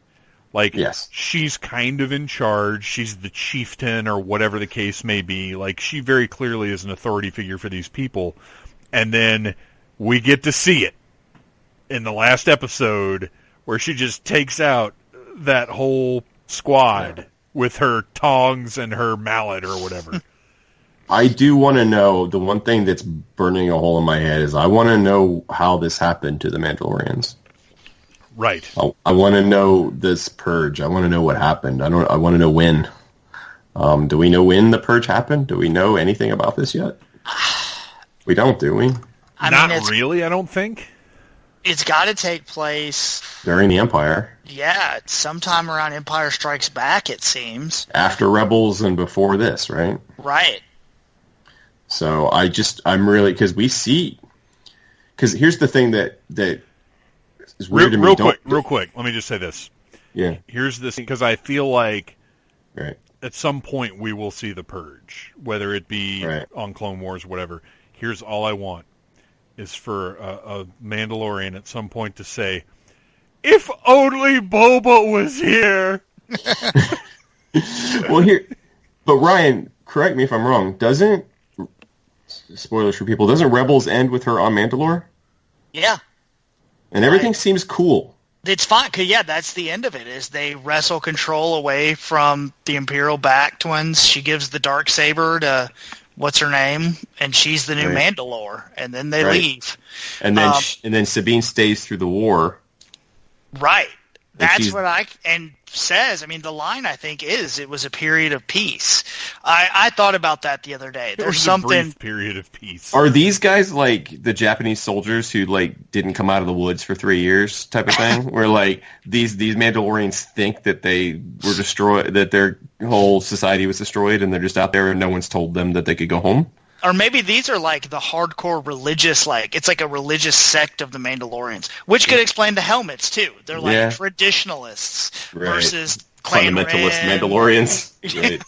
Like, she's kind of in charge. She's the chieftain or whatever the case may be. Like, she very clearly is an authority figure for these people. And then we get to see it in the last episode where she just takes out that whole squad with her tongs and her mallet or whatever. I do want to know, the one thing that's burning a hole in my head is I want to know how this happened to the Mandalorians. Right. I want to know this purge. I want to know what happened. I want to know when. Do we know when the purge happened? Do we know anything about this yet? We don't, do we? Not really, I don't think. It's got to take place during the Empire. Yeah, sometime around Empire Strikes Back, it seems. After Rebels and before this, right? Right. So I'm really, because here's the thing that is weird to me. Real quick, let me just say this. Yeah. Here's this, because I feel like right. At some point we will see the purge, whether it be on Clone Wars, whatever. Here's all I want, is for a Mandalorian at some point to say, if only Boba was here. But Ryan, correct me if I'm wrong, spoilers for people, doesn't Rebels end with her on Mandalore? Yeah. And everything seems cool. It's fine, because, that's the end of it, is they wrestle control away from the Imperial back twins. She gives the Darksaber to, what's her name? And she's the new Mandalore. And then they leave. And then Sabine stays through the war. Right. That's what says. I mean, the line, I think, is it was a period of peace. I thought about that the other day. There's something. A brief period of peace. Are these guys like the Japanese soldiers who didn't come out of the woods for 3 years type of thing? Where these Mandalorians think that they were destroyed, that their whole society was destroyed, and they're just out there and no one's told them that they could go home? Or maybe these are like the hardcore religious, it's like a religious sect of the Mandalorians, which could explain the helmets too. They're like traditionalists versus fundamentalist Mandalorians. Right.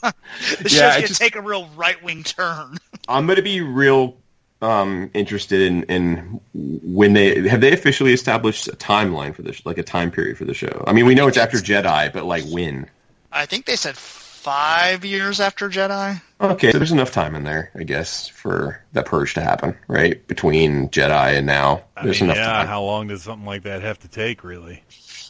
The show's going to take a real right-wing turn. I'm going to be real interested in when they officially established a timeline for this, like a time period for the show. I mean, we know it's after Jedi, but when? I think they said 5 years after Jedi. Okay, so there's enough time in there, I guess, for that purge to happen, right? Between Jedi and now. There's enough time. How long does something like that have to take, really?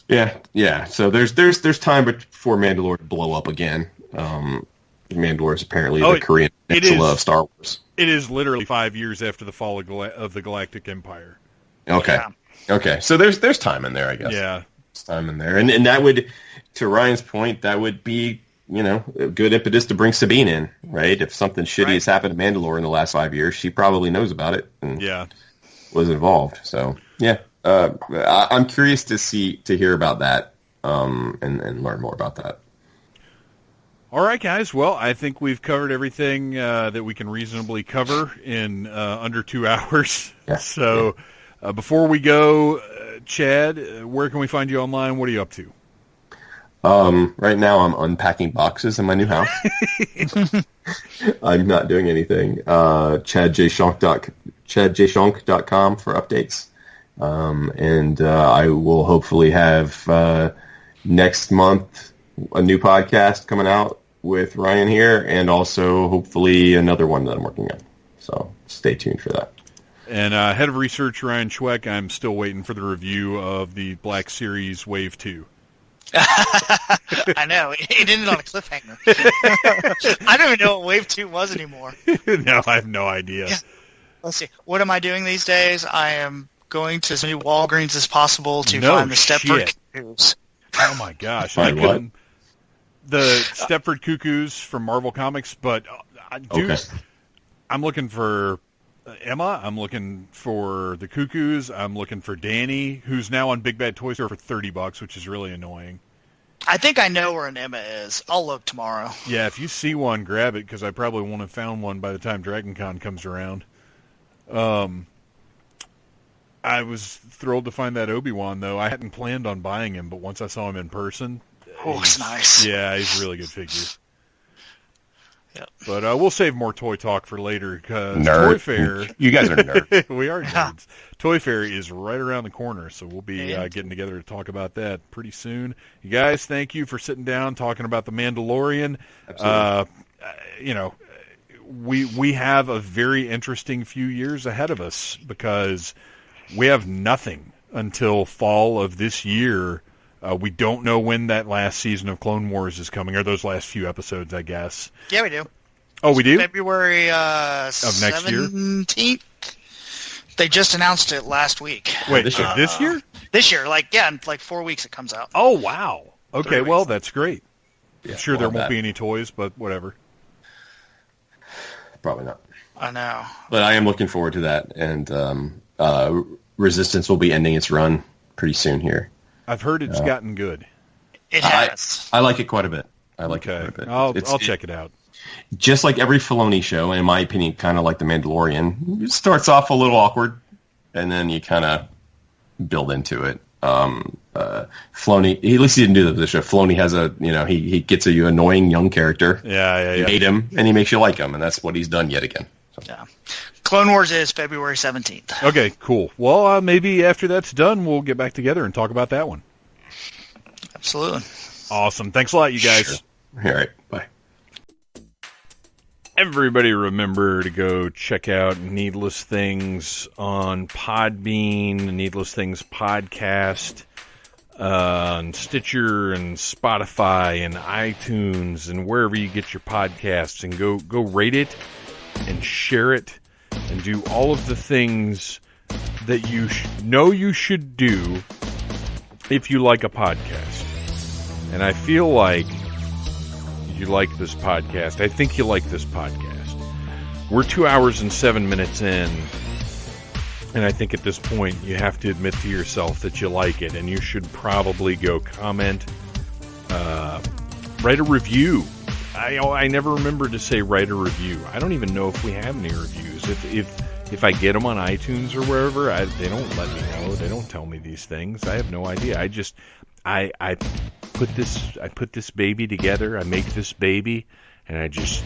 Yeah. So there's time before Mandalore to blow up again. Mandalore is apparently the Korean peninsula of Star Wars. It is literally 5 years after the fall of the Galactic Empire. Okay. Yeah. Okay, so there's time in there, I guess. Yeah. There's time in there. And that would, to Ryan's point, that would be, a good impetus to bring Sabine in, right? If something shitty has happened to Mandalore in the last 5 years, she probably knows about it and was involved. So, I'm curious to hear about that and learn more about that. All right, guys. Well, I think we've covered everything that we can reasonably cover in under 2 hours. Yeah. So before we go, Chad, where can we find you online? What are you up to? Right now I'm unpacking boxes in my new house. I'm not doing anything. ChadJShonk.com for updates. And I will hopefully have next month a new podcast coming out with Ryan here, and also hopefully another one that I'm working on. So stay tuned for that. And head of research Ryan Schweck, I'm still waiting for the review of the Black Series Wave 2. I know. It ended on a cliffhanger. I don't even know what Wave 2 was anymore. No, I have no idea. Yeah. Let's see. What am I doing these days? I am going to as many Walgreens as possible to find the Stepford Cuckoos. Oh my gosh. Find what? The Stepford Cuckoos from Marvel Comics, but dude, okay. I'm looking for Emma. I'm looking for the Cuckoos. I'm looking for Danny, who's now on Big Bad Toy Store for $30, which is really annoying. I think I know where an Emma is. I'll look tomorrow. Yeah, if you see one, grab it, because I probably won't have found one by the time DragonCon comes around. I was thrilled to find that Obi-Wan, though. I hadn't planned on buying him, but once I saw him in person... Oh, it's nice. Yeah, he's a really good figure. Yep. But we'll save more toy talk for later, because Toy Fair... You guys are nerds. We are nerds. Toy Fair is right around the corner, so we'll be getting together to talk about that pretty soon. You guys, thank you for sitting down, talking about The Mandalorian. Absolutely. We have a very interesting few years ahead of us, because we have nothing until fall of this year. We don't know when that last season of Clone Wars is coming, or those last few episodes, I guess. Yeah, we do. Oh, we do? February of next year? 17th. They just announced it last week. Wait, this year? This year, in 4 weeks it comes out. Oh, wow. Okay, well, that's great. Yeah, I'm sure there won't be any toys, but whatever. Probably not. I know. But I am looking forward to that, and Resistance will be ending its run pretty soon here. I've heard it's gotten good. It has. I like it quite a bit. It quite a bit. I'll check it out. Just like every Filoni show, and in my opinion, kind of like The Mandalorian, it starts off a little awkward, and then you kind of build into it. Filoni, at least he didn't do that with the show. Filoni has he gets a annoying young character. Yeah. You hate him, and he makes you like him, and that's what he's done yet again. So. Yeah. Clone Wars is February 17th. Okay, cool. Well, maybe after that's done, we'll get back together and talk about that one. Absolutely. Awesome. Thanks a lot, you guys. Sure. All right. Bye. Everybody remember to go check out Needless Things on Podbean, Needless Things Podcast, on Stitcher and Spotify and iTunes and wherever you get your podcasts, and go rate it and share it and do all of the things that you know you should do if you like a podcast. And I feel like you like this podcast. I think you like this podcast. We're 2 hours and 7 minutes in, and I think at this point you have to admit to yourself that you like it, and you should probably go comment, write a review. I never remember to say write a review. I don't even know if we have any reviews. If I get them on iTunes or wherever, they don't let me know. They don't tell me these things. I have no idea. I put this baby together. I make this baby, and I just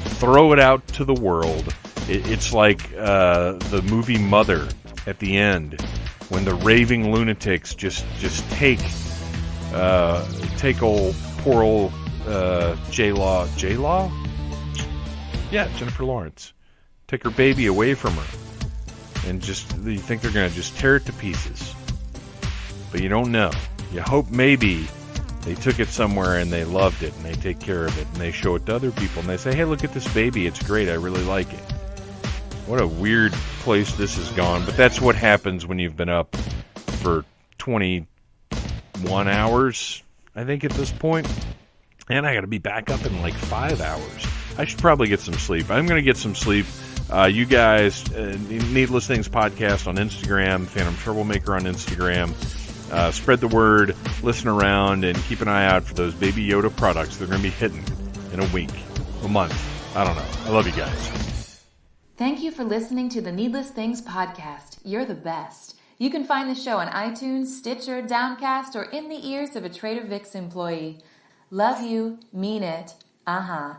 throw it out to the world. It's like the movie Mother at the end, when the raving lunatics just take poor old J-Law? Yeah, Jennifer Lawrence. Take her baby away from her. And you think they're going to just tear it to pieces. But you don't know. You hope maybe they took it somewhere and they loved it and they take care of it and they show it to other people and they say, hey, look at this baby. It's great. I really like it. What a weird place this has gone. But that's what happens when you've been up for 21 hours, I think, at this point. And I got to be back up in 5 hours. I should probably get some sleep. I'm going to get some sleep. You guys, Needless Things Podcast on Instagram, Phantom Troublemaker on Instagram. Spread the word, listen around, and keep an eye out for those Baby Yoda products. They're going to be hitting in a week, a month. I don't know. I love you guys. Thank you for listening to the Needless Things podcast. You're the best. You can find the show on iTunes, Stitcher, Downcast, or in the ears of a Trader Vic's employee. Love you. Mean it. Uh-huh.